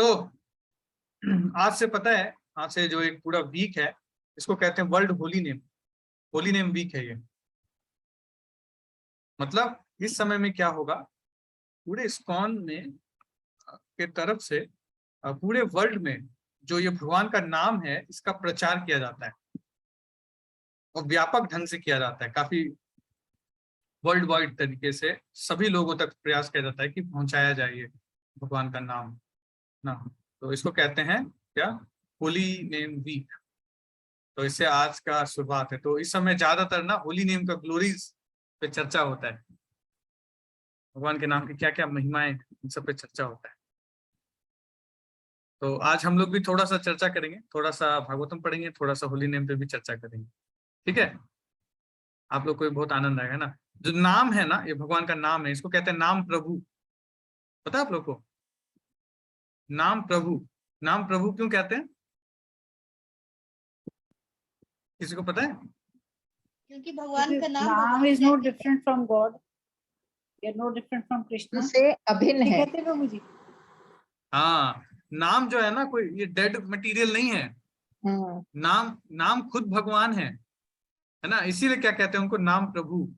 तो आज से पता है, आज से जो एक पूरा वीक है इसको कहते हैं वर्ल्ड होली नेम वीक है ये। मतलब इस समय में क्या होगा, पूरे इस्कॉन में के तरफ से पूरे वर्ल्ड में जो ये भगवान का नाम है इसका प्रचार किया जाता है और व्यापक ढंग से किया जाता है। काफी वर्ल्ड वाइड तरीके से सभी लोगों तक प्रयास किया जाता है कि पहुंचाया जाए ये भगवान का नाम ना। तो इसको कहते हैं क्या, होली नेम वीक। तो इससे आज का शुरुआत है। तो इस समय ज्यादातर ना होली नेम का ग्लोरीज पे चर्चा होता है, भगवान के नाम की क्या क्या महिमाएं, इन सब पे चर्चा होता है। तो आज हम लोग भी थोड़ा सा चर्चा करेंगे, थोड़ा सा भागवतम पढ़ेंगे, थोड़ा सा होली नेम पे भी चर्चा करेंगे। ठीक है, आप लोग को भी बहुत आनंद आएगा ना। जो नाम है ना, ये भगवान का नाम है, इसको कहते हैं नाम प्रभु। पता है आप लोग को नाम प्रभु, नाम प्रभु क्यों कहते हैं, किसी को पता है? क्योंकि भगवान का नाम is no different from God, या नो डिफरेंट फ्रॉम कृष्ण, से अभिन्न है। कहते प्रभु जी। हाँ, नाम जो है ना, कोई ये डेड मटेरियल नहीं है। नाम खुद भगवान है ना। इसीलिए क्या कहते हैं उनको, नाम प्रभु।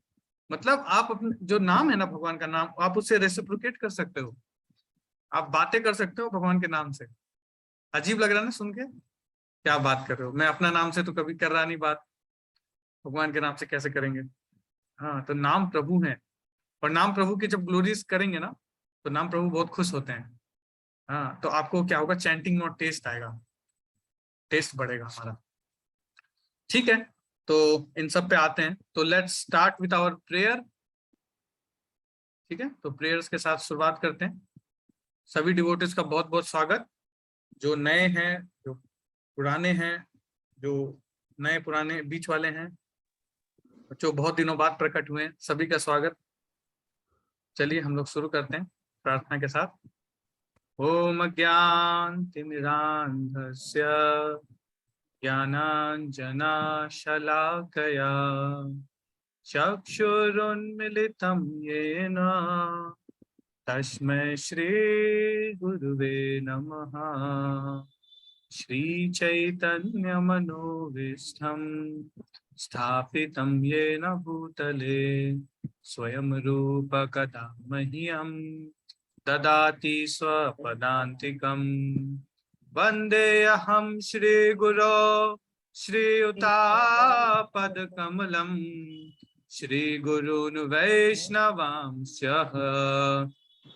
मतलब आप अपने जो नाम है ना, भगवान का नाम, आप उससे रेसिप्रोकेट कर सकते हो, आप बातें कर सकते हो भगवान के नाम से। अजीब लग रहा है ना सुन के, क्या बात कर रहे हो, मैं अपना नाम से तो कभी कर रहा नहीं बात, भगवान के नाम से कैसे करेंगे। हाँ, तो नाम प्रभु है। और नाम प्रभु की जब ग्लोरीज करेंगे ना, तो नाम प्रभु बहुत खुश होते हैं। हाँ, तो आपको क्या होगा, चैंटिंग में टेस्ट आएगा, टेस्ट बढ़ेगा हमारा। ठीक है, तो इन सब पे आते हैं। तो let's start with our prayer. ठीक है, तो प्रेयर्स के साथ शुरुआत करते हैं। सभी डिवोटीज का बहुत बहुत स्वागत, जो नए हैं, जो पुराने हैं, जो नए पुराने बीच वाले हैं, जो बहुत दिनों बाद प्रकट हुए हैं, सभी का स्वागत। चलिए हम लोग शुरू करते हैं प्रार्थना के साथ। ओम ज्ञानतिमिरान्धस्य ज्ञानाञ्जनशलाकया चक्षुरुन्मीलितं येन तस्मै श्रीगुरुवे नमः। श्रीचैतन्यमनोभीष्टं स्थापितं येन भूतले स्वयं रूप कदा मह्यं ददाति स्वपदान्तिकम्। वन्देऽहं श्रीगुरो श्रीयुतापदकमलं श्रीगुरून् वैष्णवांश्च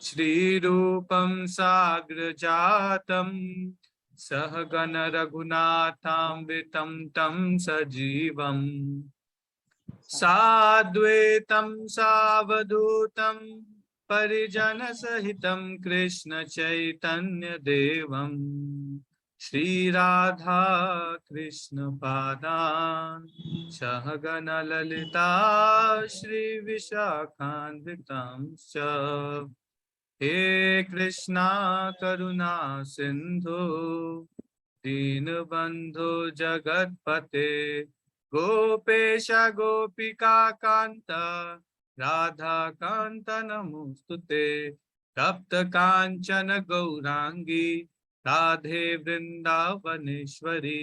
श्रीरूपं साग्रजातं सहगण रघुनाथान्वितं तं सजीवम् साद्वैतं सावधूतं परिजन सहितं कृष्ण चैतन्य देवं श्रीराधा कृष्ण पादान् सहगण ललिता श्री विशाखान्वितांश्च। हे कृष्णा करुणा सिंधु दीनबंधु जगतपते गोपेश गोपिका कांत राधा कांत नमोस्तुते। तप्त कांचन गौरांगी राधे वृंदावनेश्वरी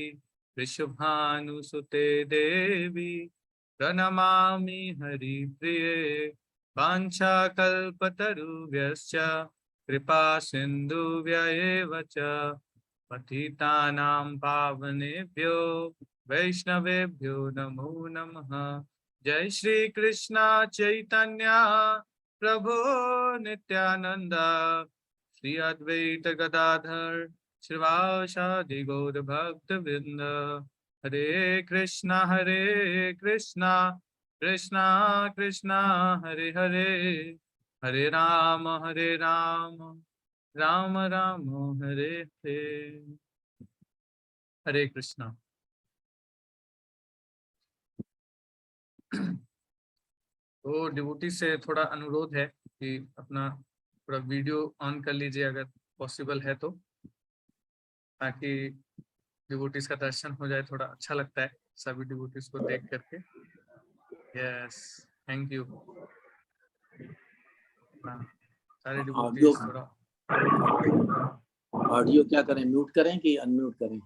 वृषभानुसुते देवी प्रणमामि हरिप्रिये। वाञ्छाकल्पतरुभ्यश्च कृपा सिन्धुभ्य एव च पतितानां पावनेभ्यो वैष्णवेभ्यो नमो नमः। जय श्री कृष्ण चैतन्य प्रभु नित्यानंद श्री अद्वैत गदाधर श्रीवासादि गौर भक्त वृंद। हरे कृष्णा कृष्णा कृष्णा हरे हरे, हरे राम राम राम हरे हरे। हरे कृष्णा। तो डिवोटी से थोड़ा अनुरोध है कि अपना थोड़ा वीडियो ऑन कर लीजिए अगर पॉसिबल है तो, ताकि डिवोटीज का दर्शन हो जाए, थोड़ा अच्छा लगता है सभी डिवोटीज को देख करके। Yes, thank you. सारे डिवोटीज थोड़ा ऑडियो क्या करें, म्यूट करें कि अनम्यूट करें?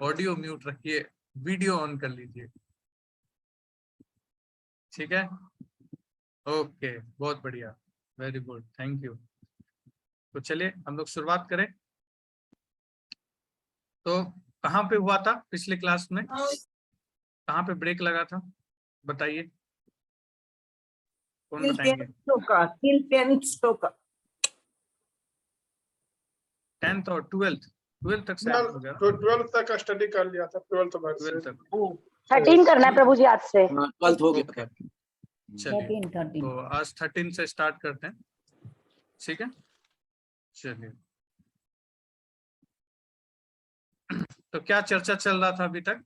ऑडियो म्यूट रखिए, वीडियो ऑन कर लीजिए, ठीक है। ओके, बहुत बढ़िया, वेरी गुड, थैंक यू। तो चलिए हम लोग शुरुआत करें। तो कहाँ पे हुआ था पिछले क्लास में, कहाँ पे ब्रेक लगा था बताइए, कौन बताएंगे? 10th और 12th तक शायद हो गया। 12 तक का स्टडी कर लिया था, 12 तक 13 करना है प्रभु जी आज से। 12 हो गया था। चलिए 13 तो आज 13 से स्टार्ट करते हैं, ठीक है। चलिए तो क्या चर्चा चल रहा था अभी तक?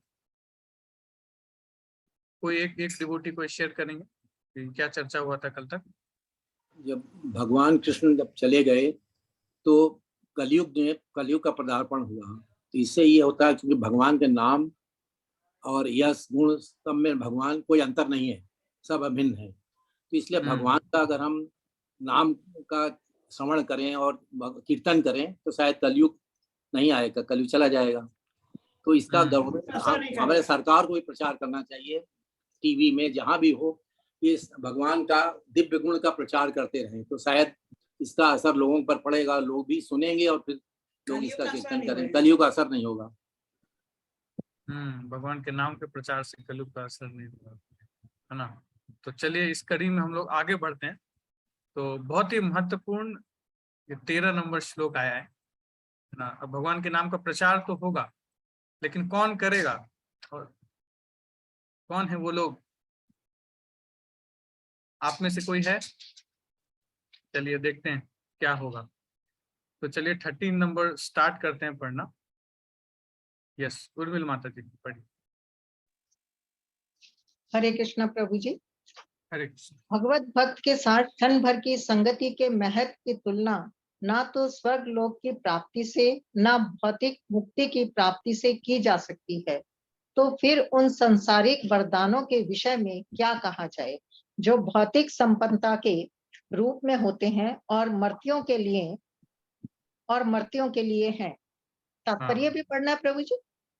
कोई एक डिवोटी कोई शेयर करेंगे कि क्या चर्चा हुआ था कल तक? जब भगवान कृष्ण जब चले गए तो कलयुग का पदार्पण हुआ। तो इससे ये होता है क्योंकि भगवान के नाम और यश गुण सब में भगवान कोई अंतर नहीं है, सब अभिन्न है। तो इसलिए भगवान का अगर हम नाम का श्रवण करें और कीर्तन करें तो शायद कलयुग नहीं आएगा, कलयुग चला जाएगा। तो इसका हमारे सरकार को भी प्रचार करना चाहिए, टीवी में जहां भी हो, इस भगवान का दिव्य गुण का प्रचार करते रहें तो शायद इसका असर लोगों पर पड़ेगा, लोग भी सुनेंगे और फिर लोग इसका कीर्तन करें, कलयुग का असर नहीं होगा। भगवान के नाम के प्रचार से कलयुग का असर नहीं होगा, है ना। तो चलिए इस कड़ी में हम लोग आगे बढ़ते हैं। तो बहुत ही महत्वपूर्ण 13 नंबर श्लोक आया है ना। अब भगवान के नाम का प्रचार तो होगा, लेकिन कौन करेगा और कौन है वो लोग? आप में से कोई है? चलिए देखते हैं क्या होगा। तो चलिए 13 नंबर स्टार्ट करते हैं पढ़ना। यस, उर्मिल माता जी पढ़िए। हरे कृष्ण प्रभु जी। हरे कृष्ण। भगवत भक्त के साथ क्षण भर की संगति के महत्व की तुलना ना तो स्वर्ग लोक की प्राप्ति से ना भौतिक मुक्ति की प्राप्ति से की जा सकती है। तो फिर उन संसारिक वरदानों के विषय में क्या कहा जाए जो भौतिक संपन्नता के रूप में होते हैं और मर्तियों के लिए हैं। तात्पर्य भी पढ़ना है प्रभु जी?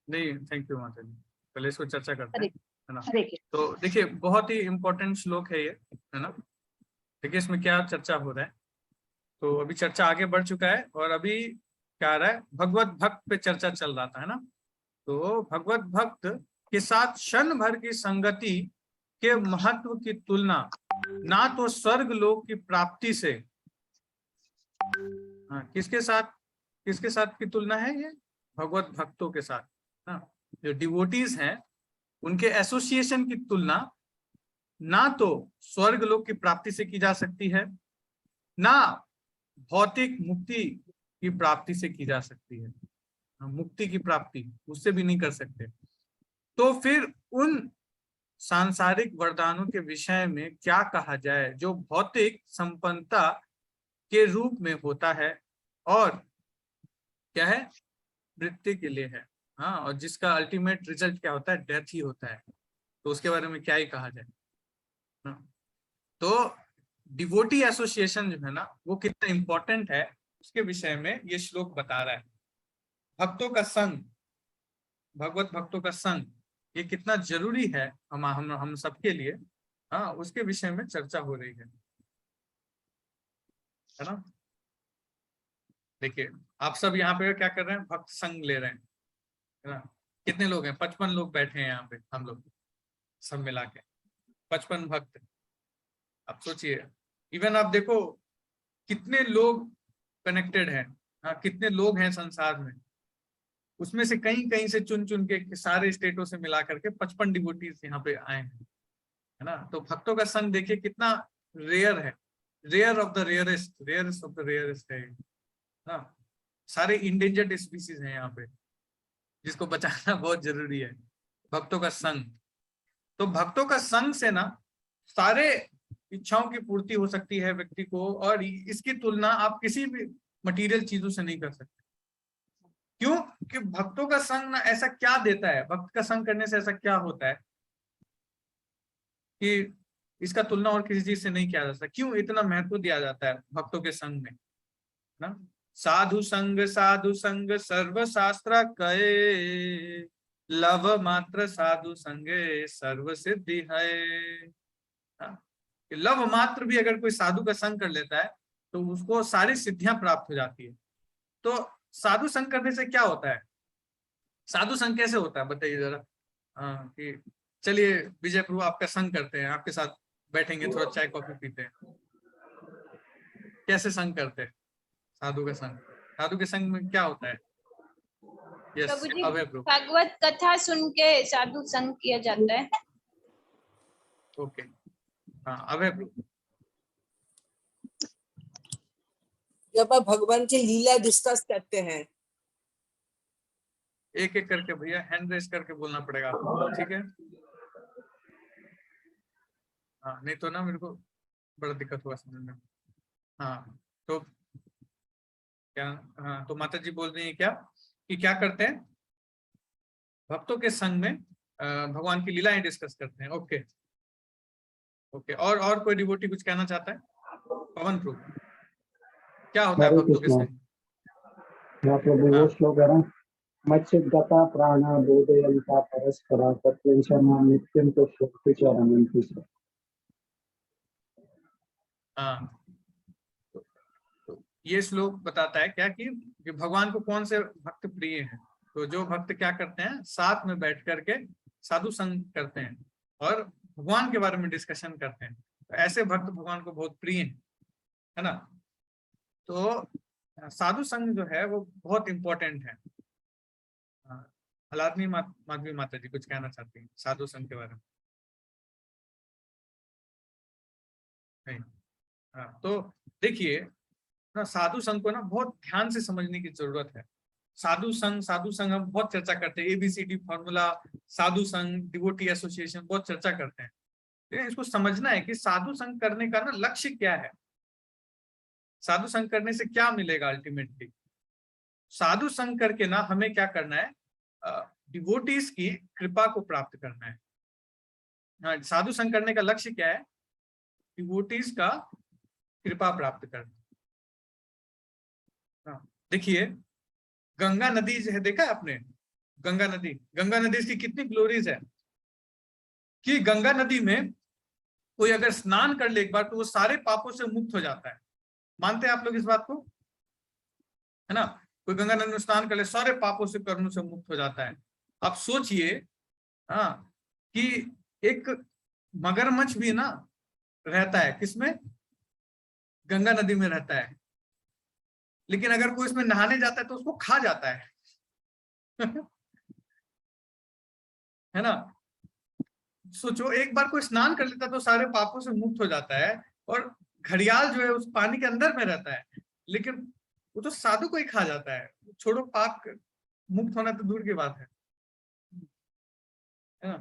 नहीं, थैंक यू माता जी, पहले इसको चर्चा करते हैं, है ना। हरे तो देखिए बहुत ही इम्पोर्टेंट श्लोक है ये, है ना। देखिए इसमें क्या चर्चा हो रहा है। तो अभी चर्चा आगे बढ़ चुका है और अभी क्या आ रहा है, भगवत भक्त पे चर्चा चल रहा था, है ना। तो भगवत भक्त के साथ क्षण भर की संगति के महत्व की तुलना ना तो स्वर्ग लोक की प्राप्ति से, हाँ, किसके साथ की तुलना है ये? भगवत भक्तों के साथ ना, जो डिवोटीज हैं उनके एसोसिएशन की तुलना ना तो स्वर्ग लोक की प्राप्ति से की जा सकती है, ना भौतिक मुक्ति की प्राप्ति से की जा सकती है। मुक्ति की प्राप्ति उससे भी नहीं कर सकते। तो फिर उन सांसारिक वरदानों के विषय में क्या कहा जाए जो भौतिक संपन्नता के रूप में होता है और क्या है, मृत्यु के लिए है, हाँ, और जिसका अल्टीमेट रिजल्ट क्या होता है, डेथ ही होता है। तो उसके बारे में क्या ही कहा जाए, हाँ? तो डिवोटी एसोसिएशन जो है ना वो कितना इंपॉर्टेंट है उसके विषय में ये श्लोक बता रहा है। भक्तों का संग, भगवत भक्तों का संग ये कितना जरूरी है हम सबके लिए, हाँ, उसके विषय में चर्चा हो रही है ना। देखिए आप सब यहाँ पे क्या कर रहे हैं, भक्त संग ले रहे हैं, है ना। कितने लोग हैं? 55 लोग बैठे हैं यहाँ पे, हम लोग सब मिला के 55 भक्त। आप सोचिए, इवन आप देखो कितने लोग कनेक्टेड हैं, हाँ, कितने लोग हैं संसार में, उसमें से कहीं से चुन के सारे स्टेटों से मिला करके 55 डिवोटीज यहाँ पे आए हैं, है ना। तो भक्तों का संग देखिए कितना रेयर है, rare of the rarest of the rarest है ना। सारे इंडेंजर्ड स्पीसीज हैं यहाँ पे जिसको बचाना बहुत जरूरी है, भक्तों का संग। तो भक्तों का संग से ना सारे इच्छाओं की पूर्ति हो सकती है व्यक्ति को, और इसकी तुलना आप किसी भी मटेरियल चीजों से नहीं कर सकते। क्यों? कि भक्तों का संग ना ऐसा क्या देता है, भक्त का संग करने से ऐसा क्या होता है कि इसका तुलना और किसी चीज से नहीं किया जा सकता। क्यों इतना महत्व दिया जाता है भक्तों के संग में ना? साधु संग सर्व शास्त्र कहे, लव मात्र साधु संगे सर्व सिद्धि है। लव मात्र भी अगर कोई साधु का संग कर लेता है तो उसको सारी सिद्धियां प्राप्त हो जाती है। तो साधु संग करने से क्या होता है, साधु संग कैसे होता है बताइए जरा। कि चलिए विजय प्रभु आपका संग करते हैं, आपके साथ बैठेंगे, थोड़ा चाय कॉफी पीते हैं। कैसे संग करते हैं साधु का संग? साधु के संग में क्या होता है? यस अभय प्रभु। भागवत कथा सुन के साधु संग किया जाता है। ओके, हाँ अभय प्रभु। जब आप भगवान की लीला डिस्कस करते हैं, एक एक करके भैया हैंड रेस करके बोलना पड़ेगा आपको, ठीक है? हाँ नहीं तो ना मेरे को बड़ा दिक्कत हुआ समझ में। हाँ तो क्या, हाँ तो माता जी बोल रही है क्या कि क्या करते हैं, भक्तों के संग में भगवान की लीलाएं डिस्कस करते हैं। ओके ओके, और कोई डिवोटी कुछ कहना चाहता है? पवन प्रभु, क्या होता है भक्तों के संग? वो श्लोक है ना, मच्चिद्गता प्राणा बोधयन्ता परस्परा तत्त्वञ्चना नित्यं तुष्यन्ति च रमन्ति च। हाँ तो ये श्लोक बताता है क्या कि भगवान को कौन से भक्त प्रिय हैं। तो जो भक्त क्या करते हैं, साथ में बैठ करके साधु संग करते हैं और भगवान के बारे में डिस्कशन करते हैं। तो ऐसे भक्त भगवान को बहुत प्रिय हैं, है ना। तो साधु संग जो है वो बहुत इंपॉर्टेंट है। हलादनी माधवी माता जी कुछ कहना चाहती हैं साधु संग के बारे में? नहीं। हाँ तो देखिए ना, साधु संघ को ना बहुत ध्यान से समझने की जरूरत है। साधु संघ हम बहुत चर्चा करते हैं, ABCD फॉर्मूला, साधु संघ, डिवोटी एसोसिएशन, बहुत चर्चा करते हैं। लेकिन इसको समझना है कि साधु संघ करने का ना लक्ष्य क्या है, साधु संघ करने से क्या मिलेगा अल्टीमेटली। साधु संघ करके ना हमें क्या करना है, डिवोटीज की कृपा को प्राप्त करना है। हाँ, साधु संघ करने का लक्ष्य क्या है, डिवोटीज का कृपा प्राप्त करना। देखिए गंगा नदी जो है, देखा है आपने गंगा नदी की कितनी ग्लोरीज है कि गंगा नदी में कोई अगर स्नान कर ले एक बार तो वो सारे पापों से मुक्त हो जाता है। मानते हैं आप लोग इस बात को, है ना? कोई गंगा नदी में स्नान कर ले सारे पापों से, कर्मों से मुक्त हो जाता है। आप सोचिए हाँ कि एक मगरमच्छ भी ना रहता है किसमें, गंगा नदी में रहता है, लेकिन अगर कोई इसमें नहाने जाता है तो उसको खा जाता है है ना। सोचो एक बार कोई स्नान कर लेता है तो सारे पापों से मुक्त हो जाता है, और घड़ियाल जो है उस पानी के अंदर में रहता है, लेकिन वो तो साधु को ही खा जाता है। छोड़ो पाप मुक्त होना तो दूर की बात है ना।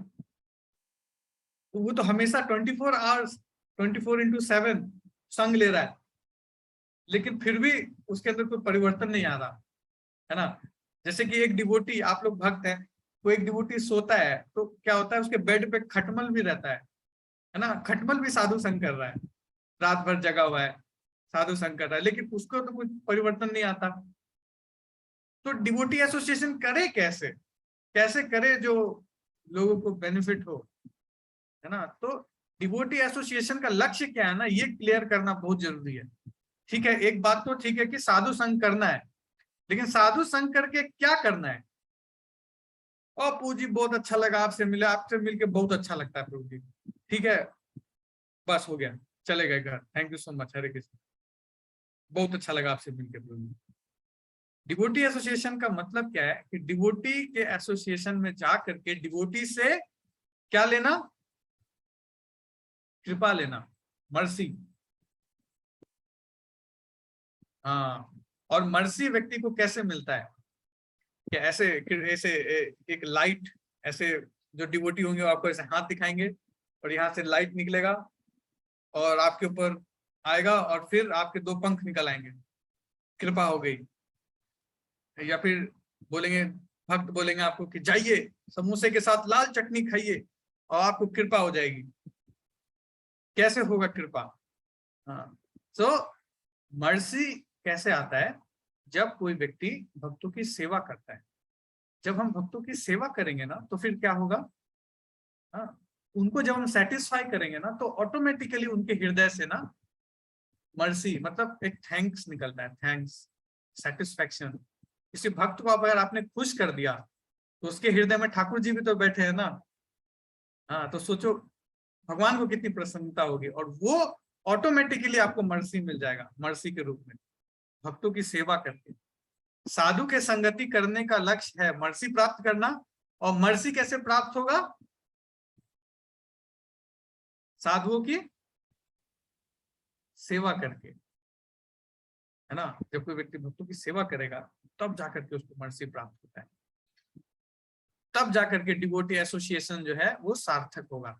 तो वो तो हमेशा 24 आवर्स 24/7 संग ले रहा है, लेकिन फिर भी उसके अंदर कोई परिवर्तन नहीं आ रहा, है ना। जैसे कि एक डिवोटी, आप लोग भक्त हैं, तो एक डिवोटी सोता है तो क्या होता है, उसके बेड पे खटमल भी रहता है ना। खटमल भी साधु संग कर रहा है, रात भर जगा हुआ है, साधु संग कर रहा है, लेकिन उसको तो कोई परिवर्तन नहीं आता। तो डिवोटी एसोसिएशन करे कैसे करे जो लोगों को बेनिफिट हो, है ना। तो डिवोटी एसोसिएशन का लक्ष्य क्या है ना, ये क्लियर करना बहुत जरूरी है। ठीक है, एक बात तो ठीक है कि साधु संग करना है, लेकिन साधु संग करके क्या करना है। और प्रभु जी बहुत अच्छा लगा आपसे मिले, आपसे मिलके बहुत अच्छा लगता है प्रभु जी, ठीक है बस हो गया, चले गए घर, थैंक यू सो मच, हरे कृष्ण, बहुत अच्छा लगा आपसे मिलके प्रभु जी। डिवोटी एसोसिएशन का मतलब क्या है कि डिवोटी के एसोसिएशन में जा करके डिवोटी से क्या लेना, कृपा लेना, मर्सी। हाँ, और मर्सी व्यक्ति को कैसे मिलता है, कि ऐसे एक लाइट, ऐसे जो डिवोटी होंगे वो आपको ऐसे हाथ दिखाएंगे और यहाँ से लाइट निकलेगा और आपके ऊपर आएगा और फिर आपके 2 पंख निकल आएंगे, कृपा हो गई। या फिर बोलेंगे, भक्त बोलेंगे आपको कि जाइए समोसे के साथ लाल चटनी खाइए और आपको कृपा हो जाएगी। कैसे होगा कृपा? हाँ, तो मर्सी कैसे आता है, जब कोई व्यक्ति भक्तों की सेवा करता है। जब हम भक्तों की सेवा करेंगे ना तो फिर क्या होगा, हाँ, उनको जब हम सेटिस्फाई करेंगे ना तो ऑटोमेटिकली उनके हृदय से ना मर्सी मतलब एक थैंक्स निकलता है, थैंक्स, सेटिस्फैक्शन। किसी भक्त को अगर आपने खुश कर दिया तो उसके हृदय में ठाकुर जी भी तो बैठे हैं ना, हाँ, तो सोचो भगवान को कितनी प्रसन्नता होगी, और वो ऑटोमेटिकली आपको मर्सी मिल जाएगा, मर्सी के रूप में भक्तों की सेवा करके। साधु के संगति करने का लक्ष्य है मर्सी प्राप्त करना, और मर्सी कैसे प्राप्त होगा, साधुओं की सेवा करके, है ना। जब कोई व्यक्ति भक्तों की सेवा करेगा तब जाकर के उसको मर्सी प्राप्त होता है, तब जाकर के डिवोटी एसोसिएशन जो है वो सार्थक होगा।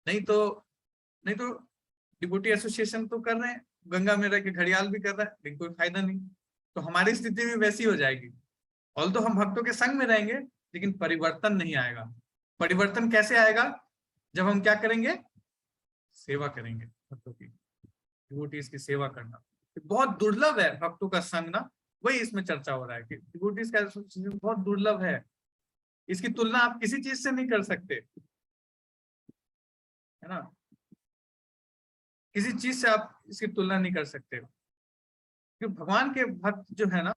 नहीं तो डिवोटी एसोसिएशन तो कर रहे हैं, गंगा में रह के घड़ियाल भी कर रहा है, लेकिन कोई फायदा नहीं। तो हमारी स्थिति भी वैसी हो जाएगी। ऑल तो हम भक्तों के संग में रहेंगे लेकिन परिवर्तन नहीं आएगा। परिवर्तन कैसे आएगा, जब हम क्या करेंगे, सेवा करेंगे भक्तों की, डिवोटीज की सेवा करना। बहुत दुर्लभ है भक्तों का संग ना, वही इसमें चर्चा हो रहा है कि डिवोटीज का एसोसिएशन बहुत दुर्लभ है। इसकी तुलना आप किसी चीज से नहीं कर सकते, है ना, किसी चीज से आप इसकी तुलना नहीं कर सकते। क्योंकि भगवान के भक्त जो है ना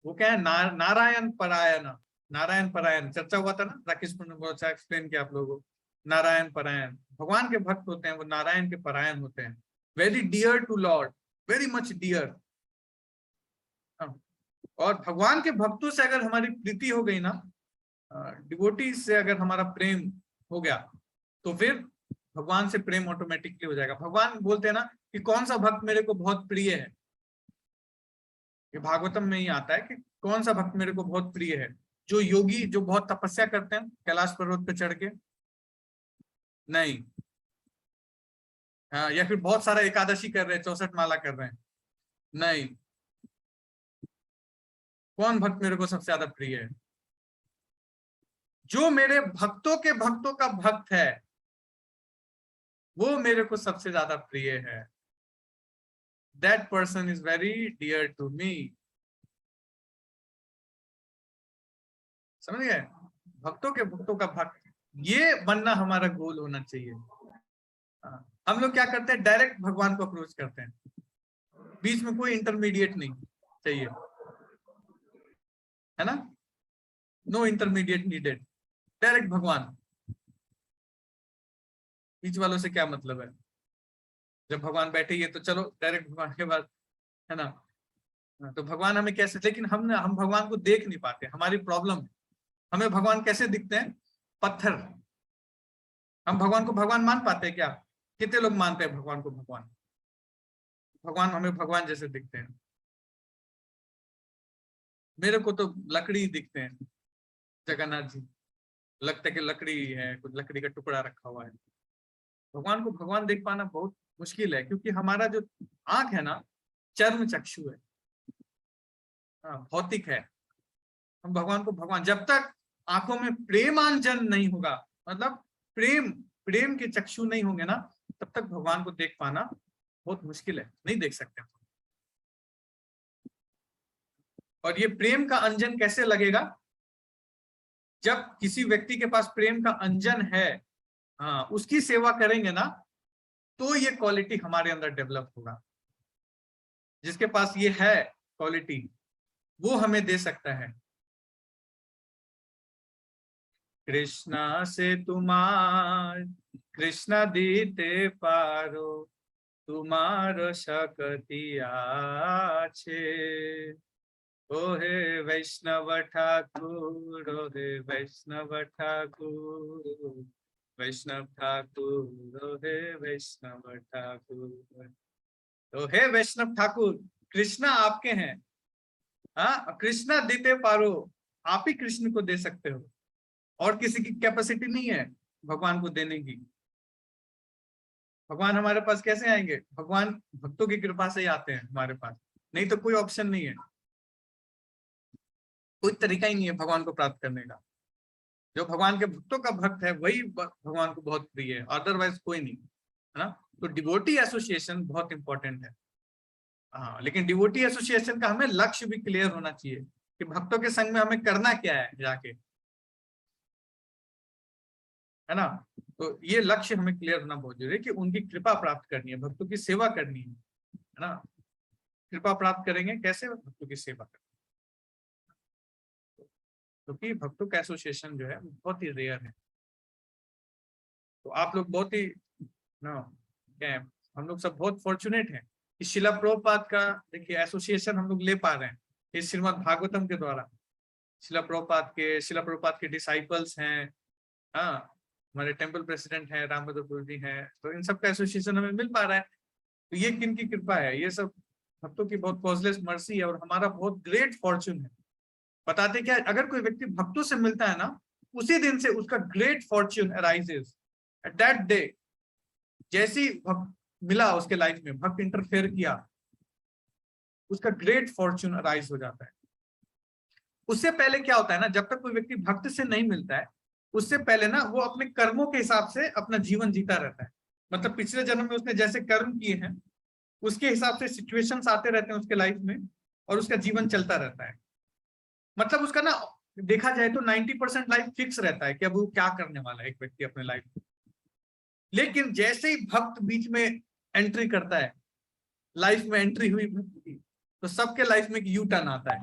वो क्या है, नारायण परायण। नारायण परायण चर्चा हुआ था ना, राकेश ने बहुत अच्छा एक्सप्लेन किया आप लोगों को। नारायण परायण भगवान के भक्त होते हैं, वो नारायण के परायण होते हैं। Very dear to Lord, very much dear. और भगवान के भक्तों से अगर हमारी प्रीति हो गई ना, डिवोटी से अगर हमारा प्रेम हो गया तो फिर भगवान से प्रेम ऑटोमेटिकली हो जाएगा। भगवान बोलते हैं ना कि कौन सा भक्त मेरे को बहुत प्रिय है, ये भागवतम में ही आता है कि कौन सा भक्त मेरे को बहुत प्रिय है। जो योगी जो बहुत तपस्या करते हैं कैलाश पर्वत पे चढ़ के, नहीं, हाँ, या फिर बहुत सारा एकादशी कर रहे हैं, 64 माला कर रहे हैं, नहीं। कौन भक्त मेरे को सबसे ज्यादा प्रिय है, जो मेरे भक्तों के भक्तों का भक्त है वो मेरे को सबसे ज्यादा प्रिय है। That person is very dear to me। समझ गए, भक्तों के भक्तों का भक्त, ये बनना हमारा गोल होना चाहिए। हम लोग क्या करते हैं, डायरेक्ट भगवान को अप्रोच करते हैं, बीच में कोई इंटरमीडिएट नहीं चाहिए, है ना, नो इंटरमीडिएट नीडेड, डायरेक्ट भगवान। बीच वालों से क्या मतलब है, जब भगवान बैठे ही तो चलो डायरेक्ट भगवान के बाद, है ना। तो भगवान हमें कैसे, लेकिन हम भगवान को देख नहीं पाते, हमारी प्रॉब्लम। हमें भगवान कैसे दिखते हैं, पत्थर। हम भगवान को भगवान मान पाते हैं क्या, कितने लोग मानते हैं भगवान को भगवान। भगवान हमें भगवान जैसे दिखते हैं, मेरे को तो लकड़ी दिखते हैं जगन्नाथ जी, लगता है कि लकड़ी है, कुछ लकड़ी का टुकड़ा रखा हुआ है। भगवान को भगवान देख पाना बहुत मुश्किल है, क्योंकि हमारा जो आंख है ना चर्म चक्षु है, भौतिक है। हम भगवान को भगवान, जब तक आंखों में प्रेमांजन नहीं होगा, मतलब प्रेम के चक्षु नहीं होंगे ना, तब तक भगवान को देख पाना बहुत मुश्किल है, नहीं देख सकते। और ये प्रेम का अंजन कैसे लगेगा, जब किसी व्यक्ति के पास प्रेम का अंजन है, हाँ, उसकी सेवा करेंगे ना, तो ये क्वालिटी हमारे अंदर डेवलप होगा। जिसके पास ये है क्वालिटी, वो हमें दे सकता है। कृष्णा से तुम्हार कृष्णा दीते पारो, तुम्हारो शक्ति आछे। ओहे वैष्णव ठाकुर, ओहे वैष्णव ठाकुर, वैष्णव ठाकुर, ओहे वैष्णव ठाकुर। तो हे वैष्णव ठाकुर, कृष्णा आपके हैं, हाँ, कृष्णा देते पारो, आप ही कृष्ण को दे सकते हो, और किसी की कैपेसिटी नहीं है भगवान को देने की। भगवान हमारे पास कैसे आएंगे, भगवान भक्तों की कृपा से ही आते हैं हमारे पास, नहीं तो कोई ऑप्शन नहीं है, कोई तरीका ही नहीं है भगवान को प्राप्त करने का। जो भगवान के भक्तों का भक्त है वही भगवान को बहुत प्रिय है, अदरवाइज कोई नहीं, है ना। तो डिवोटी एसोसिएशन बहुत इंपॉर्टेंट है। हाँ, लेकिन डिवोटी एसोसिएशन का हमें लक्ष्य भी क्लियर होना चाहिए कि भक्तों के संग में हमें करना क्या है जाके, है ना। तो ये लक्ष्य हमें क्लियर होना बहुत जरूरी है कि उनकी कृपा प्राप्त करनी है, भक्तों की सेवा करनी है ना। कृपा प्राप्त करेंगे कैसे? भक्तों की सेवा करेंगे, क्योंकि भक्तों का एसोसिएशन जो है बहुत ही रेयर है। तो आप लोग बहुत ही ना, क्या है, हम लोग सब बहुत फॉर्चुनेट हैं कि शिला प्रभुपाद का देखिए एसोसिएशन हम लोग ले पा रहे हैं इस श्रीमद् भागवतम के द्वारा। शिला प्रभुपाद के डिसाइपल्स हैं, हाँ, हमारे टेम्पल प्रेसिडेंट हैं रामभद्र प्रभु जी हैं, तो इन सब का एसोसिएशन हमें मिल पा रहा है। तो ये किन की कृपा है? ये सब भक्तों की बहुत कॉजलेस मर्सी है और हमारा बहुत ग्रेट फॉर्चून है। बताते क्या, अगर कोई व्यक्ति भक्तों से मिलता है ना, उसी दिन से उसका great Fortune arises at that day. जैसे ही भक्त मिला उसके लाइफ में, भक्त इंटरफेयर किया, उसका ग्रेट फॉर्चून अराइज हो जाता है। उससे पहले क्या होता है ना, जब तक कोई व्यक्ति भक्त से नहीं मिलता है, उससे पहले ना वो अपने कर्मों के हिसाब से अपना जीवन जीता रहता है। मतलब पिछले जन्म में उसने जैसे कर्म किए हैं उसके हिसाब से सिचुएशंस आते रहते हैं उसके लाइफ में और उसका जीवन चलता रहता है। मतलब उसका ना देखा जाए तो 90% लाइफ फिक्स रहता है कि अब वो क्या करने वाला है एक व्यक्ति अपने लाइफ में। लेकिन जैसे ही भक्त बीच में एंट्री करता है, लाइफ में एंट्री हुई भक्त की, तो सबके लाइफ में एक यू टर्न आता है।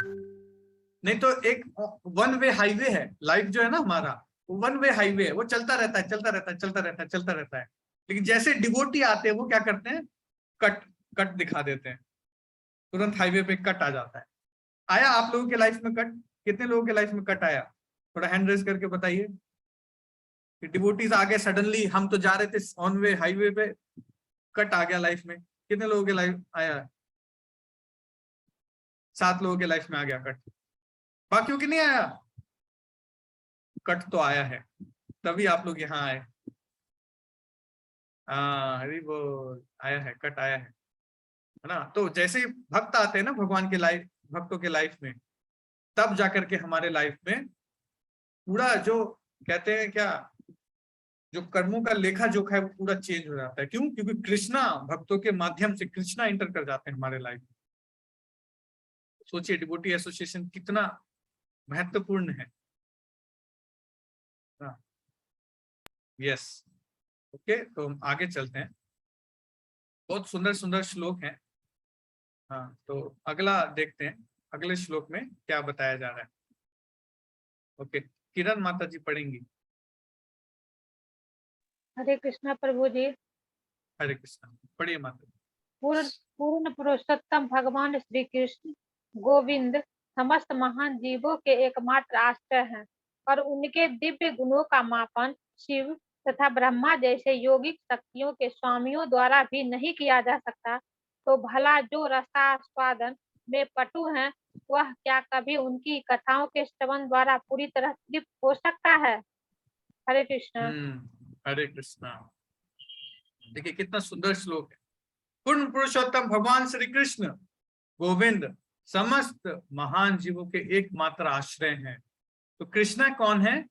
नहीं तो एक वन वे हाईवे है लाइफ जो है ना हमारा, वन वे हाईवे है, वो चलता रहता है, चलता रहता है, चलता रहता है, चलता रहता है। लेकिन जैसे डिवोटी आते हैं वो क्या करते हैं, कट दिखा देते हैं, तुरंत हाईवे पे कट आ जाता है। आया आप लोगों के लाइफ में कट? कितने लोगों के लाइफ में कट आया? थोड़ा हैंड रेज करके बताइए। डिवोटीज आगे सडनली, हम तो जा रहे थे ऑन वे हाईवे पे, कट आ गया लाइफ में। कितने लोगों के लाइफ आया? 7 लोगों के लाइफ में आ गया कट, बाकियों की नहीं आया। कट तो आया है, तभी आप लोग यहाँ आए। हरि बोल, आया है, कट आया है ना। तो जैसे ही भक्त आते हैं ना भगवान के लाइफ, भक्तों के लाइफ में, तब जाकर के हमारे लाइफ में पूरा जो कहते हैं क्या, जो कर्मों का लेखा जोखा है वो पूरा चेंज हो जाता है। क्यों? क्योंकि कृष्णा भक्तों के माध्यम से कृष्णा इंटर कर जाते हैं हमारे लाइफ में। सोचिए डिवोटी एसोसिएशन कितना महत्वपूर्ण है। यस, ओके, तो हम आगे चलते हैं। बहुत सुंदर सुंदर श्लोक हैं। हाँ, तो अगला देखते हैं, अगले श्लोक में क्या बताया जा रहा है। ओके, किरण माता जी पढ़ेंगी। हरे कृष्णा प्रभु जी। हरे कृष्णा, पढ़िए माता जी। पूर्ण पुरुषोत्तम भगवान श्री कृष्ण गोविंद समस्त महान जीवों के एकमात्र आश्रय हैं और उनके दिव्य गुणों का मापन शिव तथा ब्रह्मा जैसे योगिक शक्तियों के स्वामियों द्वारा भी नहीं किया जा सकता। तो भला जो रसास्वादन में पटु हैं, वह क्या कभी उनकी कथाओं के श्रवण द्वारा पूरी तरह तृप्त हो सकता है? हरे कृष्णा। हरे कृष्णा। देखिए कितना सुंदर श्लोक है। पूर्ण पुरुषोत्तम भगवान श्री कृष्ण गोविंद समस्त महान जीवों के एकमात्र आश्रय हैं। तो कृष्णा कौन है?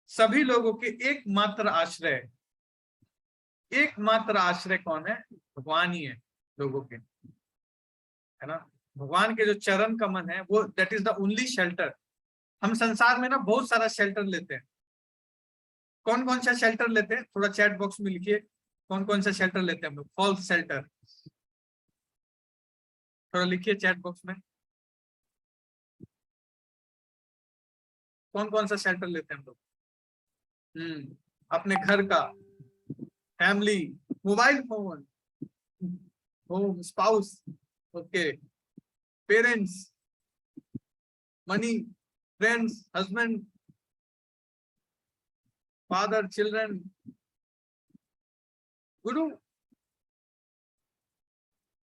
सभी लोगों के एकमात्र आश्रय। एकमात्र आश्रय कौन है? भगवान ही है लोगों के, है ना। भगवान के जो चरण कमल है वो that is the only shelter. हम संसार में ना बहुत सारा शेल्टर लेते हैं। कौन कौन सा शेल्टर लेते हैं? थोड़ा चैट बॉक्स में लिखिए, कौन कौन सा शेल्टर लेते हैं हम लोग? फॉल्स शेल्टर, थोड़ा लिखिए चैट बॉक्स में, कौन कौन सा शेल्टर लेते हैं हम लोग? अपने घर का, family, mobile phone, home, spouse, okay, parents, money, friends, husband, father, children, गुरु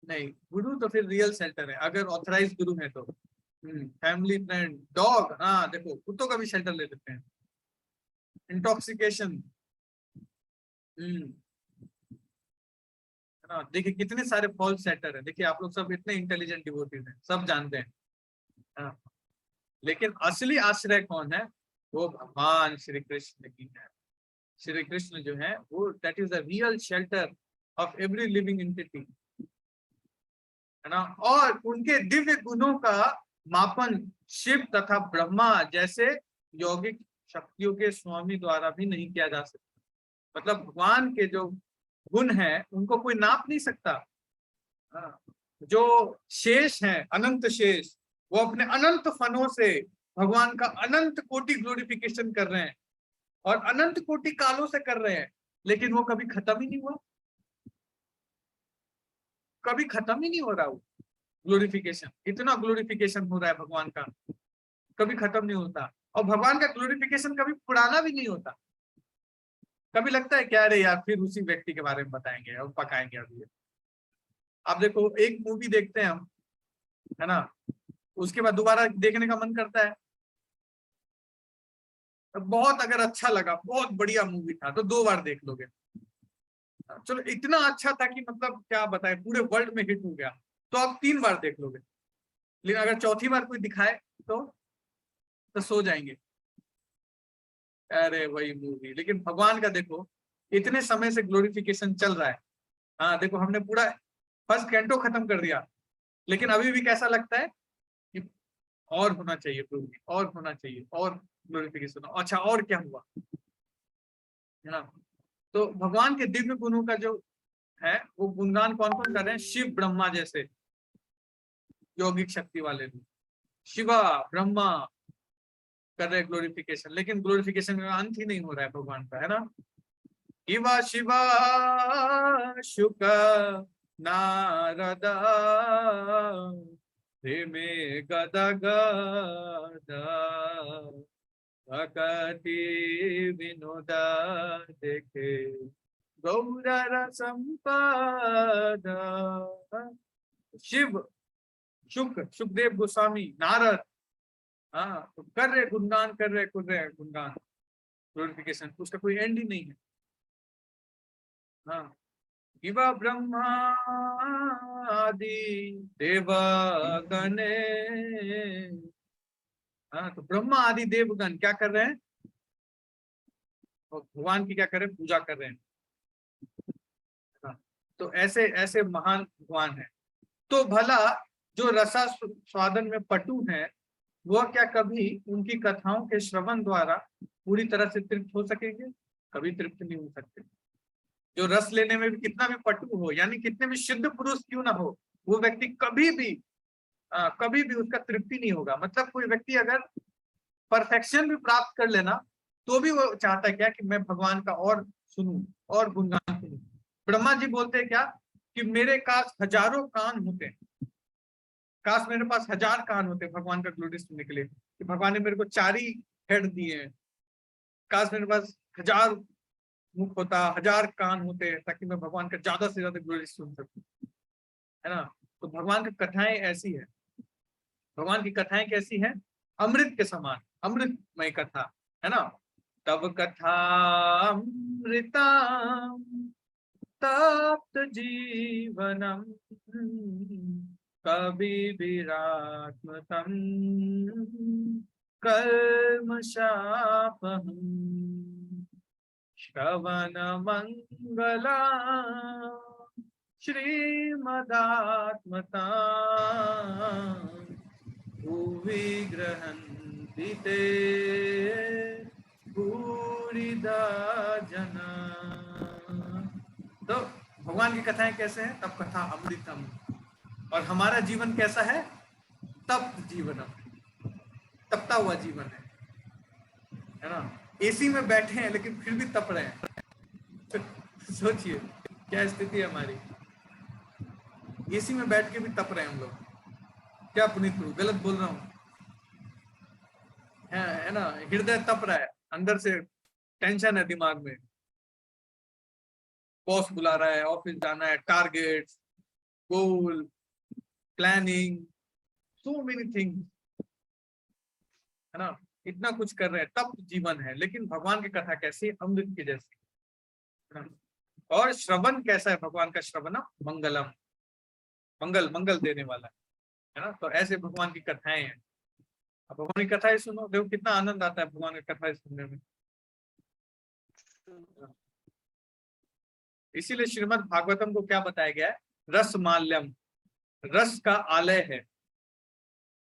नहीं, गुरु तो फिर रियल शेल्टर है अगर ऑथराइज गुरु है तो। फैमिली, फ्रेंड, डॉग, हाँ देखो कुत्तों का भी शेल्टर ले लेते हैं। इंटॉक्सिकेशन, ना, देखिए कितने सारे फॉल्स शेल्टर है। देखिए आप लोग सब इतने इंटेलिजेंट डिवोटीज हैं, सब जानते हैं, हाँ। लेकिन असली आश्रय कौन है? वो भगवान श्री कृष्ण की है। श्री कृष्ण जो है वो that is the real shelter of every living entity, है ना। और उनके दिव्य गुणों का मापन शिव तथा ब्रह्मा जैसे यौगिक शक्तियों के स्वामी द्वारा भी नहीं किया जा सकता। मतलब भगवान के जो गुण हैं उनको कोई नाप नहीं सकता। जो शेष हैं, अनंत शेष, वो अपने अनंत फनों से भगवान का अनंत कोटि ग्लोरिफिकेशन कर रहे हैं और अनंत कोटि कालों से कर रहे हैं, लेकिन वो कभी खत्म ही नहीं हुआ, कभी खत्म ही नहीं हो रहा वो ग्लोरिफिकेशन। इतना ग्लोरिफिकेशन हो रहा है भगवान का, कभी खत्म नहीं होता। और भगवान का ग्लोरिफिकेशन कभी पुराना भी नहीं होता। कभी लगता है क्या अरे यार फिर उसी व्यक्ति के बारे में बताएंगे और पकाएंगे अभी। आप देखो एक मूवी देखते हैं हम, है ना, उसके बाद दोबारा देखने का मन करता है। बहुत अगर अच्छा लगा, बहुत बढ़िया मूवी था, तो 2 बार देख लोगे। चलो इतना अच्छा था कि मतलब क्या बताए, पूरे वर्ल्ड में हिट हो गया, तो आप 3 बार देख लोगे। लेकिन अगर चौथी बार कोई दिखाए तो सो जाएंगे, अरे वही मूवी। लेकिन भगवान का देखो इतने समय से ग्लोरिफिकेशन चल रहा है। हाँ देखो हमने पूरा फर्स्ट कैंटो खत्म कर दिया, लेकिन अभी भी कैसा लगता है कि और होना चाहिए प्रभु, और होना चाहिए, और ग्लोरिफिकेशन। अच्छा और क्या हुआ, है ना। तो भगवान के दिव्य गुणों का जो है वो गुणगान कौन कौन कर रहे हैं? शिव ब्रह्मा जैसे यौगिक शक्ति वाले लोग, शिवा ब्रह्मा कर रहे ग्लोरिफिकेशन, लेकिन ग्लोरिफिकेशन का अंत ही नहीं हो रहा है भगवान का, है ना। इवा शिवा शुक नारदा मे गदा गदा भक्ति विनोदा देखे गौर संपदा। शिव शुक, सुखदेव गोस्वामी, नारद, हाँ तो कर रहे गुणगान, कर रहे गुणगान, ग्लोरिफिकेशन, उसका कोई एंड ही नहीं है। हाँ इवा ब्रह्मा आदि देवगणे, हाँ तो ब्रह्मा आदि देवगण क्या कर रहे हैं? और भगवान की क्या कर रहे हैं? पूजा कर रहे हैं। हाँ, तो ऐसे ऐसे महान भगवान है। तो भला जो रसा स्वादन में पटु है, वह क्या कभी उनकी कथाओं के श्रवण द्वारा पूरी तरह से तृप्त हो सकेंगे? कभी तृप्त नहीं हो सकते। जो रस लेने में भी कितना भी पटु हो, यानी कितने भी शुद्ध पुरुष क्यों ना हो, वो व्यक्ति कभी भी उसका तृप्ति नहीं होगा। मतलब कोई व्यक्ति अगर परफेक्शन भी प्राप्त कर लेना, तो भी वो चाहता है क्या कि मैं भगवान का और सुनूं और गुणगान सुनूं। ब्रह्मा जी बोलते हैं क्या कि मेरे काश हजारों कान होते, काश मेरे पास 1000 कान होते भगवान का ग्लोरी सुनने के लिए, कि भगवान ने मेरे को 4 ही हेड दिए हैं। काश मेरे पास 1000 मुख होता, 1000 कान होते, ताकि मैं भगवान का ज्यादा से ज्यादा ग्लोरी सुन सकूं, है ना। तो भगवान की कथाएं ऐसी है, भगवान की कथाएं कैसी है? अमृत के समान, अमृतमय कथा, है ना। तब कथा अमृतम तप्त जीवनम कवि विरात्मतम कर्म शापहम श्रवण मंगला श्रीमदात्मता भुवि ग्रहन्ति ते भूरिदा जना। तो भगवान की कथाएं कैसे हैं? तब कथा अमृतम। और हमारा जीवन कैसा है? तप्त जीवनम, तपता हुआ जीवन है ना। एसी में बैठे हैं लेकिन फिर भी तप रहे हैं। सोचिए क्या स्थिति है हमारी, एसी में बैठ के भी तप रहे हैं हम लोग। क्या पुनीत प्रभु, गलत बोल रहा हूँ? है ना, हृदय तप रहा है, अंदर से टेंशन है दिमाग में, बॉस बुला रहा है, ऑफिस जाना है, टारगेट, गोल, प्लानिंग, सो मेनी थिंग्स, है ना। इतना कुछ कर रहे हैं, तप जीवन है। लेकिन भगवान की कथा कैसी? अमृत की जैसी। और श्रवण कैसा है भगवान का? श्रवण मंगलम, मंगल मंगल देने वाला है ना। तो ऐसे भगवान की कथाएं हैं। अब भगवान की कथाएं सुनो, देखो कितना आनंद आता है भगवान की कथाएं सुनने में। इसीलिए श्रीमद् भागवतम को क्या बताया गया है? रस माल्यम, रस का आलय है,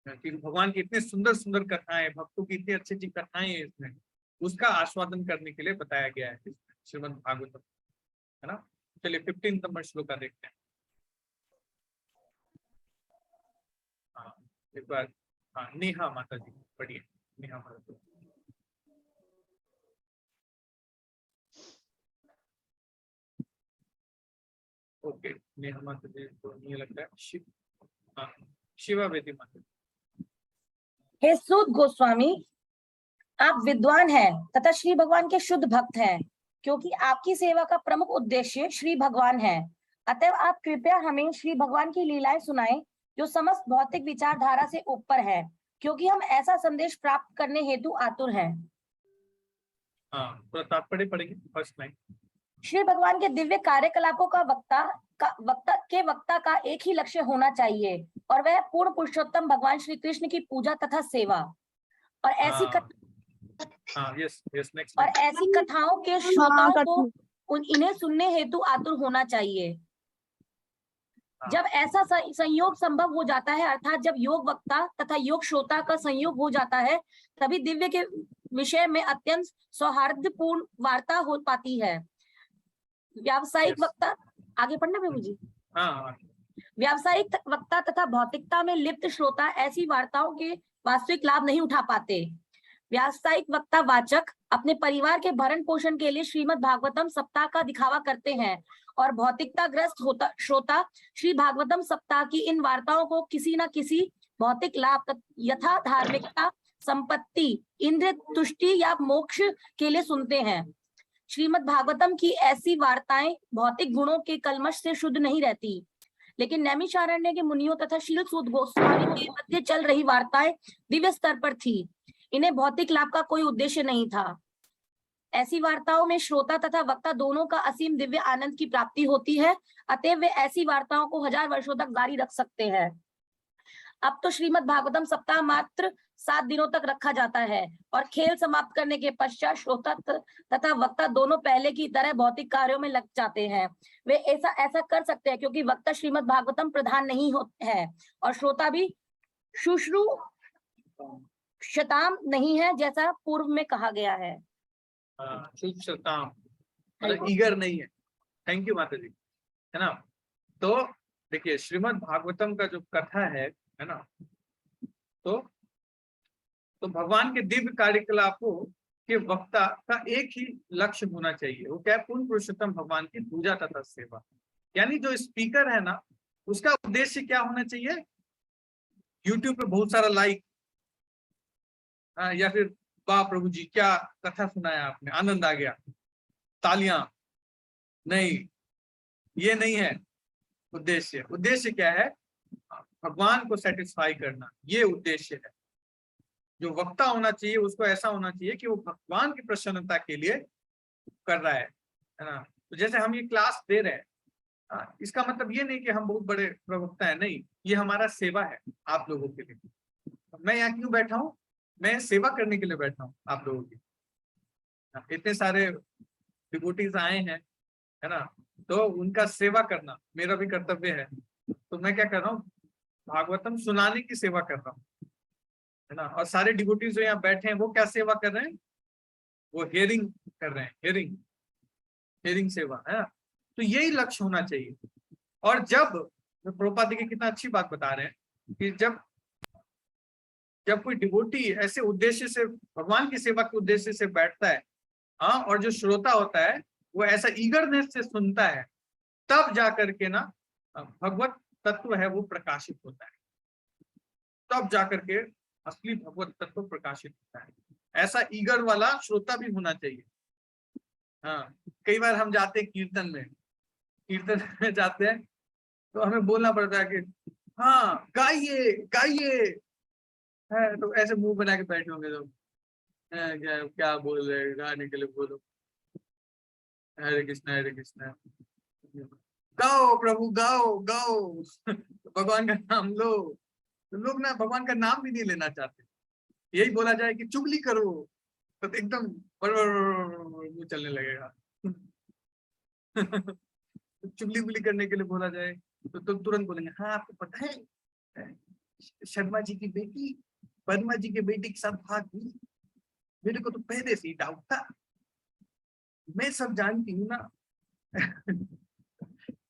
कि भगवान की इतने सुंदर सुंदर कथाएं, भक्तों की इतनी अच्छी अच्छी कथाएं हैं इसमें, उसका आस्वादन करने के लिए बताया गया है श्रीमद् भागवतम, है ना। चलिए 15 नंबर श्लोक का देखते हैं। हाँ एक बार, हाँ नेहा माता जी पढ़िए, नेहा माता जी। ओके, नेहा माता जी को नहीं लगता है। हाँ शिवा बेदी माता जी। हे सूत गोस्वामी, आप विद्वान हैं तथा श्री भगवान के शुद्ध भक्त हैं, क्योंकि आपकी सेवा का प्रमुख उद्देश्य श्री भगवान है। अतएव आप कृपया हमें श्री भगवान की लीलाएं सुनाएं, जो समस्त भौतिक विचारधारा से ऊपर है, क्योंकि हम ऐसा संदेश प्राप्त करने हेतु आतुर हैं। हाँ तो तात्पर्य पढ़ेंगे फर्स्ट लाइन। श्री भगवान के दिव्य कार्यकलापों का वक्ता का एक ही लक्ष्य होना चाहिए, और वह पूर्ण पुरुषोत्तम भगवान श्री कृष्ण की पूजा तथा सेवा। और ऐसी और ऐसी कथाओं के श्रोताओं को इन्हें सुनने हेतु आतुर होना चाहिए। जब ऐसा संयोग संभव हो जाता है, अर्थात जब योग वक्ता तथा योग श्रोता का संयोग हो जाता है, तभी दिव्य के विषय में अत्यंत सौहार्दपूर्ण वार्ता हो पाती है। व्यावसायिक वक्ता, आगे पढ़ना प्रभु जी। व्यावसायिक वक्ता तथा भौतिकता में लिप्त श्रोता ऐसी वार्ताओं के वास्तविक लाभ नहीं उठा पाते। व्यावसायिक वक्ता वाचक अपने परिवार के भरण पोषण के लिए श्रीमद् भागवतम सप्ताह का दिखावा करते हैं, और भौतिकता ग्रस्त श्रोता श्री भागवतम सप्ताह की इन वार्ताओं को किसी न किसी भौतिक लाभ यथा धार्मिकता, संपत्ति, इंद्रिय तुष्टि या मोक्ष के लिए सुनते हैं। श्रीमद् भागवतम की ऐसी वार्ताएं भौतिक गुणों के कलमश से शुद्ध नहीं रहती, लेकिन नैमिषारण्य के मुनियों तथा शील सूत गोस्वामी के मध्य चल रही वार्ताएं दिव्य स्तर पर थी। इन्हें भौतिक लाभ का कोई उद्देश्य नहीं था। ऐसी वार्ताओं में श्रोता तथा वक्ता दोनों का असीम दिव्य आनंद की प्राप्ति होती है। अतएव वे ऐसी वार्ताओं को 1000 वर्षों तक जारी रख सकते हैं। अब तो श्रीमद् भागवतम सप्ताह मात्र 7 दिनों तक रखा जाता है, और खेल समाप्त करने के पश्चात श्रोता तथा वक्ता दोनों पहले की तरह भौतिक कार्यों में लग जाते हैं। वे ऐसा कर सकते हैं क्योंकि वक्ता श्रीमद् भागवतम प्रधान नहीं है, और श्रोता भी शुश्रूषताम नहीं है, जैसा पूर्व में कहा गया है। शुश्रूषताम मतलब ईगर नहीं है। थैंक यू माता जी, है ना। तो देखिए श्रीमद् भागवतम का जो कथा है ना, तो भगवान के दिव्य कार्यकलापों के वक्ता का एक ही लक्ष्य होना चाहिए, वो क्या है, पूर्ण पुरुषोत्तम भगवान की पूजा तथा सेवा। यानी जो स्पीकर है ना, उसका उद्देश्य क्या होना चाहिए, यूट्यूब पे बहुत सारा लाइक, या फिर वाह प्रभु जी क्या कथा सुनाया आपने, आनंद आ गया, तालियां, नहीं, ये नहीं है उद्देश्य। उद्देश्य क्या है, भगवान को सेटिस्फाई करना, ये उद्देश्य है। जो वक्ता होना चाहिए उसको ऐसा होना चाहिए कि वो भगवान की प्रसन्नता के लिए कर रहा है ना। तो जैसे हम ये क्लास दे रहे हैं, इसका मतलब ये नहीं कि हम बहुत बड़े प्रवक्ता है, नहीं, ये हमारा सेवा है आप लोगों के लिए। मैं यहाँ क्यों बैठा हूँ, मैं सेवा करने के लिए बैठा हूँ आप लोगों की। इतने सारे डिवोटीज आए हैं, है ना, तो उनका सेवा करना मेरा भी कर्तव्य है। तो मैं क्या कर रहा हूँ, भागवतम सुनाने की सेवा कर रहा हूँ, है ना। और सारे डिवोटीज जो यहाँ बैठे हैं वो क्या सेवा कर रहे हैं, वो हियरिंग कर रहे हैं, हियरिंग सेवा, है ना। तो यही लक्ष्य होना चाहिए। और जब प्रभुपाद देखिए कितना अच्छी बात बता रहे हैं कि जब कोई डिवोटी ऐसे उद्देश्य से, भगवान की सेवा के उद्देश्य से बैठता है, और जो श्रोता होता है वो ऐसा ईगरनेस से सुनता है, तब जाकर के ना भगवत तत्व है वो प्रकाशित होता है, तब जाकर के असली भगवत तत्व प्रकाशित होता है। ऐसा ईगर वाला श्रोता भी होना चाहिए। कई बार हम जाते हैं कीर्तन में जाते हैं, तो हमें बोलना पड़ता है कि हाँ गाइए गाइए, है, तो ऐसे मुंह बना के बैठे होंगे तो क्या बोल रहे हैं, गाने के लिए बोलो, हरे कृष्णा गाओ प्रभु गाओ गाओ भगवान का नाम लो। तो लोग ना भगवान का नाम भी नहीं लेना चाहते। यही बोला जाए कि चुगली करो तो एकदम चलने लगेगा। चुगली करने के लिए बोला जाए तो तुम तुरंत बोलेंगे हाँ आपको पता है शर्मा जी की बेटी वर्मा जी के बेटी के साथ भाग गई, मेरे को तो पहले से ही डाउट था, मैं सब जानती हूँ ना।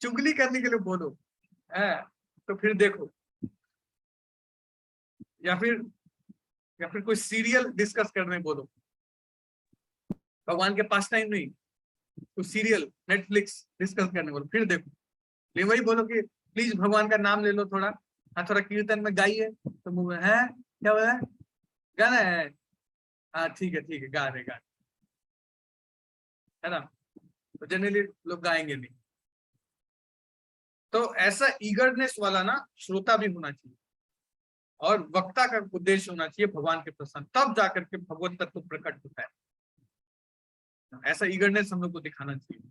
चुगली करने के लिए बोलो, तो फिर देखो, या फिर कोई सीरियल डिस्कस करने बोलो, भगवान के पास टाइम नहीं, कोई सीरियल नेटफ्लिक्स डिस्कस करने बोलो, फिर देखो। ले वही बोलो कि प्लीज भगवान का नाम ले लो थोड़ा, हाँ थोड़ा कीर्तन में गाइए, तो मुंह में है क्या बोला है, गाना है, हाँ ठीक है गा रहे है ना, तो जनरली लोग गाएंगे नहीं। तो ऐसा ईगरनेस वाला ना श्रोता भी होना चाहिए, और वक्ता का उद्देश्य होना चाहिए भगवान के प्रसन्न, तब जाकर के भगवत तत्व प्रकट होता है। ऐसा ईगरनेस हम लोग को दिखाना चाहिए,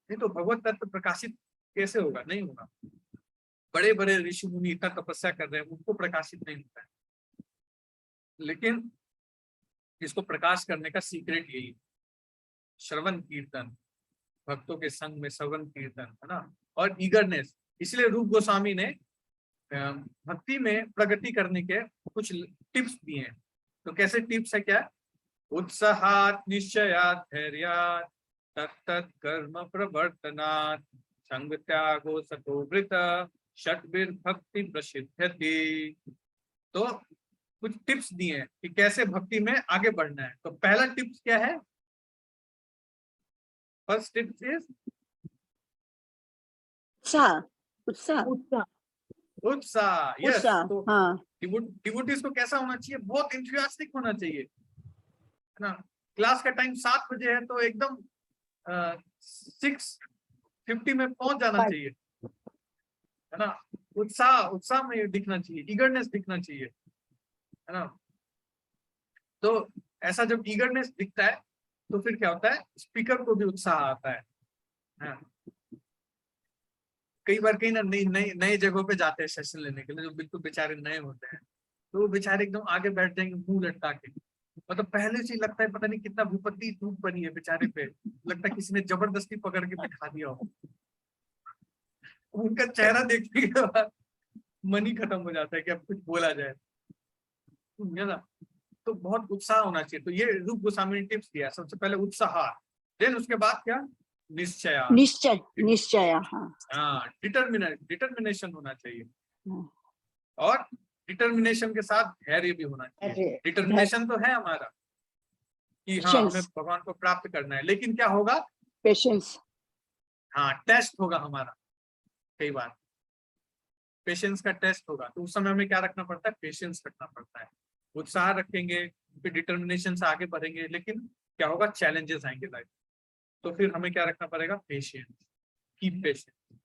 नहीं तो भगवत तत्व प्रकाशित कैसे होगा, नहीं होगा। बड़े बड़े ऋषि मुनि इतना तपस्या कर रहे हैं, उनको प्रकाशित नहीं होता है। लेकिन इसको प्रकाश करने का सीक्रेट यही है, श्रवण कीर्तन, भक्तों के संग में श्रवण कीर्तन, है ना, और ईगरनेस। इसलिए रूप गोस्वामी ने भक्ति में प्रगति करने के कुछ टिप्स दिए हैं। तो कैसे टिप्स है, क्या? उत्साहात निश्चयात धैर्यात तत्तत् कर्म प्रवर्तनात् संग त्यागो सतो वृत षट्भिर भक्ति प्रसिद्ध्यति। तो कुछ टिप्स दिए हैं कि कैसे भक्ति में आगे बढ़ना है। तो पहला टिप्स क्या है? फर्स्ट टिप्स इज उत्साह। यस, तो डिवोटीज को कैसा होना चाहिए? बहुत एंथुसियास्टिक होना चाहिए, है ना। क्लास का टाइम 7 बजे है तो एकदम 6:50 में पहुंच जाना चाहिए, है ना। उत्साह में दिखना चाहिए, ईगरनेस दिखना चाहिए, है ना। तो ऐसा जब ईगरनेस दिखता है तो फिर क्या होता है, स्पीकर को भी उत्साह आता है। कई बार कहीं ना नई जगहों पे जाते हैं सेशन लेने के लिए, जो बिल्कुल बेचारे नए होते हैं, तो वो बेचारे एकदम आगे बैठ जाएंगे मुंह लटका के, मतलब पहले से ही लगता है पता नहीं कितना विपत्ति धूप बनी है बेचारे पे, लगता है किसी ने जबरदस्ती पकड़ के बिठा दिया हो। उनका चेहरा देखने के बाद मन ही खत्म हो जाता है कि अब कुछ बोला जाए, है ना। तो बहुत उत्साह होना चाहिए। तो ये रूप गोस्वामी ने टिप्स दिया, सबसे पहले उत्साह, देन उसके बाद क्या? निश्चय। हाँ, डिटर्मिनेशन होना चाहिए, और डिटर्मिनेशन के साथ धैर्य भी होना चाहिए। डिटर्मिनेशन तो है हमारा कि हाँ हमें भगवान को प्राप्त करना है, लेकिन क्या होगा? पेशेंस। हाँ, टेस्ट होगा हमारा, कई बार पेशेंस का टेस्ट होगा, तो उस समय हमें क्या रखना पड़ता है? पेशेंस रखना पड़ता है। उत्साह रखेंगे, फिर डिटर्मिनेशन से आगे बढ़ेंगे, लेकिन क्या होगा? चैलेंजेस आएंगे लाइफ, तो फिर हमें क्या रखना पड़ेगा? Patience, keep patience.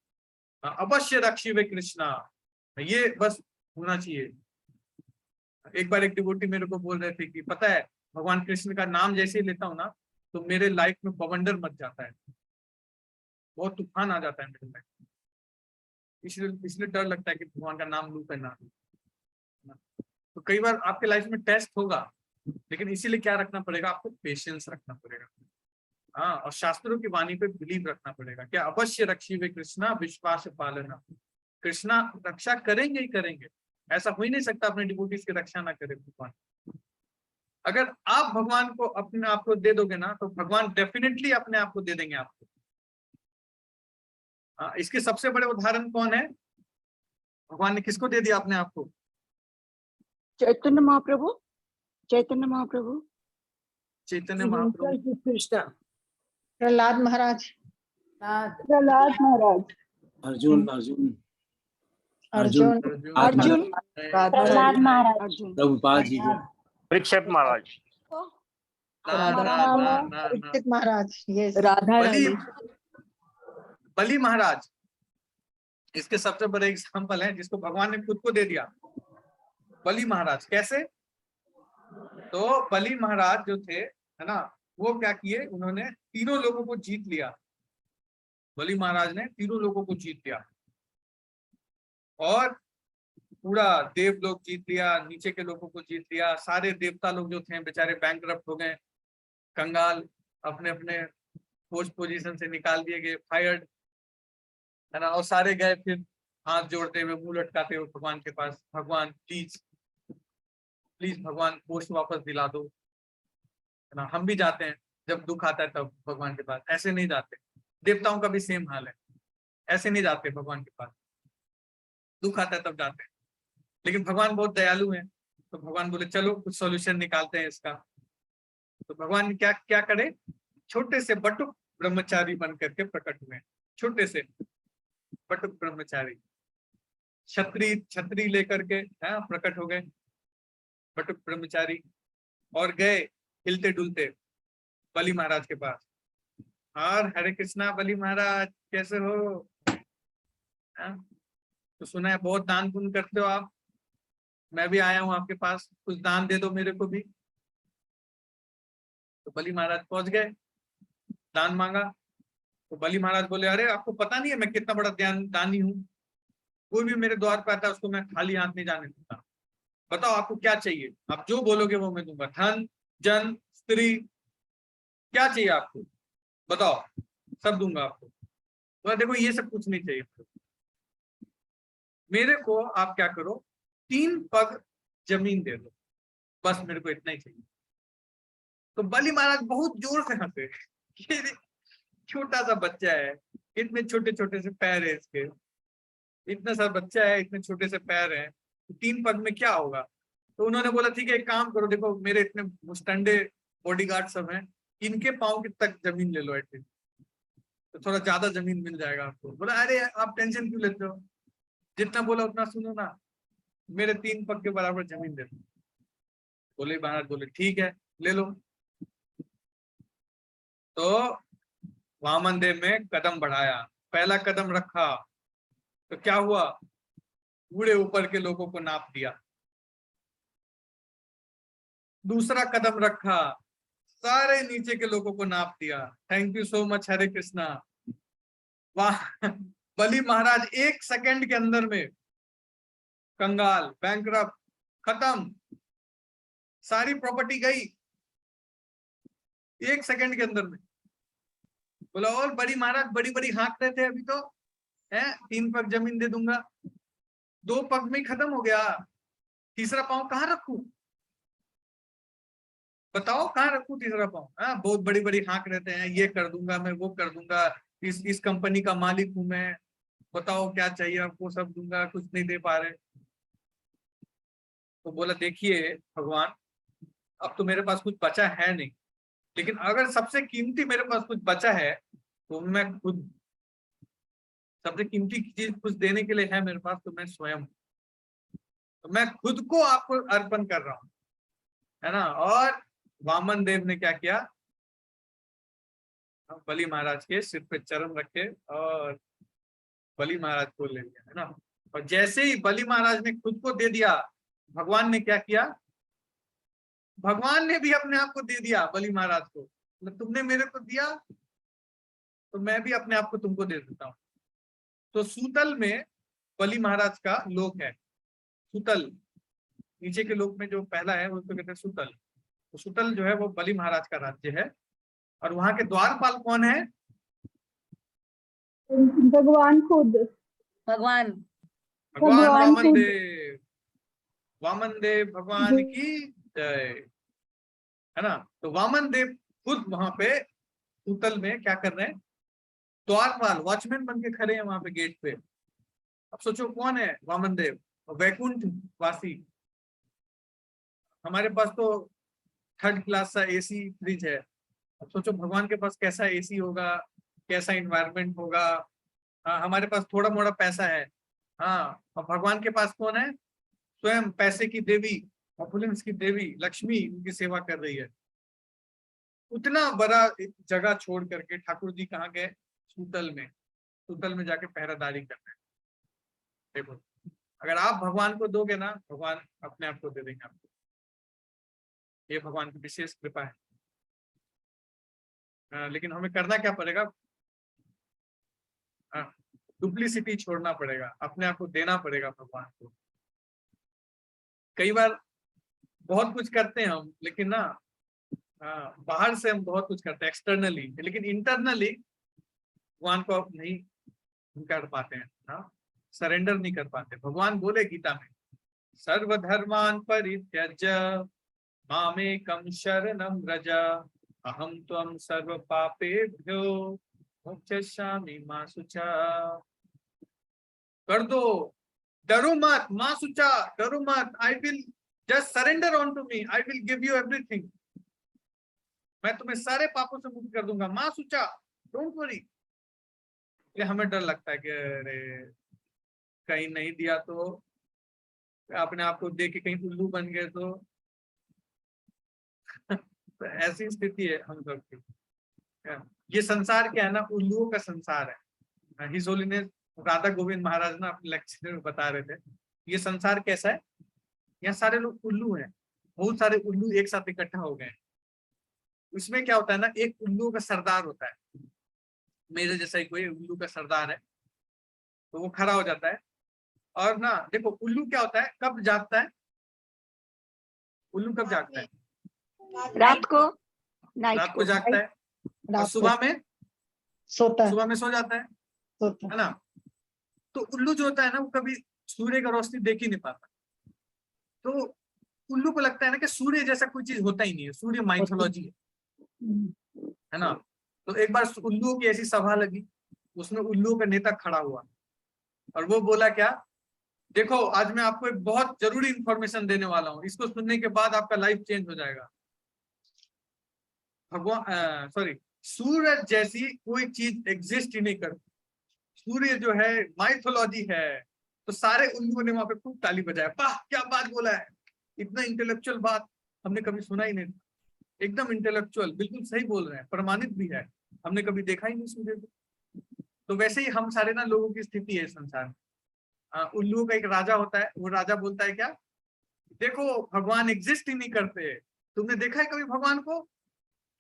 अवश्य रक्षिवे कृष्णा, ये बस होना चाहिए। एक बार एक डिवोटी मेरे को बोल रहे थे कि पता है, भगवान कृष्ण का नाम जैसे ही लेता हूँ ना, तो मेरे लाइफ में बवंडर मच जाता है, बहुत तूफान आ जाता है मेरे लाइफ में, इसलिए डर लगता है कि भगवान का नाम लूं ना। तो कई बार आपके लाइफ में टेस्ट होगा, लेकिन इसीलिए क्या रखना पड़ेगा? आपको पेशेंस रखना पड़ेगा। हाँ, और शास्त्रों की वाणी पे बिलीव रखना पड़ेगा। क्या? अवश्य रक्षिवे कृष्णा विश्वास पालना, कृष्णा रक्षा करेंगे ही करेंगे, ऐसा हो ही नहीं सकता अपने डिवोटीज की रक्षा ना करे भगवान। अगर आप भगवान को अपने आप को दे दोगे ना, तो भगवान डेफिनेटली अपने आप को दे देंगे आपको। इसके सबसे बड़े उदाहरण कौन है? भगवान ने किसको दे दिया अपने आप को? चैतन्य महाप्रभु। चैतन्य महाप्रभु, कृष्ण, प्रहलाद महाराज, अर्जुन, प्रहलाद महाराज, प्रभुपाद जी, परीक्षित महाराज, परीक्षित महाराज, यस, बलि महाराज इसके सबसे बड़े एग्जाम्पल है, जिसको भगवान ने खुद को दे दिया। बलि महाराज कैसे? तो बलि महाराज जो थे, है ना, वो क्या किए? उन्होंने तीनों लोगों को जीत लिया। बलि महाराज ने तीनों लोगों को जीत लिया, और पूरा देवलोक जीत लिया, नीचे के लोगों को जीत लिया। सारे देवता लोग जो थे बेचारे बैंकरप्ट हो गए, कंगाल, अपने अपने पोस्ट पोजीशन से निकाल दिए गए, फायर्ड, है ना। और सारे गए फिर हाथ जोड़ते हुए, मुंह लटकाते हुए भगवान के पास, भगवान प्लीज प्लीज भगवान पोस्ट वापस दिला दो, है ना। हम भी जाते हैं जब दुख आता है तब भगवान के पास, ऐसे नहीं जाते। देवताओं का भी सेम हाल है, ऐसे नहीं जाते भगवान के पास, दुख आता है तब जाते हैं। लेकिन भगवान बहुत दयालु हैं, तो भगवान बोले चलो कुछ सॉल्यूशन निकालते हैं इसका। तो भगवान क्या क्या करे, छोटे से बटुक ब्रह्मचारी बन करके प्रकट हुए, छोटे से बटुक ब्रह्मचारी, छतरी लेकर के प्रकट हो गए बटुक ब्रह्मचारी, और गए हिलते डुलते बलि महाराज के पास। और हरे कृष्णा बलि महाराज कैसे हो? तो सुना है बहुत दान पुण्य करते हो आप, मैं भी आया हूं आपके पास, कुछ दान दे दो मेरे को भी। तो बलि महाराज पहुंच गए, दान मांगा। तो बलि महाराज बोले अरे आपको पता नहीं है मैं कितना बड़ा दानी हूँ, कोई भी मेरे द्वार पर आता है उसको मैं खाली हाथ नहीं जाने देता। बताओ आपको क्या चाहिए, आप जो बोलोगे वो मैं दूंगा, धन जन स्त्री क्या चाहिए आपको बताओ, सब दूंगा आपको। तो देखो ये सब कुछ नहीं चाहिए मेरे को, आप क्या करो 3 पग जमीन दे दो, बस मेरे को इतना ही चाहिए। तो बलि महाराज बहुत जोर से हंसे, छोटा सा बच्चा है, इतने छोटे छोटे से पैर है इसके, इतना सा बच्चा है, इतने छोटे से पैर है, तो 3 पग में क्या होगा। तो उन्होंने बोला ठीक है एक काम करो, देखो मेरे इतने मुस्टंडे बॉडीगार्ड सब हैं, इनके पाँव तक जमीन ले लो एटलीस्ट, तो थोड़ा ज्यादा जमीन मिल जाएगा आपको। बोला अरे आप टेंशन क्यों लेते हो, जितना बोला उतना सुनो ना, मेरे 3 पग के बराबर जमीन दे दो। बोले महाराज बोले ठीक है ले लो। तो वामन देव में कदम बढ़ाया, पहला कदम रखा तो क्या हुआ, बूढ़े ऊपर के लोगों को नाप दिया। दूसरा कदम रखा, सारे नीचे के लोगों को नाप दिया। थैंक यू सो मच हरे कृष्णा। वाह, बलि महाराज 1 सेकंड के अंदर में कंगाल, बैंकरप्ट, खत्म, सारी प्रॉपर्टी गई 1 सेकंड के अंदर में। बोला और बड़ी महाराज बड़ी बड़ी हाँक रहे थे अभी तो है, 3 पग जमीन दे दूंगा, 2 पग में ही खत्म हो गया, तीसरा पांव कहाँ रखूं बताओ, कहाँ रखूं तीसरा पांव। बहुत बड़ी बड़ी हाँक रहते हैं, ये कर दूंगा मैं, वो कर दूंगा, इस कंपनी का मालिक हूं मैं, बताओ क्या चाहिए आपको, सब दूंगा, कुछ नहीं दे पा रहे। तो बोला देखिए भगवान अब तो मेरे पास कुछ बचा है नहीं, लेकिन अगर सबसे कीमती मेरे पास कुछ बचा है तो मैं खुद, सबसे कीमती चीज कुछ देने के लिए है मेरे पास तो मैं स्वयं, तो मैं खुद को आपको अर्पण कर रहा हूं, है ना। और वामन देव ने क्या किया, बलि महाराज के सिर पे चरण रखे और बलि महाराज को ले लिया, है ना। और जैसे ही बलि महाराज ने खुद को दे दिया, भगवान ने क्या किया, भगवान ने भी अपने आप को दे दिया बलि महाराज को। तुमने मेरे को दिया तो मैं भी अपने आप को तुमको दे देता हूँ। तो सूतल में बलि महाराज का लोक है, सूतल नीचे के लोक में जो पहला है वो तो कहते हैं सूतल। तो सूतल जो है वो बलि महाराज का राज्य है। और वहां के द्वारपाल कौन है, भगवान खुद, भगवान वामन देव, वामन देव भगवान की जय, है ना। तो वामन देव खुद वहां पे सूतल में क्या कर रहे हैं, द्वारपाल वॉचमैन बन के खड़े हैं वहां पे गेट पे। अब सोचो कौन है वामन देव, वैकुंठ वासी। हमारे पास तो 3rd क्लास का एसी फ्रिज है, अब सोचो भगवान के पास कैसा एसी होगा, कैसा इन्वायरमेंट होगा। हमारे पास थोड़ा मोड़ा पैसा है, हाँ, और भगवान के पास कौन है, स्वयं पैसे की देवी, ऑपुलेंस की देवी लक्ष्मी उनकी सेवा कर रही है। उतना बड़ा जगह छोड़ करके ठाकुर जी कहाँ गए, सूतल में, सूतल में जाके पहरादारी करना है। देखो अगर आप भगवान को दोगे ना, भगवान अपने आप को दे देंगे आपको, ये भगवान की विशेष कृपा है। लेकिन हमें करना क्या पड़ेगा, डुप्लीसिटी छोड़ना पड़ेगा, अपने आप को देना पड़ेगा भगवान को। कई बार बहुत कुछ करते हैं हम, लेकिन ना बाहर से हम बहुत कुछ करते हैं एक्सटर्नली, लेकिन इंटरनली भगवान को नहीं कर पाते हैं, सरेंडर नहीं कर पाते। भगवान बोले गीता में, सर्वधर्मान परित्यज्य मामेकं शरणं व्रज अहं त्वं सर्व पापेभ्यो मोक्षयिष्यामि मा शुचा। कर दो, डरो मत, मा शुचा, डरो मत, I will just surrender on to me, I will give you everything, मैं तुम्हें सारे पापों से मुक्त कर दूंगा, मा शुचा, डोंट वरी। ये हमें डर लगता है कि अरे कहीं नहीं दिया तो, अपने आप को देख के कहीं उल्लू बन गए तो, तो ऐसी स्थिति है हम सब की। ये संसार क्या है ना, उल्लुओं का संसार है। हिज होलीनेस राधा गोविंद महाराज ना अपने लेक्चर में बता रहे थे, ये संसार कैसा है, यहाँ सारे लोग उल्लू हैं, बहुत सारे उल्लू एक साथ इकट्ठा हो गए। उसमें क्या होता है ना, एक उल्लू का सरदार होता है, मेरे जैसा ही कोई उल्लू का सरदार है, तो वो खड़ा हो जाता है। और ना देखो उल्लू क्या होता है, कब जागता है, उल्लू कब जागता है, रात को, रात को जागता है, और सुबह में सोता है, सुबह में सो जाता है ना। तो उल्लू जो होता है ना, वो कभी सूर्य का रोशनी देख ही नहीं पाता। तो उल्लू को लगता है ना कि सूर्य जैसा कोई चीज होता ही नहीं है, सूर्य माइथोलॉजी है ना। तो एक बार उल्लू की ऐसी सभा लगी, उसमें उल्लू का नेता खड़ा हुआ और वो बोला क्या, देखो आज मैं आपको एक बहुत जरूरी इंफॉर्मेशन देने वाला हूँ, इसको सुनने के बाद आपका लाइफ चेंज हो जाएगा। भगवान सूर्य जैसी कोई चीज एग्जिस्ट ही नहीं करती, सूर्य जो है माइथोलॉजी है। तो सारे उल्लुओं ने वहां पे खूब ताली बजाया, वाह क्या बात बोला है, इतना इंटेलेक्चुअल बात हमने कभी सुना ही नहीं, एकदम इंटेलेक्चुअल, बिल्कुल सही बोल रहे हैं, प्रमाणित भी है, हमने कभी देखा ही नहीं सूर्य को। तो वैसे ही हम सारे ना लोगों की स्थिति है संसार में। उल्लुओं का एक राजा होता है, वो राजा बोलता है क्या, देखो भगवान एग्जिस्ट ही नहीं करते, तुमने देखा है कभी भगवान को,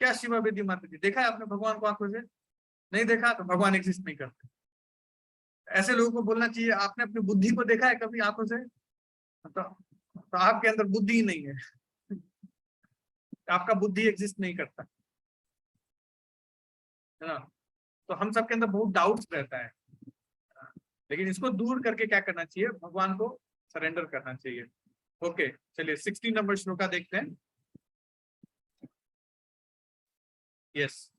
क्या शिवा बेदी माता जी, देखा है आपने भगवान को आंखों से, नहीं देखा, तो भगवान एग्जिस्ट नहीं करते। ऐसे लोगों को बोलना चाहिए, आपने अपनी बुद्धि को देखा है कभी आंखों से, तो आपके अंदर बुद्धि ही नहीं है, आपका बुद्धि एग्जिस्ट नहीं करता है ना। तो हम सबके अंदर बहुत डाउट्स रहता है, लेकिन इसको दूर करके क्या करना चाहिए, भगवान को सरेंडर करना चाहिए। ओके चलिए 16 नंबर श्लोका देखते हैं। यस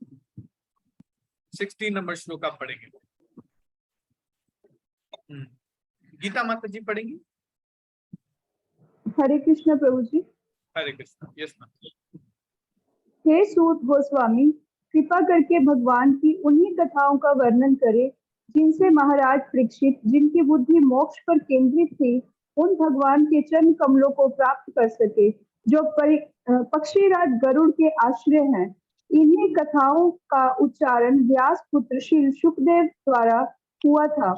16 नंबर श्लोका पढ़ेंगे। गीता माता जी पढ़ेंगी। हरे कृष्ण प्रभु जी। हरे कृष्ण। Yes ma'am. हे सूत गोस्वामी, कृपा करके भगवान की उन्हीं कथाओं का वर्णन करें जिनसे महाराज परीक्षित, जिनकी बुद्धि मोक्ष पर केंद्रित थी, उन भगवान के चरण कमलों को प्राप्त कर सके जो पक्षीराज गरुड़ के आश्रय हैं। इन्हीं कथाओं का उच्चारण व्यास पुत्र श्री शुकदेव द्वारा हुआ था।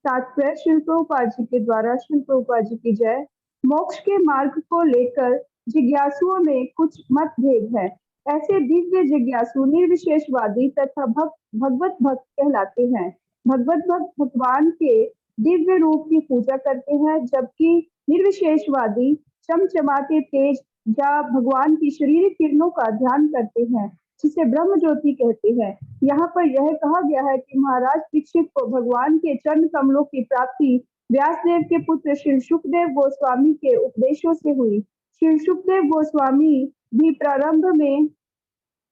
तात्पर्य श्री प्रभुपाद जी के द्वारा। श्री प्रभुपाद जी की जय। मोक्ष के मार्ग को लेकर जिज्ञासुओं में कुछ मतभेद है। ऐसे दिव्य जिज्ञासु निर्विशेषवादी तथा भगवत भक्त कहलाते हैं। भगवत भक्त भगवान के दिव्य रूप की पूजा करते हैं, जबकि निर्विशेषवादी चमचमाते तेज या भगवान की शारीरिक किरणों का ध्यान करते हैं, जिसे ब्रह्म ज्योति कहते हैं। यहाँ पर यह कहा गया है कि महाराज परीक्षित को भगवान के चरण कमलों की प्राप्ति व्यासदेव के पुत्र श्री शुकदेव गोस्वामी के उपदेशों से हुई। श्री शुकदेव गोस्वामी भी प्रारंभ में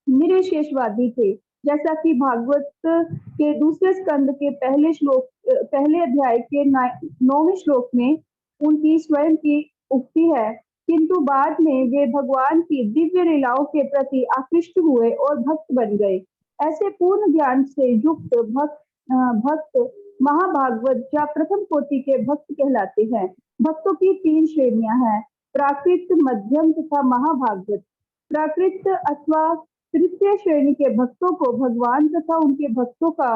निर्विशेषवादी थे, जैसा कि भागवत के दूसरे स्कंद के पहले अध्याय के 9वें श्लोक में उनकी स्वयं की उक्ति है। किंतु बाद में वे भगवान की दिव्य लीलाओं के प्रति आकृष्ट हुए और भक्त बन गए। ऐसे पूर्ण ज्ञान से युक्त भक्त महाभागवत या प्रथम कोटि के भक्त कहलाते हैं। भक्तों की 3 श्रेणियां हैं, प्राकृत, मध्यम तथा महाभागवत। प्राकृत अथवा तृतीय श्रेणी के भक्तों को भगवान तथा उनके भक्तों का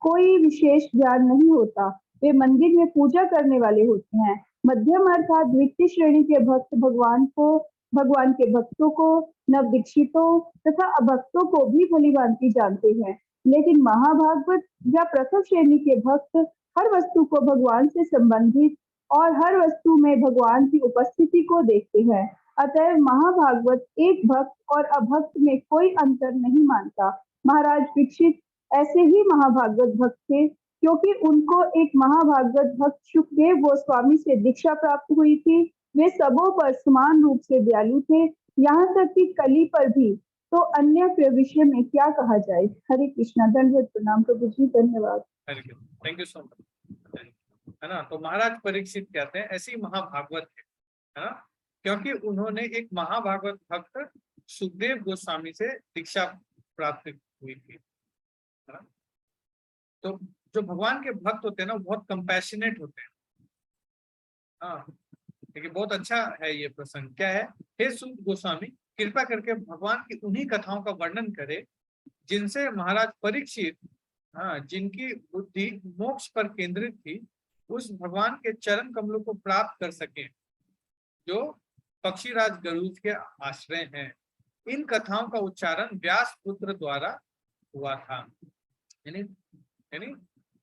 कोई विशेष ज्ञान नहीं होता, वे मंदिर में पूजा करने वाले होते हैं। मध्यम अर्थात द्वितीय श्रेणी के भक्त भगवान के भक्तों को, नवदीक्षितों तथा अभक्तों को भी भलीभांति जानते हैं। लेकिन महाभागवत या प्रथम श्रेणी के भक्त हर वस्तु को भगवान से संबंधित और हर वस्तु में भगवान की उपस्थिति को देखते हैं। अतएव महाभागवत एक भक्त और अभक्त में कोई अंतर नहीं मानता। महाराज परीक्षित ऐसे ही महाभागवत भक्त थे, क्योंकि उनको एक महाभागवत भक्त सुखदेव गोस्वामी से दीक्षा प्राप्त हुई थी। वे सबों पर समान रूप से दयालु थे, यहाँ तक कि कली पर भी। तो अन्य के विषय में क्या कहा जाए। हरे कृष्णा। धन्यवाद। प्रणाम प्रभु जी। धन्यवाद। Thank you so much. है ना, तो महाराज परीक्षित कहते हैं ऐसी महाभागवत है ना, क्योंकि उन्होंने एक महाभागवत भक्त सुखदेव गोस्वामी से दीक्षा प्राप्त हुई थी, है ना। तो जो भगवान के भक्त होते हैं ना, वो बहुत कंपैशनेट होते हैं। हाँ, देखिए बहुत अच्छा है ये प्रसंग। क्या है, हे सूत गोस्वामी, कृपा करके भगवान की उन्हीं कथाओं का वर्णन करे जिनसे महाराज परीक्षित, हाँ, जिनकी बुद्धि मोक्ष पर केंद्रित थी, उस भगवान के चरण कमलों को प्राप्त कर सके जो पक्षीराज गरुड़ के आश्रय हैं। इन कथाओं का उच्चारण व्यास पुत्र द्वारा हुआ था, यानी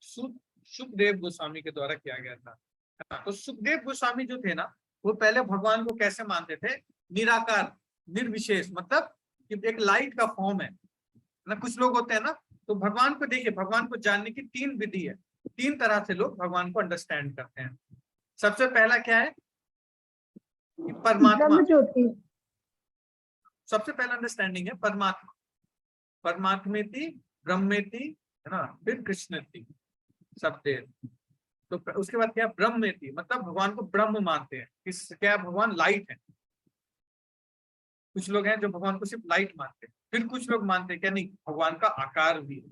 सुखदेव गोस्वामी के द्वारा किया गया था। तो सुखदेव गोस्वामी जो थे ना, वो पहले भगवान को कैसे मानते थे, निराकार, निर्विशेष, मतलब कि एक लाइट का फॉर्म है ना। कुछ लोग होते हैं ना, तो भगवान को देखिए, भगवान को जानने की 3 विधि है, 3 तरह से लोग भगवान को अंडरस्टैंड करते हैं। सबसे पहला क्या है, परमात्मा। सबसे पहला अंडरस्टैंडिंग है परमात्मा, परमात्मेति ब्रह्मेति, है ना, फिर कृष्णेति, शब्देर। तो उसके बाद क्या, ब्रह्मेति, मतलब भगवान को ब्रह्म मानते हैं। किस, क्या भगवान लाइट है। कुछ लोग हैं जो भगवान को सिर्फ लाइट मानते हैं। फिर कुछ लोग मानते हैं क्या, नहीं, भगवान का आकार भी है।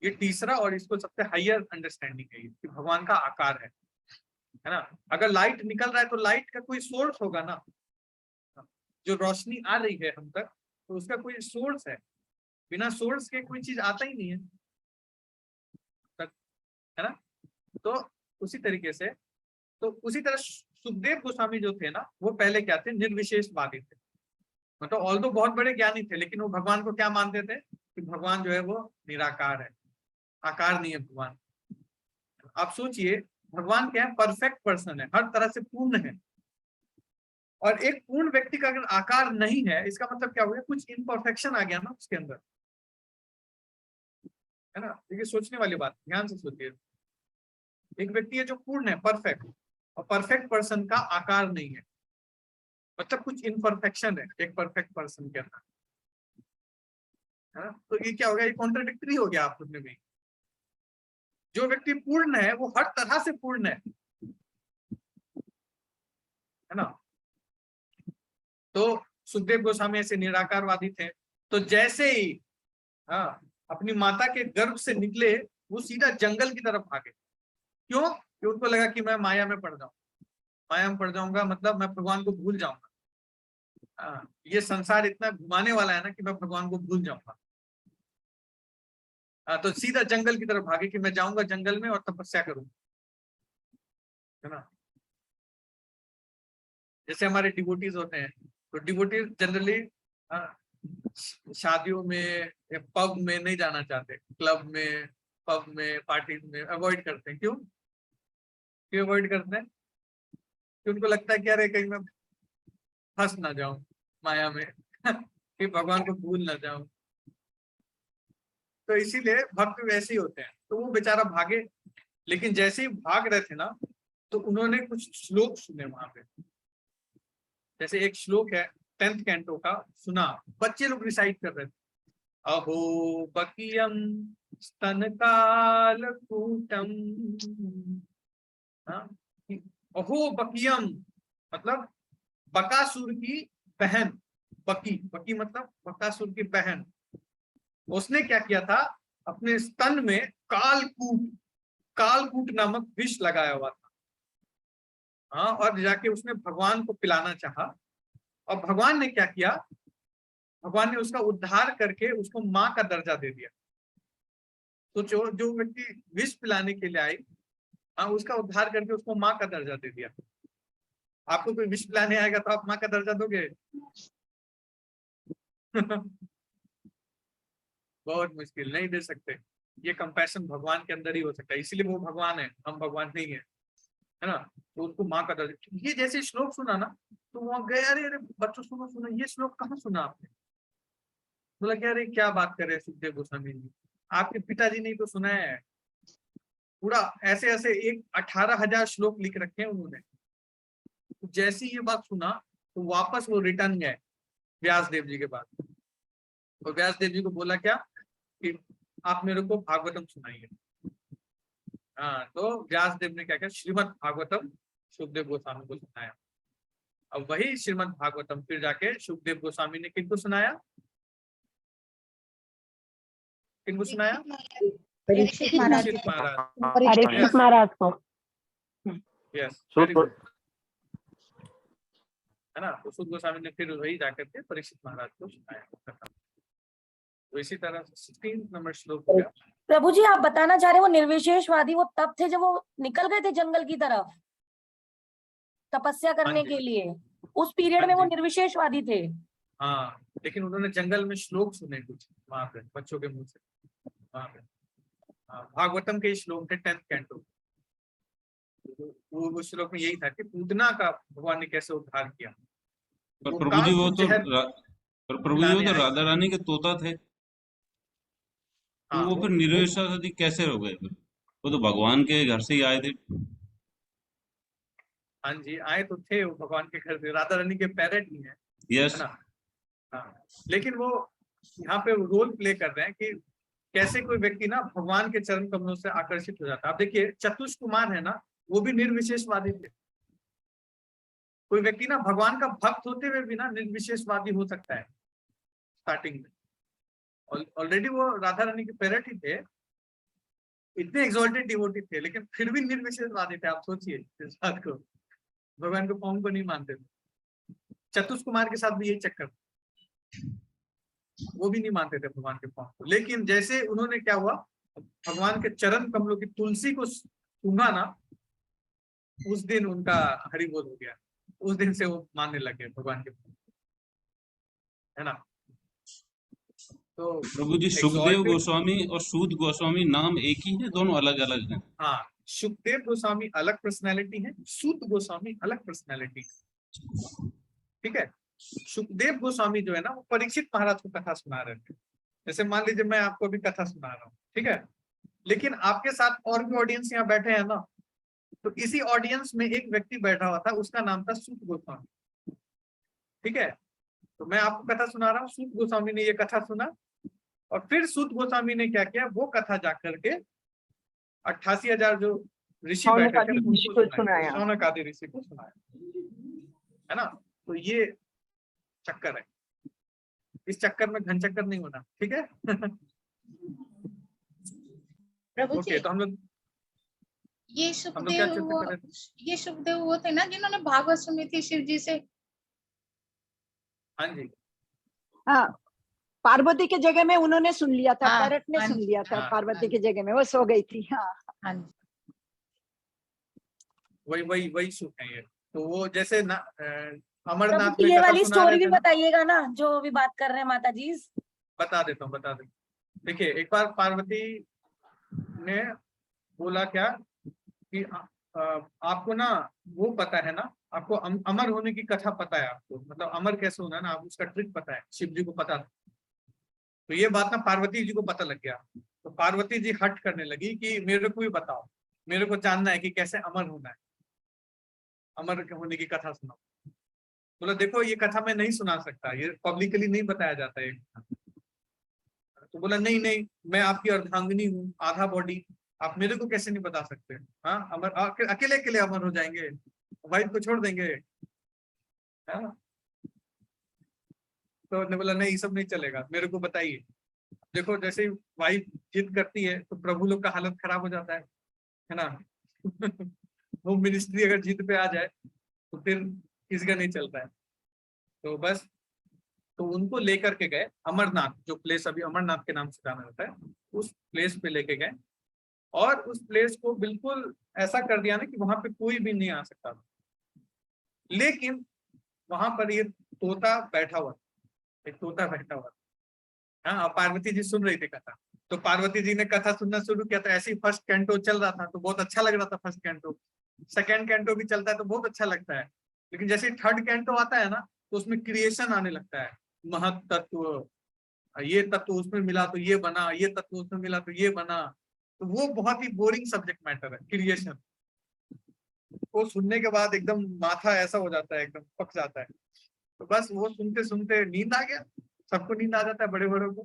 ये तीसरा और इसको सबसे हाईयर अंडरस्टैंडिंग है कि भगवान का आकार है ना। अगर लाइट निकल रहा है तो लाइट का कोई सोर्स होगा ना, जो रोशनी आ रही है हम तक, तो उसका कोई सोर्स है। बिना सोर्स के कोई चीज आता ही नहीं है ना। तो उसी तरीके से, तो उसी तरह सुखदेव गोस्वामी जो थे ना, वो पहले क्या थे, निर्विशेषवादी थे। मतलब ऑल्दो बहुत बड़े ज्ञानी थे, लेकिन वो भगवान को क्या मानते थे कि भगवान जो है वो निराकार है, आकार नहीं है भगवान। आप सोचिए, भगवान क्या है, परफेक्ट पर्सन है, हर तरह से पूर्ण है। और एक पूर्ण व्यक्ति का अगर आकार नहीं है, इसका मतलब क्या हो गया, कुछ इम्परफेक्शन आ गया ना उसके अंदर, है ना। देखिए सोचने वाली बात, ध्यान से सोचिए। एक व्यक्ति है जो पूर्ण है, परफेक्ट, और परफेक्ट पर्सन का आकार नहीं है, मतलब कुछ इम्परफेक्शन है एक परफेक्ट पर्सन के अंदर, है ना। तो ये क्या हो गया, ये कॉन्ट्राडिक्टरी हो गया आप में भी। जो व्यक्ति पूर्ण है वो हर तरह से पूर्ण है ना। तो सुखदेव गोस्वामी ऐसे निराकारवादी थे। तो जैसे ही, हाँ, अपनी माता के गर्भ से निकले, वो सीधा जंगल की तरफ भागे। क्यों? कि उनको लगा कि मैं माया में पड़ जाऊंगा, माया में पड़ जाऊंगा, मतलब मैं भगवान को भूल जाऊंगा। ये संसार इतना घुमाने वाला है ना कि मैं भगवान को भूल जाऊंगा। तो सीधा जंगल की तरफ भागे कि मैं जाऊंगा जंगल में और तपस्या करूंगा, है ना। जैसे हमारे डिवोटीज होते हैं, तो डिवोटीज जनरली शादियों में, पब में नहीं जाना चाहते, क्लब में, पब में, पार्टीज में अवॉइड करते हैं। क्यों अवॉइड करते हैं? कि उनको लगता है कि अरे कहीं मैं फंस ना जाऊं माया में कि भगवान को भूल ना जाऊं। तो इसीलिए भक्त वैसे ही होते हैं। तो वो बेचारा भागे, लेकिन जैसे ही भाग रहे थे ना, तो उन्होंने कुछ श्लोक सुने वहां पे। जैसे एक श्लोक है 10th कैंटो का, सुना, बच्चे लोग रिसाइट कर रहे थे, अहो बकियम स्तनकाल कूटम, अहो बकियम मतलब बकासुर की बहन, बकी मतलब बकासुर की बहन। उसने क्या किया था, अपने स्तन में कालकूट नामक विष लगाया हुआ था। हाँ, और जाके उसने भगवान को पिलाना चाहा, और भगवान ने क्या किया, भगवान ने उसका उद्धार करके उसको माँ का दर्जा दे दिया। तो जो व्यक्ति विष पिलाने के लिए आई, हाँ, उसका उद्धार करके उसको माँ का दर्जा दे दिया। आपको कोई विष पिलाने आएगा तो आप माँ का दर्जा दोगे? बहुत मुश्किल, नहीं दे सकते। ये कंपैशन भगवान के अंदर ही हो सकता है, इसलिए वो भगवान है, हम भगवान नहीं है। है ना, तो उनको माँ का दर्द। ये जैसे श्लोक सुना ना तो वहां गए, अरे अरे बच्चों सुनो सुनो, ये श्लोक कहाँ सुना आपने? बोला कि अरे क्या बात कर रहे हैं सुखदेव गोस्वामी जी, आपके पिताजी ने तो सुना है पूरा, ऐसे ऐसे एक 18,000 श्लोक लिख रखे हैं उन्होंने। तो जैसी ये बात सुना तो वापस वो रिटर्न गए व्यास देव जी के पास, और व्यास देव जी को बोला क्या कि आप मेरे को भागवतम सुनाइए। हाँ, तो व्यास देव ने क्या किया, श्रीमद् भागवतम सुखदेव गोस्वामी को सुनाया। अब वही श्रीमद् भागवतम फिर जाके सुखदेव गोस्वामी ने किनको सुनाया, किनको सुनाया? परीक्षित महाराज परीक्षित महाराज। परीक्षित महाराज को। यस, है ना। तो सुख गोस्वामी ने फिर वही जाकर के परीक्षित महाराज को सुनाया। तो इसी तरह 16 नंबर श्लोक हो गया। प्रभु जी आप बताना चाह रहे वो निर्विशेषवादी वो तब थे जब वो निकल गए थे जंगल की तरफ तपस्या करने के लिए, उस पीरियड में वो निर्विशेषवादी थे। हाँ, लेकिन उन्होंने जंगल में श्लोक सुने कुछ वहां पे बच्चों के मुंह से, वहां पे भागवतम के श्लोक थे 10th कैंटो। वो श्लोक में यही था कि पूतना का भगवान ने कैसे उद्धार किया। पर प्रभु जी वो तो राधा रानी के तोता थे, तो वो फिर निर्विशेषवादी कैसे हो गए? फिर वो तो भगवान के घर से ही आए थे। हाँ जी, आए तो थे वो भगवान के घर से, राधा रानी के पैरेट ही है। यस, है ना। हाँ, लेकिन वो यहाँ पे रोल प्ले कर रहे हैं कि कैसे कोई व्यक्ति ना भगवान के चरण कमलों से आकर्षित हो जाता है। आप देखिए चतुष कुमार है ना, वो भी निर्विशेषवादी थे। कोई व्यक्ति ना भगवान का भक्त होते हुए भी ना निर्विशेषवादी हो सकता है स्टार्टिंग में। ऑलरेडी वो राधा रानी के पैरेट ही थे, इतने एक्सॉल्टेड डिवोटी थे, लेकिन फिर भी निर्विशेषवादी थे। आप सोचिए इस बात को, भगवान को फॉर्म को नहीं मानते थे। चतुष कुमार के साथ भी यही चक्कर, वो भी नहीं मानते थे भगवान के फॉर्म को। लेकिन जैसे उन्होंने क्या हुआ, भगवान के चरण कमलों की तुलसी को सूंघा ना, उस दिन उनका हरि बोल हो गया। उस दिन से वो मानने लगे भगवान के, है ना। तो प्रभु जी सुखदेव गोस्वामी और सूत गोस्वामी नाम एक ही है, दोनों अलग अलग हैं? हाँ, सुखदेव गोस्वामी अलग पर्सनैलिटी है, सूत गोस्वामी अलग पर्सनैलिटी है। ठीक है, सुखदेव गोस्वामी जो है ना वो परीक्षित महाराज को कथा सुना रहे थे। जैसे मान लीजिए मैं आपको भी कथा सुना रहा हूँ, ठीक है, लेकिन आपके साथ और भी ऑडियंस यहाँ बैठे हैं ना, तो इसी ऑडियंस में एक व्यक्ति बैठा हुआ था, उसका नाम था सूत गोस्वामी। ठीक है, तो मैं आपको कथा सुना रहा हूँ, सूत गोस्वामी ने ये कथा सुना, और फिर सूत गोस्वामी ने क्या किया, वो कथा जाकर के 88,000 जो ऋषि बैठे थे उनको सुनाया, शौनक आदि ऋषि को सुनाया, है ना। तो ये चक्कर है, इस चक्कर में घन चक्कर नहीं होना, ठीक है। प्रभु ओके, जी, तो हम लोग ये सुखदेव वो थे ना जिन्होंने भागवत सुनी थी शिव जी से? हाँ जी, हाँ, पार्वती के जगह में उन्होंने सुन लिया था, हाँ, पैरट ने हाँ, सुन लिया था, हाँ, पार्वती की जगह में वो सो गई थी। हाँ हाँ, वही सुख है ये। तो वो जैसे ना अमरनाथ में ये कथा वाली सुना स्टोरी रहे भी थे ना, बताइएगा ना जो अभी बात कर रहे हैं माता जी। बता देता हूँ। देखिए, एक बार पार्वती ने बोला क्या कि आपको ना वो पता है ना, आपको अमर होने की कथा पता है, आपको मतलब अमर कैसे होना है ना, आप उसका ट्रिक पता है, शिव जी को पता था। तो ये बात ना पार्वती जी को पता लग गया, तो पार्वती जी हट करने लगी कि मेरे को भी बताओ, मेरे को जानना है कि कैसे अमर होना है, अमर होने की कथा सुनाओ। बोला देखो ये कथा मैं नहीं सुना सकता, ये पब्लिकली नहीं बताया जाता है। तो बोला नहीं नहीं, मैं आपकी अर्धांगिनी हूँ, आधा बॉडी, आप मेरे को कैसे नहीं बता सकते। हाँ, अमर अकेले अकेले अमर हो जाएंगे, वाइफ को छोड़ देंगे। हाँ, तो उन्होंने बोला नहीं, सब नहीं चलेगा, मेरे को बताइए। देखो जैसे ही वाइफ जिद करती है तो प्रभु लोग का हालत खराब हो जाता है ना। वो मिनिस्ट्री अगर जिद पे आ जाए तो फिर किसी का नहीं चलता है। तो बस, तो उनको लेकर के गए अमरनाथ, जो प्लेस अभी अमरनाथ के नाम से जाना जाता है, उस प्लेस पे लेके गए, और उस प्लेस को बिल्कुल ऐसा कर दिया ना कि वहां पे कोई भी नहीं आ सकता। लेकिन वहां पर ये तोता बैठा हुआ, एक तोता बैठा हुआ। हाँ, पार्वती जी सुन रही थी कथा, तो पार्वती जी ने कथा सुनना शुरू किया था। ऐसे ही फर्स्ट कैंटो चल रहा था, तो बहुत अच्छा लग रहा था फर्स्ट कैंटो। सेकेंड कैंटो भी चलता है तो बहुत अच्छा लगता है, लेकिन जैसे थर्ड कैंटो आता है ना तो उसमें क्रिएशन आने लगता है, महत तत्व, ये तत्व उसमें मिला तो ये बना, ये तत्व उसमें मिला तो ये बना, तो वो बहुत ही बोरिंग सब्जेक्ट मैटर है क्रिएशन। वो सुनने के बाद एकदम माथा ऐसा हो जाता है, एकदम पक जाता है। तो बस वो सुनते सुनते नींद आ गया, सबको नींद आ जाता है, बड़े बड़ों को।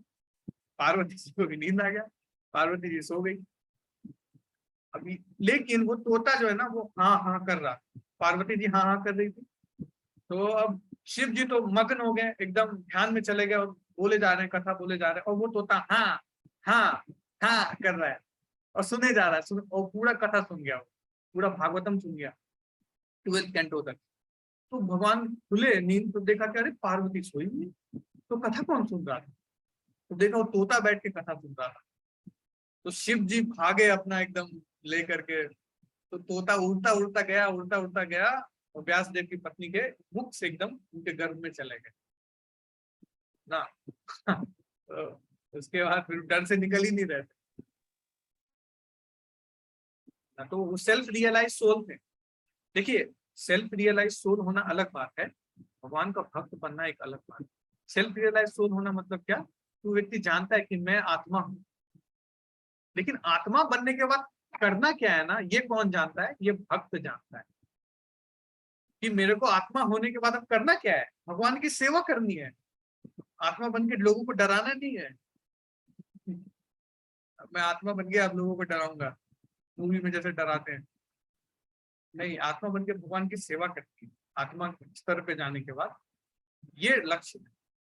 पार्वती जी को भी नींद आ गया, पार्वती जी सो गई अभी। लेकिन वो तोता जो है ना वो हाँ हाँ कर रहा, पार्वती जी हाँ हाँ कर रही थी। तो अब शिव जी तो मग्न हो गए, एकदम ध्यान में चले गए और बोले जा रहे हैं, कथा बोले जा रहे हैं, और वो तोता हाँ हाँ हाँ कर रहा है और सुने जा रहा है, और पूरा कथा सुन गया, वो पूरा भागवतम सुन गया 12th कैंटो तक। तो भगवान खुले नींद तो देखा कि अरे पार्वती सोई हुई, तो कथा कौन सुन रहा था? तो देखा वो तोता बैठ के कथा सुन रहा था। तो शिव जी भागे अपना एकदम लेकर के, तो तोता उड़ता उड़ता गया और व्यास देव की पत्नी के मुख से एकदम उनके गर्भ में चले गए ना। तो उसके बाद फिर डर से निकल ही नहीं रहे थे ना। तो वो सेल्फ रियलाइज सोल थे। देखिए सेल्फ रियलाइज सोल होना अलग बात है, भगवान का भक्त बनना एक अलग बात है। सेल्फ रियलाइज सोल होना मतलब क्या? तो व्यक्ति जानता है कि मैं आत्मा हूं, लेकिन आत्मा बनने के बाद करना क्या है ना, ये कौन जानता है? ये भक्त जानता है कि मेरे को आत्मा होने के बाद अब करना क्या है। भगवान की सेवा करनी है, आत्मा बन के लोगों को डराना नहीं है। अब मैं आत्मा बन गया, अब लोगों को डराऊंगा मूवी में जैसे डराते हैं, नहीं। आत्मा बन के भगवान की सेवा करनी है, आत्मा स्तर पे जाने के बाद ये लक्ष्य है।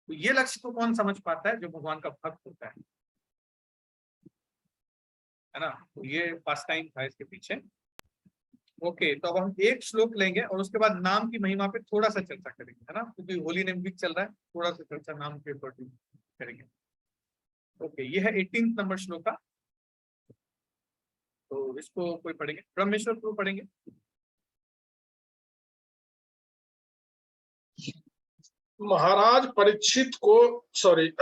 तो ये लक्ष्य को कौन समझ पाता है? जो भगवान का भक्त होता है ना। तो ये पास टाइम था इसके पीछे। ओके, तो अब हम एक श्लोक लेंगे और उसके बाद नाम की महिमा पे थोड़ा सा चर्चा करेंगे, है ना, क्योंकि होली नेम वीक चल रहा है, थोड़ा सा चर्चा नाम के ऊपर भी करेंगे। ओके, ये है 18 नंबर श्लोक का, तो इसको कोई पढ़ेंगे? ब्रह्मेश्वर को पढ़ेंगे। महाराज परीक्षित को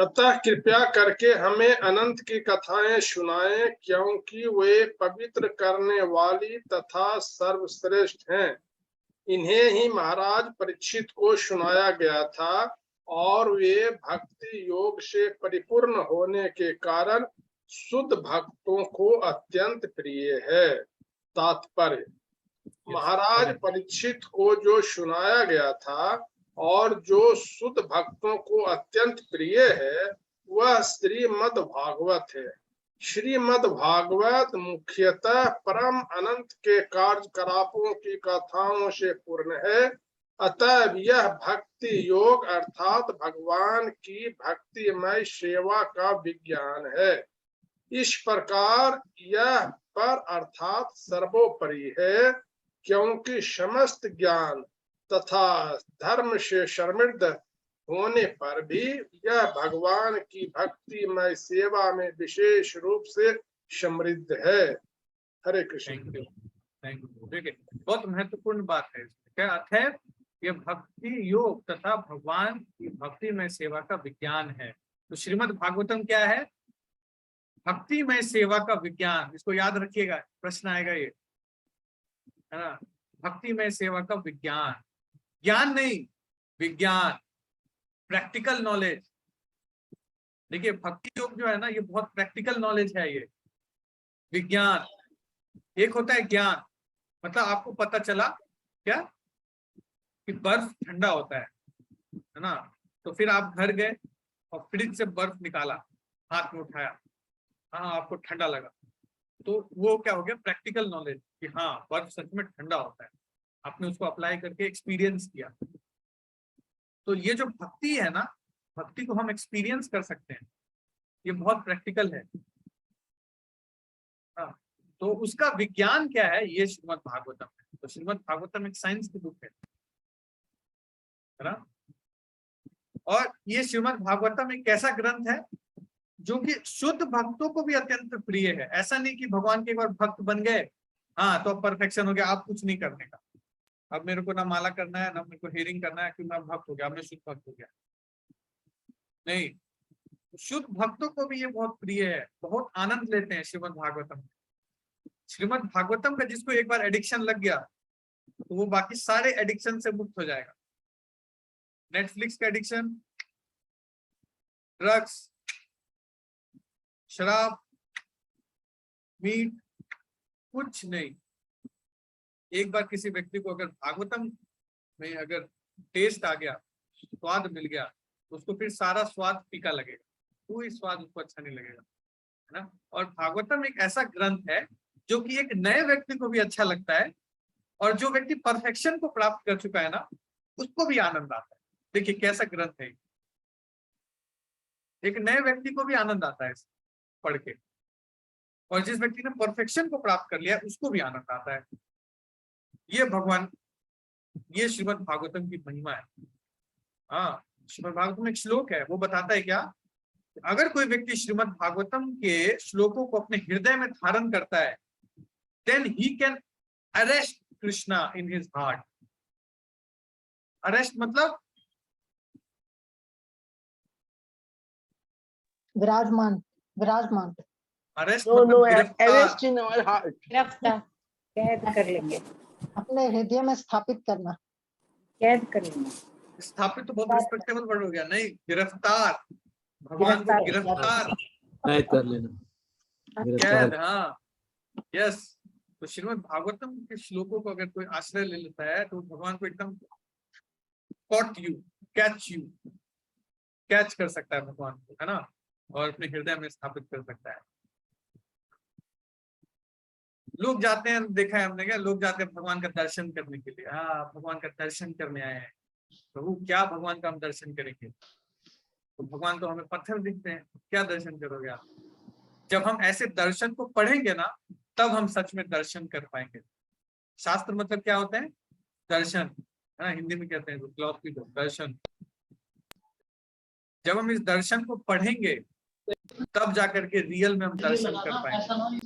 अतः कृपया करके हमें अनंत की कथाएं सुनाएं, क्योंकि वे पवित्र करने वाली तथा सर्वश्रेष्ठ हैं। इन्हें ही महाराज परीक्षित को सुनाया गया था और वे भक्ति योग से परिपूर्ण होने के कारण शुद्ध भक्तों को अत्यंत प्रिय है। तात्पर्य, महाराज परीक्षित को जो सुनाया गया था और जो शुद्ध भक्तों को अत्यंत प्रिय है वह श्रीमद् भागवत है। श्रीमद् भागवत मुख्यतः परम अनंत के कार्यकलापों की कथाओं से पूर्ण है। अतः यह भक्ति योग अर्थात भगवान की भक्तिमय सेवा का विज्ञान है। इस प्रकार यह पर अर्थात सर्वोपरि है, क्योंकि समस्त ज्ञान तथा धर्म से समृद्ध होने पर भी यह भगवान की भक्तिमय सेवा में विशेष रूप से समृद्ध है। हरे कृष्ण। Thank you. देखिए बहुत महत्वपूर्ण बात है, क्या अर्थ है? ये भक्ति योग तथा भगवान की भक्तिमय सेवा का विज्ञान है। तो श्रीमद् भागवतम क्या है? भक्तिमय सेवा का विज्ञान। इसको याद रखिएगा, प्रश्न आएगा ये, है ना। भक्तिमय सेवा का विज्ञान, ज्ञान नहीं, विज्ञान, प्रैक्टिकल नॉलेज। देखिए भक्ति योग जो है ना, ये बहुत प्रैक्टिकल नॉलेज है। ये विज्ञान एक होता है ज्ञान, मतलब आपको पता चला क्या कि बर्फ ठंडा होता है ना, तो फिर आप घर गए और फ्रिज से बर्फ निकाला, हाथ में उठाया, हाँ आपको ठंडा लगा, तो वो क्या हो गया? प्रैक्टिकल नॉलेज कि हाँ बर्फ सच में ठंडा होता है। आपने उसको अप्लाई करके एक्सपीरियंस किया। तो ये जो भक्ति है ना, भक्ति को हम एक्सपीरियंस कर सकते हैं, ये बहुत प्रैक्टिकल है। हाँ, तो उसका विज्ञान क्या है? ये श्रीमद् भागवतम है। तो श्रीमद् भागवतम एक साइंस की बुक है ना। और ये श्रीमद् भागवतम एक ऐसा ग्रंथ है जो कि शुद्ध भक्तों को भी अत्यंत प्रिय है। ऐसा नहीं कि भगवान के एक बार भक्त बन गए, हाँ तो परफेक्शन हो गया, आप कुछ नहीं करने का, अब मेरे को ना माला करना है ना मेरे को हेयरिंग करना है कि मैं भक्त हो गया, मैं शुद्ध भक्त हो गया। नहीं, शुद्ध भक्तों को भी ये बहुत प्रिय है, बहुत आनंद लेते हैं श्रीमद् भागवतम। श्रीमद् भागवतम का जिसको एक बार एडिक्शन लग गया तो वो बाकी सारे एडिक्शन से मुक्त हो जाएगा। नेटफ्लिक्स का एडिक्शन, ड्रग्स, शराब, मीट, कुछ नहीं। एक बार किसी व्यक्ति को अगर भागवतम में अगर टेस्ट आ गया, स्वाद मिल गया, तो उसको फिर सारा स्वाद फीका लगेगा, कोई स्वाद उसको अच्छा नहीं लगेगा, है ना। और भागवतम एक ऐसा ग्रंथ है जो कि एक नए व्यक्ति को भी अच्छा लगता है, और जो व्यक्ति परफेक्शन को प्राप्त कर चुका है ना, उसको भी आनंद आता है। देखिए कैसा ग्रंथ है, एक नए व्यक्ति को भी आनंद आता है पढ़ के, और जिस व्यक्ति ने परफेक्शन को प्राप्त कर लिया उसको भी आनंद आता है। ये भगवान, ये श्रीमद् भागवतम की महिमा है। हाँ, श्रीमद् भागवतम में एक श्लोक है, वो बताता है क्या, अगर कोई व्यक्ति श्रीमद् भागवतम के श्लोकों को अपने हृदय में धारण करता है, then he can arrest Krishna in his heart. Arrest मतलब विराजमान, विराजमान। अरेस्ट No, no, मतलब arrest in our heart. गिरफ्तार, कैद कर लेंगे, अपने हृदय में स्थापित करना, कैद कर लेंगे। स्थापित तो बहुत रिस्पेक्टेबल वर्ड हो गया, नहीं, गिरफ्तार, भगवान को गिरफ्तार कैद कर लेना, कैद। हाँ, यस। तो श्रीमद् भागवतम के श्लोकों को अगर कोई आश्रय ले लेता है तो भगवान को एकदम caught you, catch you, catch कर सकता है भगवान को, है ना, और अपने हृदय में स्थापित कर सकता है। लोग जाते हैं, देखा है हमने क्या, लोग जाते हैं भगवान का दर्शन करने के लिए। हाँ, भगवान का दर्शन करने आए हैं, प्रभु क्या भगवान का हम दर्शन करेंगे? तो भगवान तो हमें पत्थर दिखते हैं, क्या दर्शन करोगे आप? जब हम ऐसे दर्शन को पढ़ेंगे ना, तब हम सच में दर्शन कर पाएंगे। शास्त्र मतलब क्या होता है? दर्शन, है ना, हिंदी में कहते हैं दर्शन। जब हम इस दर्शन को पढ़ेंगे तब जाकर के रियल में हम दर्शन कर पाएंगे।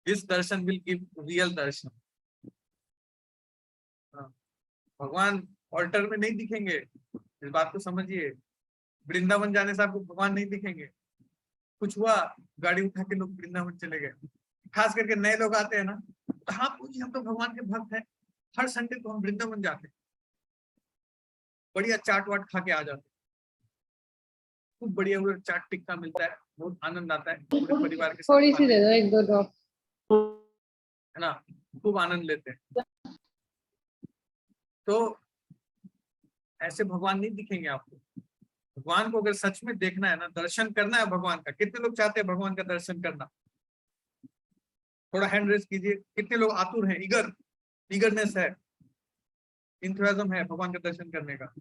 This darshan will give real darshan. भगवान ऑल्टर में नहीं दिखेंगे, इस बात को समझिए। वृंदावन जाने से आपको भगवान नहीं दिखेंगे। कुछ हुआ, गाड़ी उठा के लोग वृंदावन चले गए, खास करके नए लोग आते हैं ना, तो हाँ पूछिए, हम तो भगवान के भक्त हैं, हर संडे को हम वृंदावन जाते हैं, बढ़िया चाट वाट खा के आ जाते, खूब बढ़िया उधर चाट टिक्का मिलता है, बहुत आनंद आता है, पूरे परिवार के साथ थोड़ी सी दे दो, एक दो ड्रॉप, है ना, खूब आनंद लेते हैं। तो ऐसे भगवान नहीं दिखेंगे आपको। भगवान को अगर सच में देखना है ना, दर्शन करना है भगवान का, कितने लोग चाहते हैं भगवान का दर्शन करना? थोड़ा हैंड रेज कीजिए, कितने लोग आतुर हैं, ईगरनेस है, इंथुसियाज्म है भगवान का दर्शन करने का,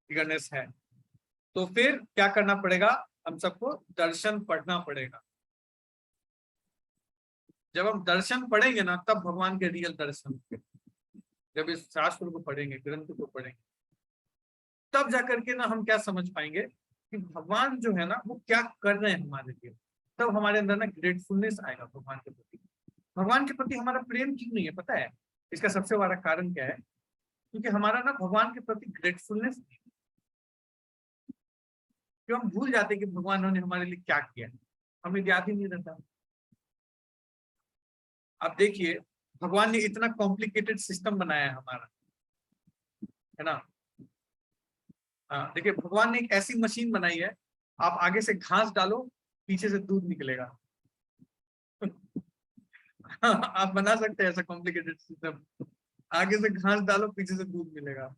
ईगरनेस है। तो फिर क्या करना पड़ेगा? हम सबको दर्शन पढ़ना पड़ेगा। जब हम दर्शन पढ़ेंगे ना, तब भगवान के रियल दर्शन होंगे। जब इस शास्त्र को पढ़ेंगे, ग्रंथ को पढ़ेंगे, तब जाकर के ना हम क्या समझ पाएंगे कि भगवान जो है ना वो क्या कर रहे हैं हमारे लिए। तब हमारे अंदर ना ग्रेटफुलनेस आएगा भगवान के प्रति। भगवान के प्रति हमारा प्रेम क्यों नहीं है पता है? इसका सबसे बड़ा कारण क्या है? क्योंकि हमारा ना भगवान के प्रति ग्रेटफुलनेस नहीं, क्यों हम भूल जाते कि भगवान ने हमारे लिए क्या किया है, हमें याद ही नहीं रहता। आप देखिए, भगवान ने इतना कॉम्प्लिकेटेड सिस्टम बनाया है हमारा, है ना। देखिए, भगवान ने एक ऐसी मशीन बनाई है, आप आगे से घास डालो, पीछे से दूध निकलेगा। आप बना सकते हैं ऐसा कॉम्प्लिकेटेड सिस्टम, आगे से घास डालो, पीछे से दूध मिलेगा।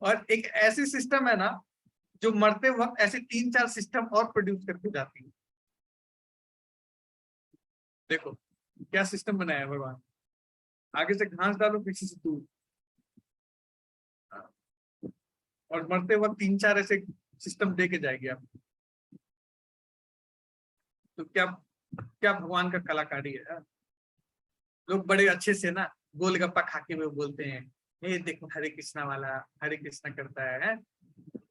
और एक ऐसी सिस्टम है ना जो मरते वक्त ऐसे 3-4 सिस्टम और प्रोड्यूस करके जाती है। देखो क्या सिस्टम बनाया है भगवान, आगे से घास डालो, पीछे से दूध, और मरते वक्त 3-4 ऐसे सिस्टम दे के जाएगी आप। तो क्या क्या भगवान का कलाकारी है। लोग बड़े अच्छे से ना गोलगप्पा खा के वो बोलते हैं, ये देखो हरे कृष्णा वाला हरे कृष्णा करता है।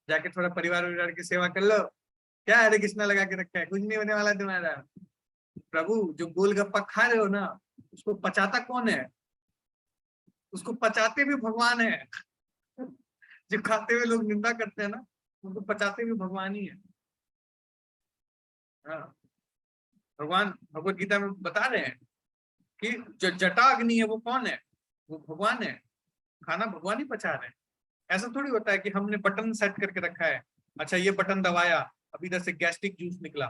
जाके थोड़ा परिवार की सेवा कर लो, क्या हरे कृष्णा लगा के रखा है, कुछ नहीं होने वाला तुम्हारा। प्रभु जो गोलगप्पा खा रहे हो ना, उसको पचाता कौन है? उसको पचाते भी भगवान है। जो खाते हुए लोग निंदा करते हैं ना, उनको पचाते भी भगवान ही है। हाँ, भगवान भगवत गीता में बता रहे हैं कि जो जटा अग्नि है वो कौन है, वो भगवान है, खाना भगवान ही पचा रहे हैं। ऐसा थोड़ी होता है कि हमने बटन सेट करके रखा है, अच्छा ये बटन दबाया, अब इधर से गैस्ट्रिक जूस निकला,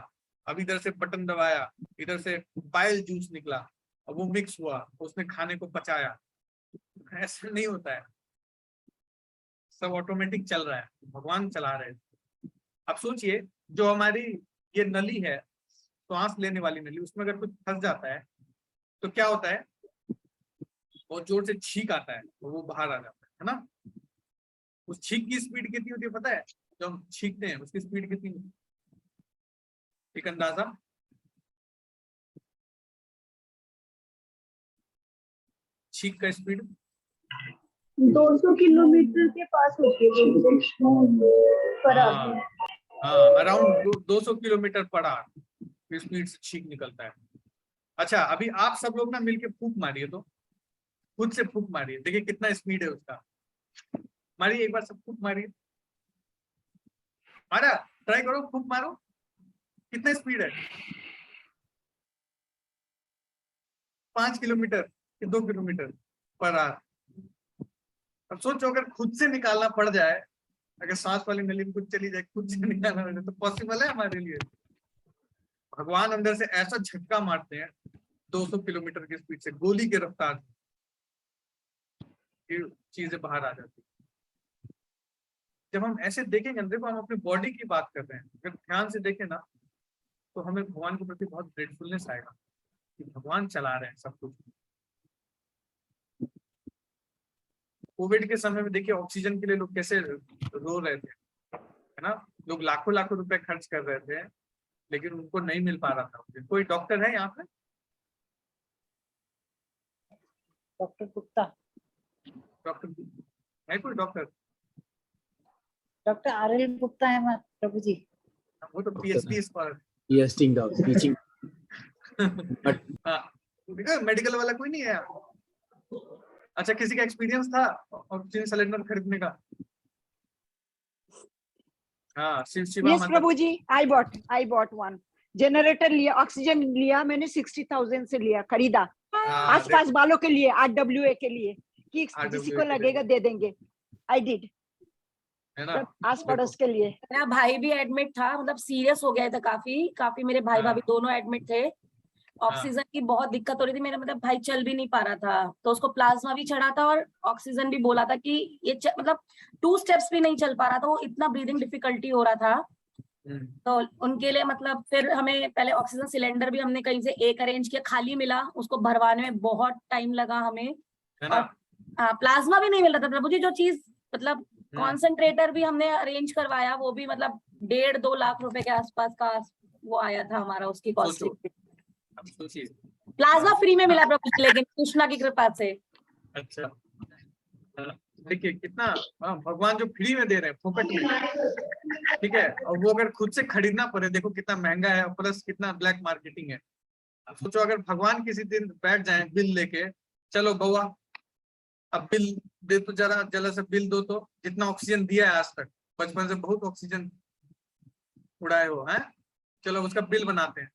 अब इधर से बटन दबाया, इधर से बाइल जूस निकला, अब वो मिक्स हुआ, उसने खाने को पचाया। ऐसा नहीं होता है, सब ऑटोमेटिक चल रहा है, भगवान चला रहे हैं। अब सोचिए, जो हमारी ये नली है, सांस लेने वाली नली, उसमें अगर कुछ फंस जाता है तो क्या होता है, बहुत जोर से छींक आता है और वो बाहर आ जाता है ना। उस छींक की स्पीड कितनी होती है पता है? जो हम छींकते हैं उसकी स्पीड कितनी होती है, एक अंदाजा? छींक का स्पीड 200 किलोमीटर के पास होती है। Around 200 kilometre per hour speed से छींक निकलता है। अच्छा, अभी आप सब लोग ना मिलके फूंक मारिए, तो खुद से फूंक मारिए, देखिए कितना स्पीड है उसका। मारिए एक बार, सब फूंक मारिए, मारा, ट्राई करो, फूंक मारो, कितना स्पीड है? 5 किलोमीटर कि 2 किलोमीटर पर आवर। अब सोचो अगर खुद से निकालना पड़ जाए, अगर सांस वाली नली में खुद चली जाए, खुद से निकालना पड़े, तो पॉसिबल है हमारे लिए? भगवान अंदर से ऐसा झटका मारते हैं 200 किलोमीटर की स्पीड से, गोली के रफ्तार से चीजें बाहर आ जाती। जब हम ऐसे देखेंगे, देखो हम अपनी बॉडी की बात कर रहे हैं, अगर ध्यान से देखें ना तो हमें भगवान के प्रति बहुत ग्रेटफुलनेस आएगा कि भगवान चला रहे हैं सब कुछ। कोविड के समय में देखिए ऑक्सीजन के लिए लोग कैसे रो रहे थे, है ना, लोग लाखों लाखों रुपए खर्च कर रहे थे, लेकिन उनको नहीं मिल पा रहा था। कोई डॉक्टर है यहाँ पे? डॉक्टर गुप्ता, डॉक्टर है कोई डॉक्टर? डॉक्टर RL गुप्ता है प्रभु जी। वो तो PhD पर टीचिंग मेडिकल वाला कोई नहीं है। अच्छा, किसी का एक्सपीरियंस था ऑक्सीजन सिलेंडर खरीदने का? हाँ, शिवा यस प्रभु जी, आई बॉट वन जनरेटर लिया, ऑक्सीजन लिया मैंने 60,000 से लिया, खरीदा आसपास वालों के लिए, RWA के लिए, कि किसी को लगेगा दे देंगे। आई डिड, है ना, आस पड़ोस के लिए। मेरा भाई भी एडमिट था, मतलब सीरियस हो गया था, काफी मेरे भाई भाभी दोनों एडमिट थे। ऑक्सीजन की बहुत दिक्कत हो रही थी, मेरा मतलब भाई चल भी नहीं पा रहा था, तो उसको प्लाज्मा भी चढ़ा था और ऑक्सीजन भी बोला था कि ये मतलब 2 स्टेप्स भी नहीं चल पा रहा था, वो इतना ब्रीदिंग डिफिकल्टी हो रहा था। तो उनके लिए मतलब फिर हमें पहले ऑक्सीजन सिलेंडर भी हमने कहीं से एक अरेंज किया, खाली मिला, उसको भरवाने में बहुत टाइम लगा हमें, और प्लाज्मा भी नहीं मिल रहा था प्रभु जी। जो चीज मतलब कॉन्सेंट्रेटर भी हमने अरेंज करवाया, वो भी मतलब 1.5-2 लाख रुपए के आसपास का वो आया था हमारा, उसकी कॉस्टिंग। प्लाज्मा फ्री में मिला प्रभु जी, लेकिन कृष्णा की कृपा से। अच्छा, देखिए कितना भगवान जो फ्री में दे रहे हैं, फोकट में, ठीक है, और वो अगर खुद से खरीदना पड़े, देखो कितना महंगा है, प्लस कितना ब्लैक मार्केटिंग है। अब सोचो अगर भगवान किसी दिन बैठ जाए बिल लेके, चलो बउआ अब बिल दे, तो जरा से बिल दो, तो जितना ऑक्सीजन दिया है आज तक, बचपन से बहुत ऑक्सीजन उड़ाए हो है, चलो उसका बिल बनाते हैं,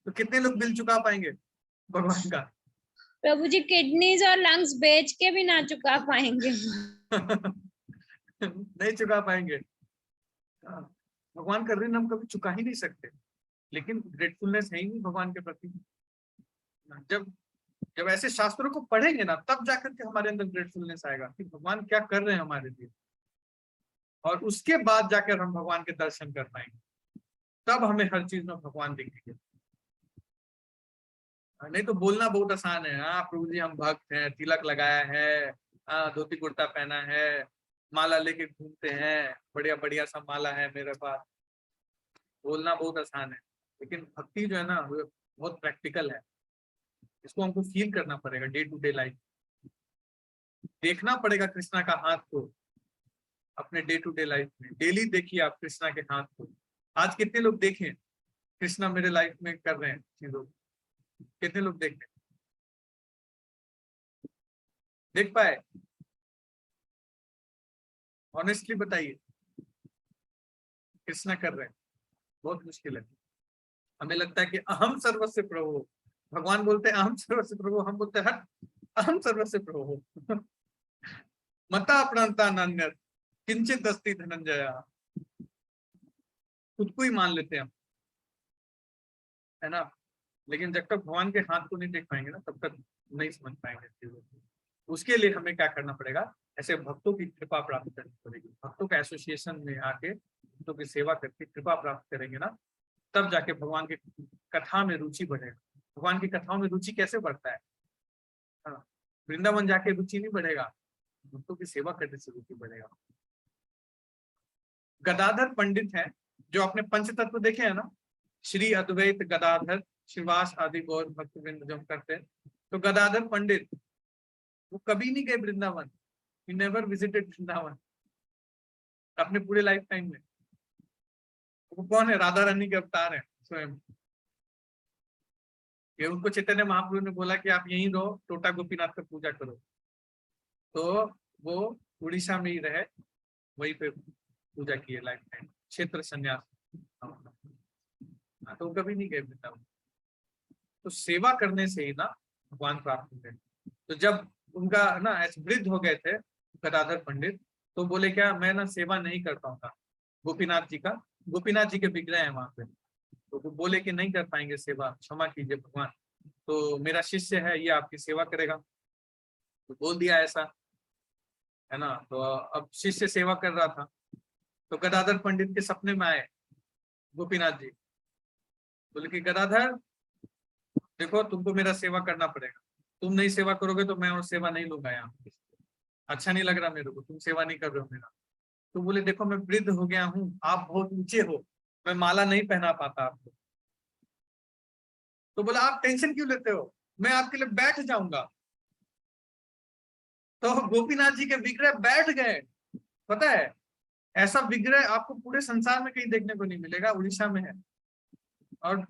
तो कितने लोग बिल चुका पाएंगे भगवान का? प्रभु जी किडनीज और लंग्स बेच के भी ना चुका पाएंगे। नहीं चुका पाएंगे। भगवान का ऋण हम कभी चुका ही नहीं सकते, लेकिन ग्रेटफुलनेस है ही नहीं भगवान के प्रति। जब ऐसे शास्त्रों को पढ़ेंगे ना, तब जाकर के हमारे अंदर ग्रेटफुलनेस आएगा कि भगवान क्या कर रहे हैं हमारे लिए, और उसके बाद जाकर हम भगवान के दर्शन कर पाएंगे, तब हमें हर चीज में भगवान दिखेंगे। नहीं तो बोलना बहुत आसान है, हाँ प्रभु जी हम भक्त हैं, तिलक लगाया है, धोती कुर्ता पहना है, माला लेके घूमते हैं, बढ़िया बढ़िया सा माला है मेरे पास। बोलना बहुत आसान है, लेकिन भक्ति जो है ना वो बहुत प्रैक्टिकल है। इसको हमको फील करना पड़ेगा, डे टू डे लाइफ देखना पड़ेगा कृष्णा का हाथ को अपने डे टू डे लाइफ में। डेली देखिए आप कृष्णा के हाथ को। आज कितने लोग देखें कृष्णा मेरे लाइफ में कर रहे हैं चीजों, कितने लोग देख पाए? ऑनेस्टली बताइए, कृष्णा कर रहे हैं, बहुत मुश्किल है। हमें लगता है कि अहम सर्वस्व प्रभु, भगवान बोलते हैं अहम सर्वस्व प्रभु, हम बोलते हैं हट अहम सर्वस्व प्रभु। मता प्रणता नान्य किंचित अस्ति धनंजय, खुद को ही मान लेते हैं हम, है ना। लेकिन जब तक भगवान के हाथ को नहीं देख पाएंगे ना, तब तक नहीं समझ पाएंगे चीजों को। उसके लिए हमें क्या करना पड़ेगा, ऐसे भक्तों की कृपा प्राप्त करनी पड़ेगी। भक्तों के एसोसिएशन में आके भक्तों की सेवा करके कृपा प्राप्त करेंगे ना, तब जाके भगवान की कथा में रुचि बढ़ेगा। भगवान की कथाओं में रुचि कैसे बढ़ता है? हाँ, वृंदावन जाके रुचि नहीं बढ़ेगा, भक्तों की सेवा करने से रुचि बढ़ेगा। गदाधर पंडित है जो अपने पंचतत्व देखे हैं ना, श्री अद्वैत गदाधर श्रीवास आदि गौर भक्त वृंद जो करते हैं, तो गदाधर पंडित वो कभी नहीं गए Vrindavan, he never visited Vrindavan अपने पूरे लाइफ टाइम में। वो कौन है? राधा रानी के अवतार है स्वयं। ये उनको चैतन्य महाप्रभु ने बोला कि आप यहीं रहो, टोटा गोपीनाथ का पूजा करो, तो वो उड़ीसा में ही रहे, वहीं पे पूजा किए लाइफ टाइम, क्षेत्र संन्यास। तो कभी नहीं गए वृंदावन। तो सेवा करने से ही ना भगवान प्राप्त होते हैं। तो जब उनका ना ऐसे वृद्ध हो गए थे गदाधर पंडित, तो बोले क्या मैं ना सेवा नहीं कर पाऊंगा गोपीनाथ जी का, गोपीनाथ जी के विग्रह है वहां पे, तो वो बोले कि नहीं कर पाएंगे सेवा, क्षमा कीजिए भगवान, तो मेरा शिष्य है ये आपकी सेवा करेगा। तो बोल दिया ऐसा, है ना। तो अब शिष्य सेवा कर रहा था, तो गदाधर पंडित के सपने में आए गोपीनाथ जी, बोले कि गदाधर देखो तुमको मेरा सेवा करना पड़ेगा, तुम नहीं सेवा करोगे तो मैं और सेवा नहीं लूंगा यहाँ, अच्छा नहीं लग रहा मेरे को, तुम सेवा नहीं कर रहे हो मेरा। तो बोले देखो मैं वृद्ध हो गया हूँ, आप बहुत ऊंचे हो, मैं माला नहीं पहना पाता आपको। तो बोला आप टेंशन क्यों लेते हो, मैं आपके लिए बैठ जाऊंगा। तो गोपीनाथ जी के विग्रह बैठ गए। पता है ऐसा विग्रह आपको पूरे संसार में कहीं देखने को नहीं मिलेगा, उड़ीसा में है। और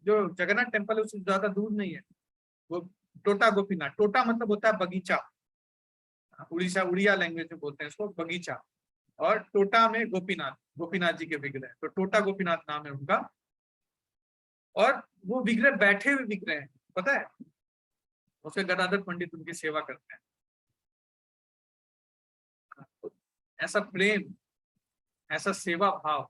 जो जगन्नाथ टेम्पल है उससे ज्यादा दूर नहीं है, वो टोटा गोपीनाथ, टोटा मतलब होता है बगीचा, उड़ीसा उड़िया लैंग्वेज में बोलते हैं इसको बगीचा, और टोटा में गोपीनाथ, गोपीनाथ जी के विग्रह, तो टोटा गोपीनाथ नाम है उनका। और वो विग्रह बैठे हुए विग्रह हैं, पता है, उसके गदाधर पंडित उनकी सेवा करते हैं। ऐसा प्रेम, ऐसा सेवा भाव,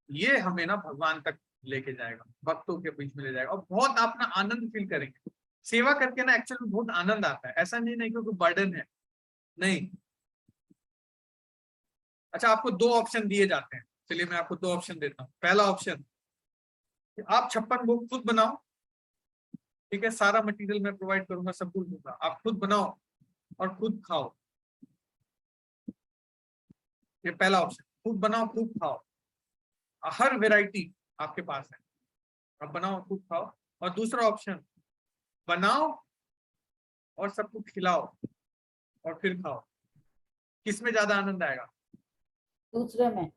ये हमें ना भगवान तक लेके जाएगा, भक्तों के बीच में ले जाएगा, और बहुत अपना आनंद फील करेंगे सेवा करके ना। एक्चुअली बहुत आनंद आता है, ऐसा नहीं क्योंकि बर्डन है, नहीं। अच्छा आपको दो ऑप्शन दिए जाते हैं, चलिए मैं आपको दो ऑप्शन देता हूँ। पहला ऑप्शन, आप 56 भोग खुद बनाओ, ठीक है, सारा मटेरियल मैं प्रोवाइड करूंगा, सब कुछ दूंगा, आप खुद बनाओ और खुद खाओ। ये पहला ऑप्शन, खुद बनाओ खुद खाओ, हर वैरायटी आपके पास है, आप बनाओ खुद खाओ। और दूसरा ऑप्शन, बनाओ और सबको खिलाओ और फिर खाओ। किसमें ज्यादा आनंद आएगा? दूसरे में।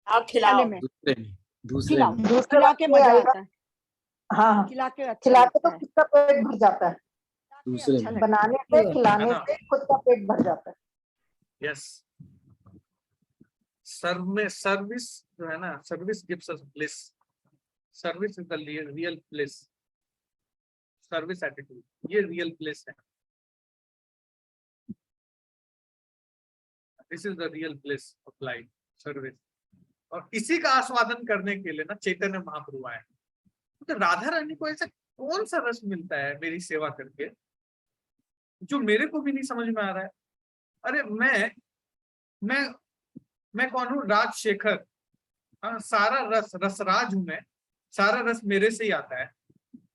आप खिलाओ में, दूसरे में खिला के मजा आता है। हाँ खिला के अच्छा खिला के लगता तो है। खुद का पेट भर जाता है, दूसरे में बनाने से खिलाने से खुद का पेट भर जाता है। यस, सर्विस जो है ना, service gives us bliss, service is the real bliss, service attitude, ये रियल ब्लिस है, this is the real bliss of life, service. और इसी का आस्वादन करने के लिए ना चैतन्य महाप्रभु आए। तो राधा रानी को ऐसा कौन सा रस मिलता है मेरी सेवा करके जो मेरे को भी नहीं समझ में आ रहा है। अरे मैं कौन हूँ? राजशेखर, सारा रस रसराज हूं मैं, सारा रस मेरे से ही आता है।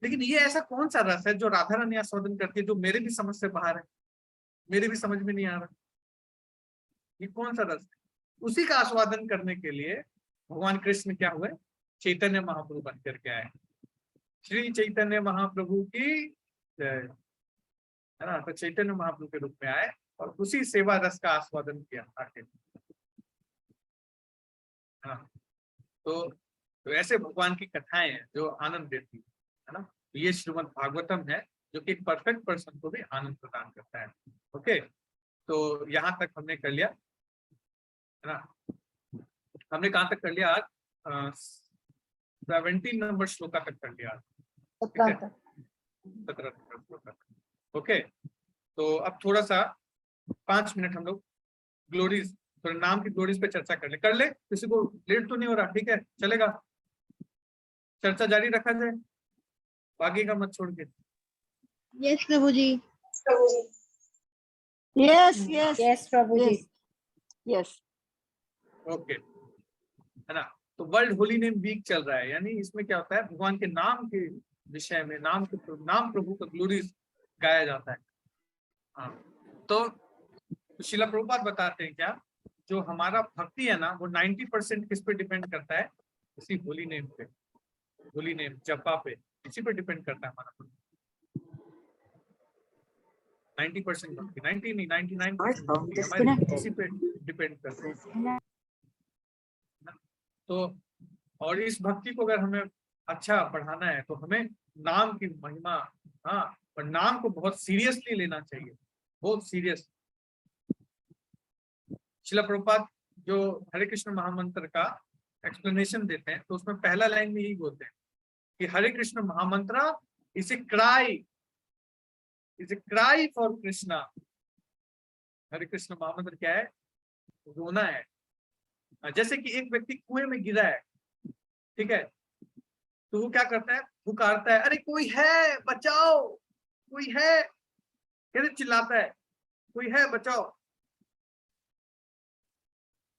लेकिन ये ऐसा कौन सा रस है जो राधा रानी आस्वादन करती है, जो मेरे भी समझ से बाहर है, मेरे भी समझ में नहीं आ रहा, ये कौन सा रस है? उसी का आस्वादन करने के लिए भगवान कृष्ण क्या हुए? चैतन्य महाप्रभु बन करके आए। श्री चैतन्य महाप्रभु की जय, है ना। तो चैतन्य महाप्रभु के रूप में आए और उसी सेवा रस का आस्वादन किया आखिर। हाँ, तो ऐसे भगवान की कथाएं हैं जो आनंद देती है ना। तो ये श्रीमद् भागवतम है जो कि एक परफेक्ट पर्सन को भी आनंद प्रदान करता है। ओके, तो यहाँ तक हमने कर लिया, है ना। हमने कहाँ तक कर लिया आज? 17 नंबर श्लोका तक कर लिया। 17 श्लोका। ओके, तो अब थोड़ा सा 5 मिनट हम लोग ग्लोरीज, थोड़ा नाम की ग्लोरीज पे चर्चा कर ले। किसी को लेट तो नहीं हो रहा? ठीक है, चलेगा, चर्चा जारी रखा जाए, बाकी का मत छोड़ के। यस प्रभु जी। यस यस यस प्रभु जी। यस। ओके, है ना। तो वर्ल्ड होली नेम वीक चल रहा है, यानी इसमें क्या होता है, भगवान के नाम के विषय में, नाम प्रभु का ग्लोरीज गाया जाता है। हाँ, तो शिला प्रभुपाद बताते हैं क्या, जो हमारा भक्ति है ना, वो 90% किस पे डिपेंड करता है? इसी होली नेम पे, होली नेम जपा पे, इसी पे डिपेंड करता है हमारा 90% भक्ति, 90 नहीं 99% भक्ति हमारी इसी पे डिपेंड करता है। तो और इस भक्ति को अगर हमें अच्छा बढ़ाना है तो हमें नाम की महिमा, हाँ, और नाम को बहुत सीरियसली लेना चाहिए, बहुत सीरियस। शिला प्रभुपाद जो हरे कृष्ण महामंत्र का एक्सप्लेनेशन देते हैं, तो उसमें पहला लाइन में यही बोलते हैं कि हरे कृष्ण महामंत्र is a cry for Krishna. Hare Krishna महामंत्र क्या है? रोना है। जैसे कि एक व्यक्ति कुएं में गिरा है, ठीक है, तो वो क्या करता है? पुकारता है, अरे कोई है बचाओ, कोई है, कैसे चिल्लाता है, कोई है बचाओ।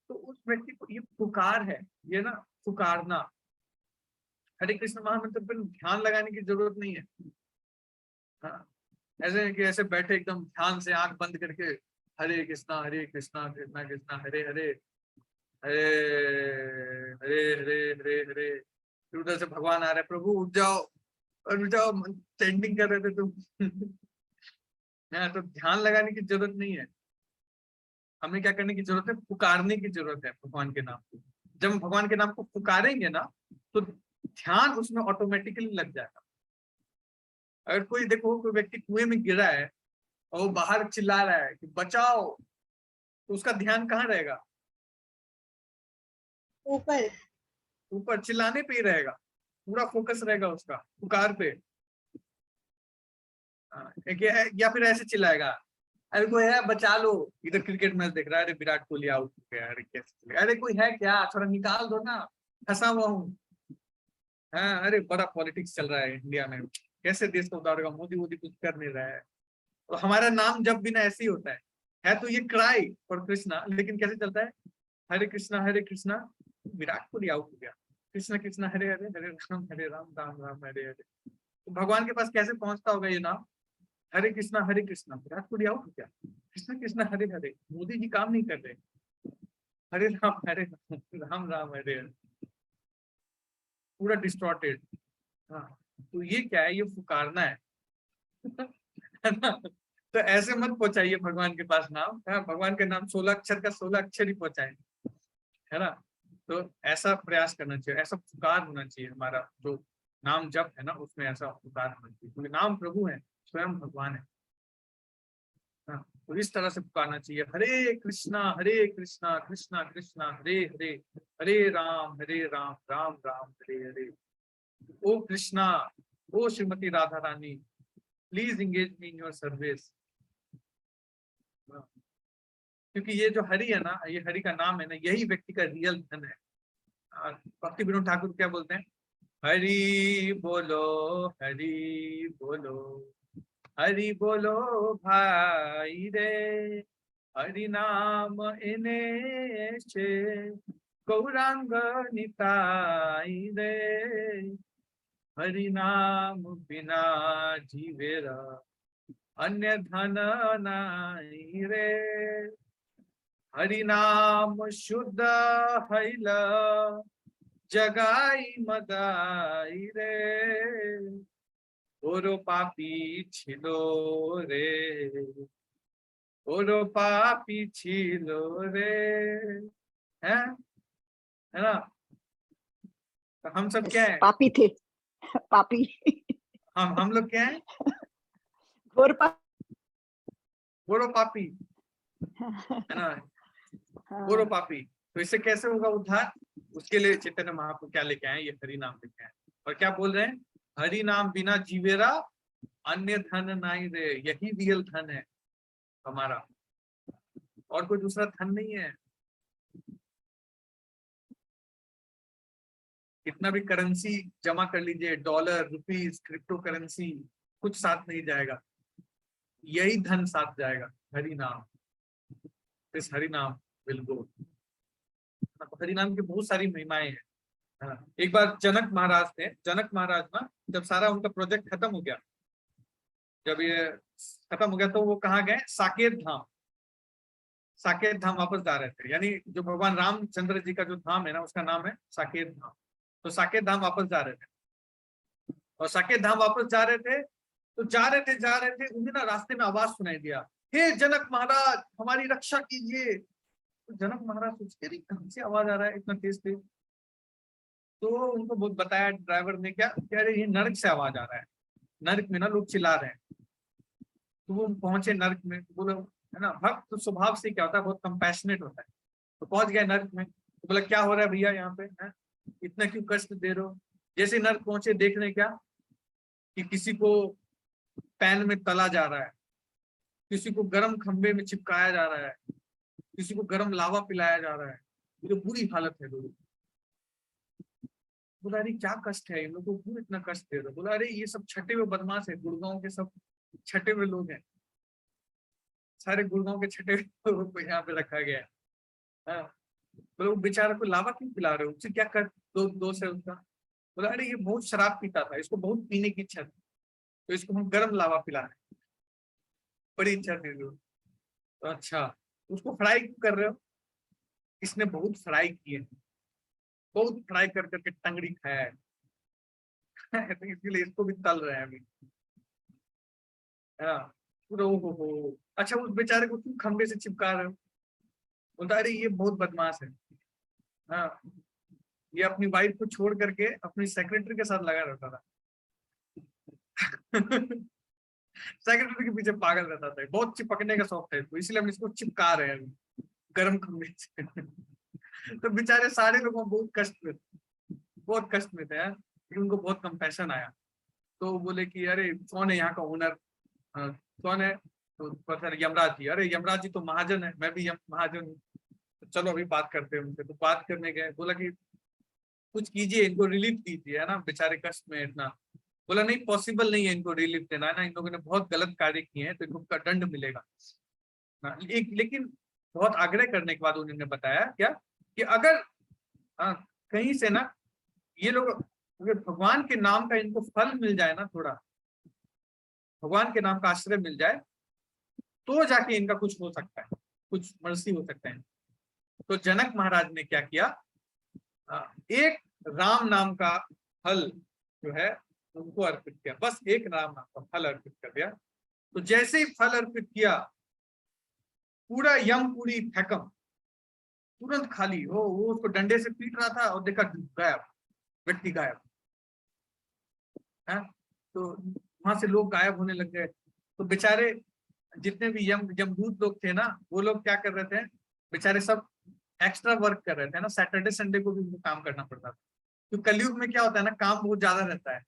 तो उस व्यक्ति को ये पुकार है, ये ना पुकारना। हरे कृष्ण महामंत्र पर ध्यान लगाने की जरूरत नहीं है। हाँ, ऐसे कि ऐसे बैठे एकदम ध्यान से आंख बंद करके हरे कृष्णा कृष्णा कृष्णा हरे हरे हरे हरे हरे हरे हरे, फिर उधर से भगवान आ रहे, प्रभु उठ जाओ और उठ जाओ, चैंटिंग कर रहे थे तुम। तो ध्यान लगाने की जरूरत नहीं है। हमें क्या करने की जरूरत है? पुकारने की जरूरत है भगवान के नाम को। जब हम भगवान के नाम को पुकारेंगे ना, तो ध्यान उसमें ऑटोमेटिकली लग जाएगा। अगर कोई देखो, कोई व्यक्ति कुएं में गिरा है और वो बाहर चिल्ला रहा है कि बचाओ, तो उसका ध्यान कहाँ रहेगा? ऊपर चिल्लाने पे ही रहेगा, पूरा फोकस रहेगा उसका पुकार पे। या फिर ऐसे चिल्लाएगा, अरे कोई है बचा लो, इधर क्रिकेट मैच देख रहा है, अरे विराट कोहली आउट हो गया, अरे कैसे, अरे कोई है क्या, थोड़ा निकाल दो ना, फंसा हुआ हूँ। हाँ, अरे बड़ा पॉलिटिक्स चल रहा है इंडिया में, कैसे देश को उतारेगा, मोदी कुछ कर नहीं रहा है। तो हमारा नाम जब भी ना ऐसे ही होता है तो ये क्राई फॉर कृष्णा, लेकिन कैसे चलता है? हरे कृष्णा विराट कोहली आउट हो गया, कृष्णा कृष्णा हरे हरे हरे राम राम राम हरे हरे। तो भगवान के पास कैसे पहुंचता होगा ये नाम? हरे कृष्णा विराट कोहली आउट हो गया, कृष्णा कृष्णा हरे हरे, मोदी जी काम नहीं कर रहे, हरे राम राम हरे हरे, पूरा डिस्टॉर्टेड। हाँ, तो ये क्या है? ये पुकारना है। तो ऐसे मत पहुंचाइए भगवान के पास नाम। भगवान के नाम 16 अक्षर का 16 अक्षर ही पहुंचाए, है ना। तो ऐसा प्रयास करना चाहिए, ऐसा पुकार होना चाहिए हमारा, जो नाम जप है ना, उसमें ऐसा पुकार होना चाहिए, क्योंकि नाम प्रभु है, स्वयं भगवान है। तो इस तरह से पुकारना चाहिए, Hare Krishna Krishna Krishna Hare Hare, Hare Ram Ram Ram Hare Hare. O Krishna, O Srimati Radha Rani, please engage me in your service. क्योंकि ये जो हरि है ना, ये हरि का नाम है ना, यही व्यक्ति का रियल धन है। भक्ति विनोद ठाकुर क्या बोलते हैं? हरि बोलो हरि बोलो भाई रे, हरि नाम इने से गौरांग निताई रे, हरि नाम बिना जीवेरा अन्य धन नाई रे, हरि नाम शुद्ध हैल जगाई मदाई रे, ओरो पापी छिलो रे, ओरो पापी छिलो रे, है ना। तो हम सब क्या है? पापी थे, पापी। हम लोग क्या है? घोर पापी, है ना, घोरो पापी। तो इससे कैसे होगा उद्धार? उसके लिए चैतन्य महाप्रभु क्या लेके आए? ये हरि नाम लेके आए। और क्या बोल रहे हैं? हरि नाम बिना जीवेरा अन्य धन नहीं रे, यही रियल धन है हमारा, और कोई दूसरा धन नहीं है। कितना भी करेंसी जमा कर लीजिए, डॉलर, रुपीस, क्रिप्टो करेंसी, कुछ साथ नहीं जाएगा, यही धन साथ जाएगा, हरि नाम। इस हरि नाम विल गो। हरि नाम की बहुत सारी महिमाएं हैं। एक बार जनक महाराज ना, जब सारा उनका प्रोजेक्ट खत्म हो गया, जब ये खत्म हो गया तो वो कहाँ गए? साकेत धाम। साकेत धाम वापस जा रहे थे, यानी जो भगवान रामचंद्र जी का जो धाम है ना, उसका नाम है साकेत धाम। तो साकेत धाम वापस जा रहे थे, और साकेत धाम वापस जा रहे थे, तो जा रहे थे उन्हें ना रास्ते में आवाज सुनाई दिया, हे जनक महाराज हमारी रक्षा कीजिए। तो जनक महाराज सोचते रहे कहां से आवाज आ रहा है इतना तेज तेज। तो उनको बहुत बताया ड्राइवर ने, क्या कह रहे, ये नरक से आवाज आ रहा है, नरक में ना लोग चिल्ला रहे हैं। तो वो पहुंचे नरक में, बोलो है ना, भक्त तो स्वभाव से क्या होता है, बहुत कंपैशनेट होता है। तो पहुंच गए नरक में, तो बोला क्या हो रहा है भैया यहाँ पे, है इतना क्यों कष्ट दे रहे हो? जैसे नरक पहुंचे, देख रहे क्या कि किसी को पैन में तला जा रहा है, किसी को गर्म खंबे में चिपकाया जा रहा है, किसी को गर्म लावा पिलाया जा रहा है। ये तो बुरी हालत है लोगों। बोला अरे क्या कष्ट है इन लोगों को, क्यों इतना कष्ट दे रहे हो? बोला अरे ये सब छठे हुए बदमाश है, गुड़गांव के सब छठे हुए लोग हैं, सारे गुड़गांव के छठे हुए लोगों को यहाँ पे रखा गया है। बोले वो बेचारा को लावा क्यों पिला रहे हो, उससे क्या कर दोष है उसका? बोला अरे ये बहुत शराब पीता था, इसको बहुत पीने की इच्छा थी, तो इसको हम गर्म लावा पिला रहे हैं, बड़ी इच्छा थी। तो अच्छा उसको फ्राई क्यों कर रहे हो? इसने बहुत फ्राई किए, बहुत फ्राई कर करके टंगड़ी खाया है तो इसीलिए इसको भी तल रहे हैं अभी। हो अच्छा उस बेचारे को क्यों खंबे से चिपका रहे हो? बोलता अरे ये बहुत बदमाश है, हाँ ये अपनी वाइफ को छोड़ करके अपनी सेक्रेटरी के साथ लगा रहता था सेक्रेटरी के पीछे पागल रहता था, बहुत चिपकने का शौक था इसको, इसलिए हम इसको चिपका रहे हैं गर्म खंबे से तो बेचारे सारे लोग बहुत कष्ट में थे, उनको बहुत कंपैशन आया। तो बोले कि अरे कौन है यहाँ का ओनर, कौन है? तो पता यमराज जी। अरे यमराज जी तो महाजन है, मैं भी महाजन हूँ, तो चलो अभी बात करते हैं उनसे। तो बात करने गए, बोला कि कुछ कीजिए, इनको रिलीफ दीजिए, है ना, बेचारे कष्ट में इतना। बोला नहीं पॉसिबल नहीं है इनको रिलीफ देना, है ना, इन लोगों ने बहुत गलत कार्य किए हैं, तो इनको का दंड मिलेगा। लेकिन बहुत आग्रह करने के बाद उन्होंने बताया क्या कि अगर कहीं से ना ये लोग अगर भगवान के नाम का इनको फल मिल जाए ना, थोड़ा भगवान के नाम का आश्रय मिल जाए, तो जाके इनका कुछ हो सकता है, कुछ मर्सी हो सकता है। तो जनक महाराज ने क्या किया, एक राम नाम का फल जो है उनको अर्पित किया, बस एक राम नाम का फल अर्पित कर दिया। तो जैसे ही फल अर्पित किया, पूरा यमपुरी फेकम तुरंत खाली हो, वो उसको डंडे से पीट रहा था और देखा गायब, व्यक्ति गायब है। तो वहां से लोग गायब होने लग गए। तो बेचारे जितने भी यमदूत लोग थे ना, वो लोग क्या कर रहे थे, बेचारे सब एक्स्ट्रा वर्क कर रहे थे ना, सैटरडे संडे को भी उनको काम करना पड़ता था। तो कलयुग में क्या होता है ना, काम बहुत ज्यादा रहता है,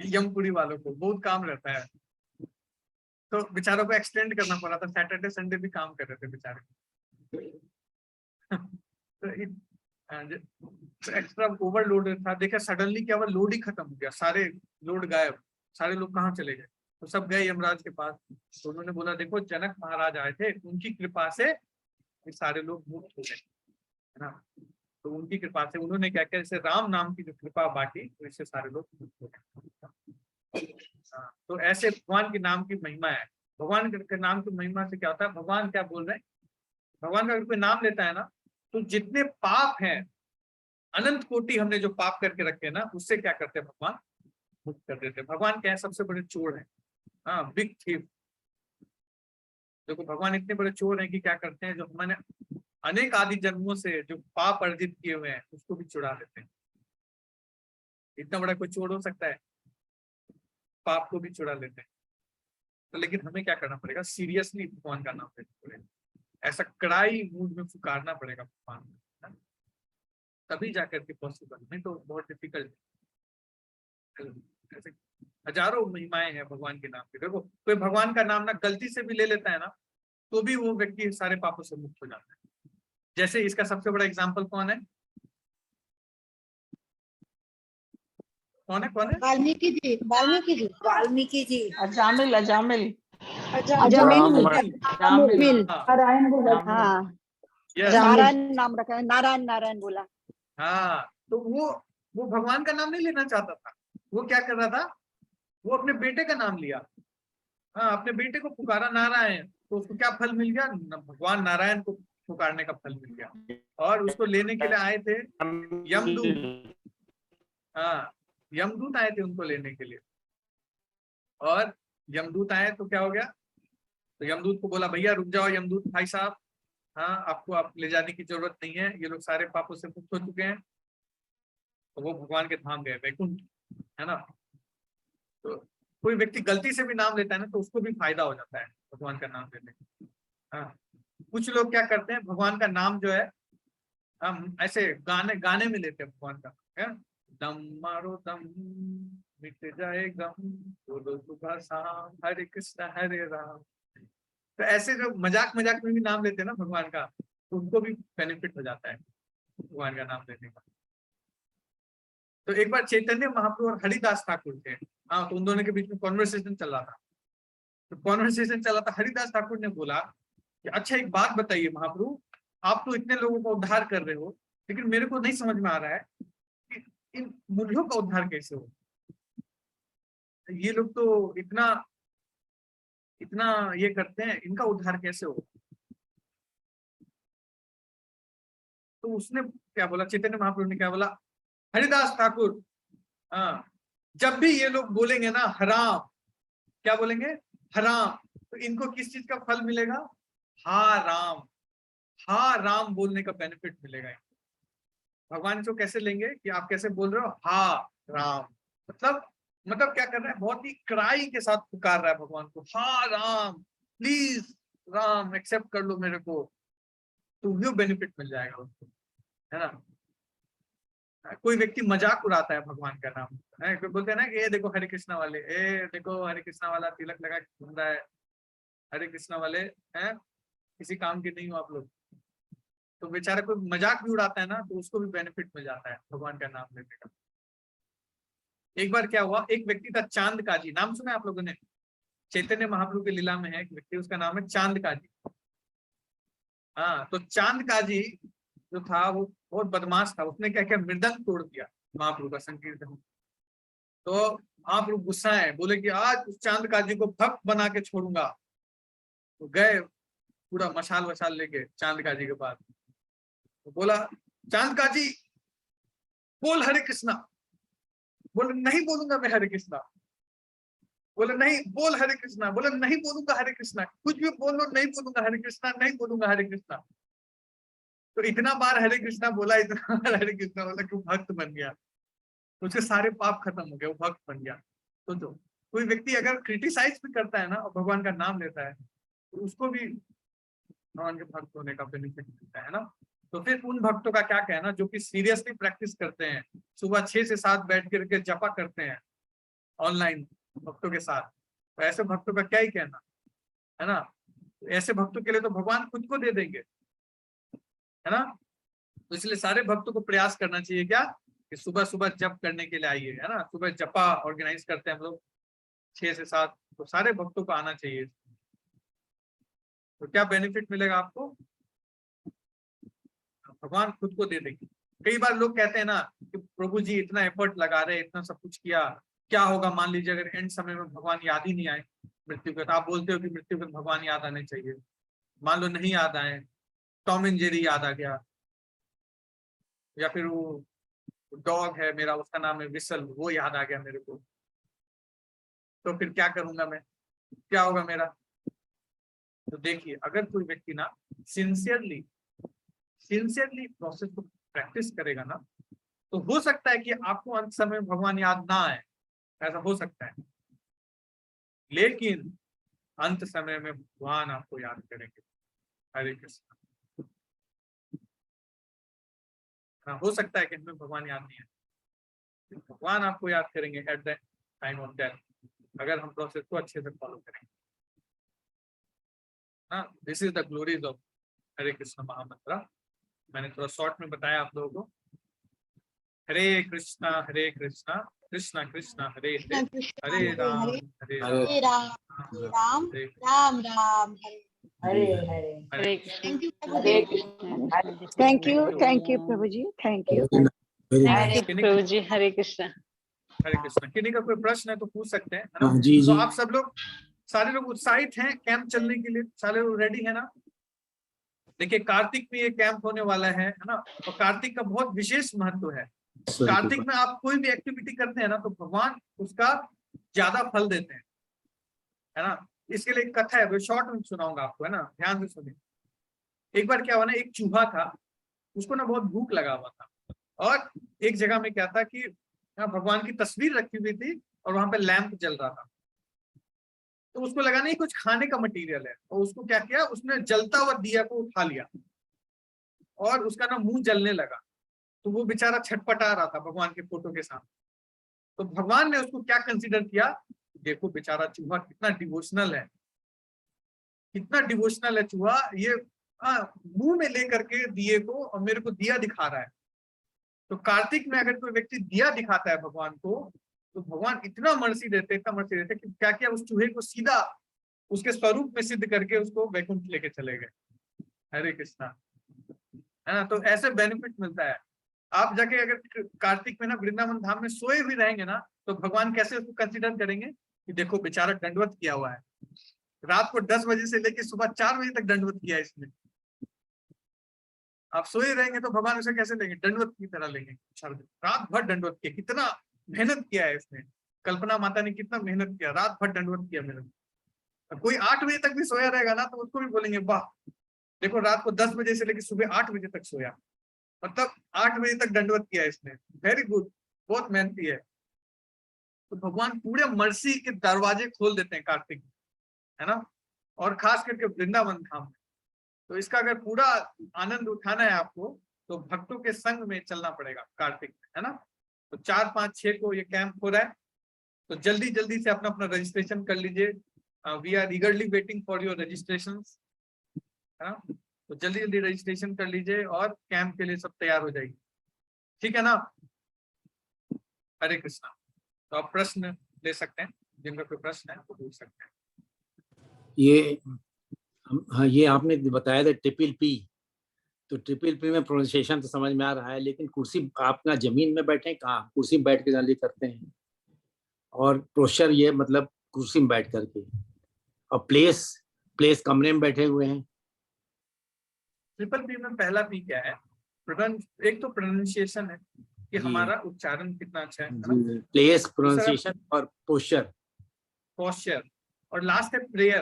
यमपुरी वालों को बहुत काम रहता है, तो बेचारों को एक्सटेंड करना पड़ा था, सैटरडे संडे भी काम कर रहे थे बेचारे तो एक्स्ट्रा ओवरलोड था। देखा सडनली क्या हुआ, लोड ही खत्म हो गया, सारे लोड गायब, सारे लोग कहाँ चले गए? तो सब गए यमराज के पास। तो उन्होंने बोला देखो जनक महाराज आए थे, उनकी कृपा से ये सारे लोग मुक्त हो गए, है ना। तो उनकी कृपा से उन्होंने क्या किया, जैसे राम नाम की जो कृपा बांटी, तो इससे सारे लोग मुक्त हो गए। तो ऐसे भगवान के नाम की महिमा है। भगवान के नाम की महिमा से क्या होता है, भगवान क्या बोल रहे हैं, भगवान का अगर कोई नाम लेता है ना, तो जितने पाप हैं, अनंत कोटि हमने जो पाप करके रखे हैं ना, उससे क्या करते हैं भगवान, मुक्त कर देते हैं। भगवान क्या है, सबसे बड़े चोर है, हाँ बिग थीफ। देखो भगवान इतने बड़े चोर हैं कि क्या करते हैं, जो हमने अनेक आदि जन्मों से जो पाप अर्जित किए हुए हैं उसको भी चुरा लेते हैं। इतना बड़ा कोई चोर हो सकता है, पाप को भी चुरा लेते हैं। तो लेकिन हमें क्या करना पड़ेगा, सीरियसली भगवान का नाम लेना पड़ेगा। ऐसा कड़ाई मूड में पुकारना पड़ेगा भगवान को, तभी जाकर के पॉसिबल, नहीं तो बहुत डिफिकल्ट। ऐसे हजारों महिमाएं हैं भगवान के नाम की। देखो कोई भगवान का नाम ना गलती से भी ले लेता है ना, तो भी वो व्यक्ति सारे पापों से मुक्त हो जाता है। जैसे इसका सबसे बड़ा एग्जाम्पल कौन है? कौन है? कौन है? वाल्मीकि जी, वाल्मीकि जी, वाल्मीकि जी, अजामिल, अजामिल, अजामिल, नारायण बोला। हाँ, Yes. नारायण नाम रखा है, नारायण नारायण बोला। हाँ, तो वो भगवान का नाम नहीं लेना चाहता था। वो क्या कर रहा था? वो अपने बेटे का नाम लिया। हाँ, अपने बेटे को पुकारा नारायण, तो उसको क्या फल मिल गया? भगवान नारायण को पुकारने का फल मिल गया। और उसको लेने के लिए आए थे यमदूत। हाँ, यमदूत आए थे उनको लेने के लिए। और यमदूत आए तो क्या हो गया? तो यमदूत को बोला, भैया रुक जाओ यमदूत भाई साहब, हाँ आपको आप ले जाने की जरूरत नहीं है, ये लोग सारे पापों से मुक्त हो चुके हैं। तो वो भगवान के धाम गए, वैकुंठ, है ना। तो कोई व्यक्ति गलती से भी नाम लेता है ना, तो उसको भी फायदा हो जाता है भगवान का नाम लेने का। हाँ, कुछ लोग क्या करते हैं, भगवान का नाम जो है हम ऐसे गाने में लेते हैं भगवान का, है? दम मारो दम मिट जाए गम, बोलो सुबह शाम हरे कृष्ण हरे राम। तो ऐसे जो मजाक में भी नाम लेते हैं ना भगवान का, तो उनको भी बेनिफिट हो जाता है भगवान का नाम लेने का। तो एक बार चैतन्य महाप्रभु और हरिदास ठाकुर थे, हाँ, तो उन दोनों के बीच में कॉन्वर्सेशन चल रहा था। तो कॉन्वर्सेशन चला था, हरिदास ठाकुर ने बोला कि अच्छा एक बात बताइए महाप्रभु, आप तो इतने लोगों का उद्धार कर रहे हो, लेकिन मेरे को नहीं समझ में आ रहा है कि इन मूढ़ों का उद्धार कैसे हो। ये लोग तो इतना ये करते हैं, इनका उद्धार कैसे हो। तो उसने क्या बोला, चैतन्य महाप्रभु ने क्या बोला, हरिदास ठाकुर, हाँ, जब भी ये लोग बोलेंगे ना हराम, क्या बोलेंगे? हराम, तो इनको किस चीज का फल मिलेगा? हा राम, हा राम बोलने का बेनिफिट मिलेगा। भगवान को कैसे लेंगे कि आप कैसे बोल रहे हो हा राम, मतलब क्या कर रहा है? बहुत ही कड़ाई के साथ पुकार रहा है भगवान को, हा राम प्लीज, राम एक्सेप्ट कर लो मेरे को, तो वो बेनिफिट मिल जाएगा उसको, है ना। कोई व्यक्ति मजाक उड़ाता है भगवान का नाम, है, कोई बोलते हैं ना कि ये देखो हरे कृष्णा वाले, ए देखो हरे कृष्णा वाला तिलक लगा के घूम रहा है, हरे कृष्णा वाले हैं, किसी काम के नहीं हो आप लोग। तो बेचारा कोई मजाक भी उड़ाता है ना, तो उसको भी बेनिफिट मिल जाता है भगवान का नाम लेने का। एक बार क्या हुआ, एक व्यक्ति था चांद काजी, नाम सुना आप लोगों ने? चैतन्य महाप्रभु की लीला में है एक व्यक्ति, उसका नाम है चांद काजी। हाँ, तो चांद काजी जो था वो बहुत बदमाश था। उसने क्या किया, मृदंग तोड़ दिया महाप्रभु का संकीर्तन। तो महाप्रभु गुस्सा है, बोले कि आज उस चांद काजी को भक्त बना के छोड़ूंगा। तो गए पूरा मशाल वशाल लेके चांद काजी के पास, तो बोला चांद काजी बोल हरे कृष्णा। बोले नहीं बोलूंगा मैं हरे कृष्णा। बोले नहीं बोल हरे कृष्णा। बोले नहीं बोलूंगा हरे कृष्णा, कुछ भी बोलो नहीं बोलूंगा हरे कृष्णा, नहीं बोलूंगा हरे कृष्णा। तो इतना बार हरे कृष्णा बोला, इतना बार हरे कृष्णा बोला कि वो भक्त बन गया, उसके सारे पाप खत्म हो गए, वो भक्त बन गया। तो कोई व्यक्ति अगर क्रिटिसाइज भी करता है ना और भगवान का नाम लेता है, तो उसको भी भगवान के भक्त होने का बेनिफिट मिलता है ना। तो फिर उन भक्तों का क्या कहना जो कि सीरियसली प्रैक्टिस करते हैं, सुबह 6 से 7 बैठ करके जपा करते हैं ऑनलाइन भक्तों के साथ, तो ऐसे भक्तों का क्या ही कहना, है ना। ऐसे भक्तों के लिए तो भगवान खुद को दे देंगे, है ना। तो इसलिए सारे भक्तों को प्रयास करना चाहिए क्या, कि सुबह सुबह जप करने के लिए आइए, है ना। सुबह जपा ऑर्गेनाइज करते हैं हम लोग 6 से 7, तो सारे भक्तों को आना चाहिए। तो क्या बेनिफिट मिलेगा आपको, भगवान खुद को दे देंगे। कई बार लोग कहते हैं ना कि प्रभु जी इतना एफर्ट लगा रहे, इतना सब कुछ किया, क्या होगा मान लीजिए अगर एंड समय में भगवान याद ही नहीं आए मृत्यु के। तो आप बोलते हो कि मृत्यु के भगवान याद आने चाहिए, मान लो नहीं याद आए, टॉम एंड जेरी याद आ गया, या फिर वो डॉग है मेरा उसका नाम है विसल, वो याद आ गया मेरे को, तो फिर क्या करूंगा मैं, क्या होगा मेरा। तो देखिए अगर कोई व्यक्ति ना सिंसियरली प्रोसेस को प्रैक्टिस करेगा ना, तो हो सकता है कि आपको अंत समय भगवान याद ना आए, ऐसा हो सकता है, लेकिन अंत समय में भगवान आपको याद करेंगे। हरे कृष्ण। हाँ, हो सकता है कि हमें भगवान याद नहीं है, भगवान आपको याद करेंगे at the time of death, अगर हम प्रोसेस को अच्छे से फॉलो करेंगे। हाँ, this is the glories of Hare Krishna महामंत्र। मैंने थोड़ा शॉर्ट में बताया आप लोगों को। Hare Krishna Krishna Krishna Hare Hare, Hare Ram Hare Ram Ram Ram Hare Hare Hare thank you Hare Krishna thank you प्रभु जी, थैंक यू। प्रभु जी, हरे कृष्ण। हरे कृष्ण। किन्हीं का कोई प्रश्न है तो पूछ सकते हैं, है ना? हाँ, जी तो जी। आप सब लोग, सारे लोग उत्साहित हैं कैंप चलने के लिए? सारे लोग रेडी है ना? देखिए, कार्तिक में ये कैंप होने वाला है ना? और कार्तिक का बहुत विशेष महत्व है। कार्तिक में आप कोई भी एक्टिविटी करते हैं ना तो भगवान उसका ज्यादा फल देते हैं, है ना? इसके लिए एक कथा है, वो शॉर्ट में सुनाऊंगा आपको, है ना? ध्यान से सुनिए। एक बार क्या हुआ ना, एक चूहा था, उसको ना बहुत भूख लगा हुआ था, और एक जगह में क्या था कि भगवान की तस्वीर रखी हुई थी और वहां पे लैंप जल रहा था। तो उसको लगा नहीं कुछ खाने का मटेरियल है, और उसको क्या किया, उसने जलता हुआ दिया को उठा लिया और उसका ना मुंह जलने लगा। तो वो बेचारा छटपटा रहा था भगवान के फोटो के साथ। तो भगवान ने उसको क्या कंसीडर किया, देखो बेचारा चूहा कितना डिवोशनल है, कितना डिवोशनल है चूहा, ये मुंह में लेकर के दिए को और मेरे को दिया दिखा रहा है। तो कार्तिक में अगर कोई व्यक्ति दिया दिखाता है भगवान को, तो भगवान इतना मर्सी देते, इतना मर्सी देते कि क्या किया, उस चूहे को सीधा उसके स्वरूप में सिद्ध करके उसको वैकुंठ लेके चले गए। हरे कृष्णा, है ना? तो ऐसे बेनिफिट मिलता है। आप जाके अगर कार्तिक में ना वृंदावन धाम में सोए भी रहेंगे ना, तो भगवान कैसे उसको कंसिडर करेंगे कि देखो बेचारा दंडवत किया हुआ है, रात को 10 बजे से लेकर सुबह 4 बजे तक दंडवत किया है इसने। आप सोए रहेंगे तो भगवान उसे कैसे लेंगे, दंडवत की तरह लेंगे। रात भर दंडवत किया, कितना मेहनत किया है इसने, कल्पना माता ने कितना मेहनत किया, रात भर दंडवत किया मेहनत। कोई 8 बजे तक भी सोया रहेगा ना, तो उसको भी बोलेंगे वाह, देखो रात को 10 बजे से लेकर सुबह 8 बजे तक सोया, मतलब 8 बजे तक दंडवत किया इसने, वेरी गुड, बहुत मेहनती है। तो भगवान पूरे मर्सी के दरवाजे खोल देते हैं कार्तिक, है ना? और खास करके वृंदावन धाम में। तो इसका अगर पूरा आनंद उठाना है आपको, तो भक्तों के संग में चलना पड़ेगा कार्तिक में, है ना? तो 4, 5, 6 को ये कैंप हो रहा है, तो जल्दी जल्दी से अपना रजिस्ट्रेशन कर लीजिए। We are eagerly waiting for your registration, है ना? तो जल्दी जल्दी रजिस्ट्रेशन कर लीजिए और कैंप के लिए सब तैयार हो जाएगी, ठीक है ना? हरे कृष्णा। तो आप प्रश्न ले सकते हैं, जिनका कोई प्रश्न है तो पूछ सकते हैं। हाँ, ये आपने बताया था ट्रिपल पी, तो ट्रिपल पी में प्रोनाउंसिएशन तो समझ में आ रहा है, लेकिन कुर्सी आप ना जमीन में बैठे, कहाँ कुर्सी में बैठ के जल्दी करते हैं, और पोस्चर ये मतलब कुर्सी में बैठ करके, और प्लेस कमरे में बैठे हुए हैं। ट्रिपल पी में पहला पी क्या है? एक तो प्रोनाउंसिएशन है कि हमारा उच्चारण कितना अच्छा है ना? प्लेस, प्रोनाउंसिएशन और पोस्चर, और लास्ट है प्रेयर।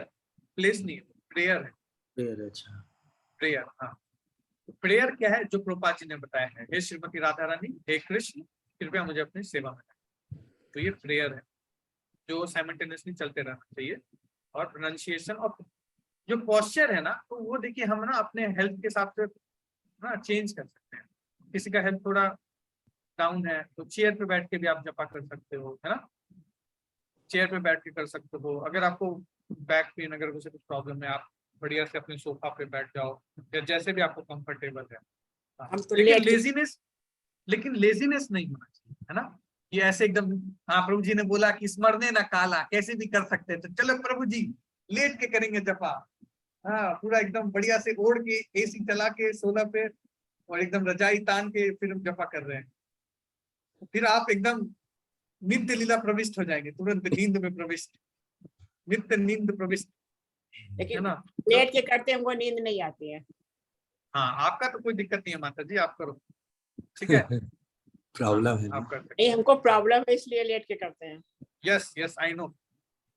प्लेस नहीं, प्रेयर है। प्रेयर, अच्छा, प्रेयर। हाँ, तो प्रेयर क्या है जो प्रभुपाद जी ने बताया है, हे श्रीमती राधा रानी, हे कृष्ण, कृपया मुझे अपनी सेवा में लाएं। तो ये प्रेयर है जो साइमल्टेनियसली चलते रहना चाहिए। और प्रोनाउंसिएशन और जो पोस्चर है ना, तो वो देखिए हम ना अपने हेल्थ के हिसाब से ना चेंज कर सकते हैं। किसी का हेल्थ थोड़ा डाउन है तो चेयर पे बैठ के भी आप जपा कर सकते हो, है ना? चेयर पे बैठ के कर सकते हो। अगर आपको बैक पेन, अगर कुछ प्रॉब्लम है, आप बढ़िया से अपने सोफा पे बैठ जाओ, या जैसे भी आपको कंफर्टेबल है। लेकिन लेजीनेस नहीं होना चाहिए, है ना? ये ऐसे एकदम, हाँ प्रभु जी ने बोला कि स्मरणे ना काला, कैसे भी कर सकते हैं, तो चलो प्रभु जी लेट के करेंगे जपा। हाँ, पूरा एकदम बढ़िया से ओढ़ के एसी चला के सोलह पे और एकदम रजाई तान के फिर हम जपा कर रहे हैं, फिर आप एकदम नित्य लीला प्रविष्ट हो जाएंगे, तुरंत नींद में प्रविष्ट, नित्य नींद प्रविष्ट, है ना? लेट के करते हैं, हमको नींद नहीं आती है। हाँ, आपका तो कोई दिक्कत नहीं है माता जी, आप करो, ठीक है? प्रॉब्लम है आप करते नहीं, हमको प्रॉब्लम है इसलिए लेट के करते हैं। यस यस आई नो,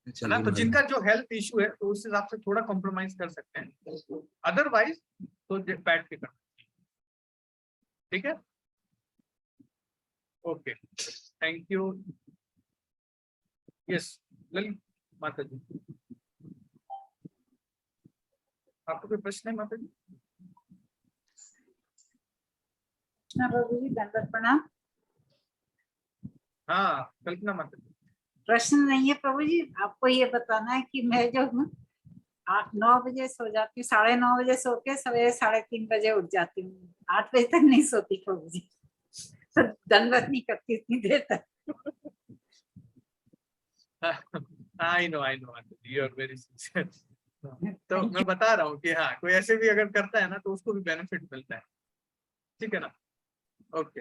है ना? तो जिनका जो हेल्थ इशू है तो उस हिसाब से थोड़ा कॉम्प्रोमाइज कर सकते हैं, अदरवाइज तो बैठ के करना, ठीक है? Okay, thank you. Yes Lalit माता जी, आपको कोई प्रश्न है माता जी? प्रभु जी दंडवत प्रणाम। हाँ कल्पना माता जी। प्रश्न नहीं है प्रभु जी, आपको ये बताना है कि मैं जो हूँ 8-9 बजे सो जाती हूँ, 9:30 बजे सो के सवेरे 3:30 बजे उठ जाती हूँ। 8 बजे तक नहीं सोती प्रभु जी, तो दंडवत नहीं करती इतनी देर तक। I know you are very sincere. तो मैं बता रहा हूँ कि हाँ कोई ऐसे भी अगर करता है ना तो उसको भी बेनिफिट मिलता है, ठीक है ना? ओके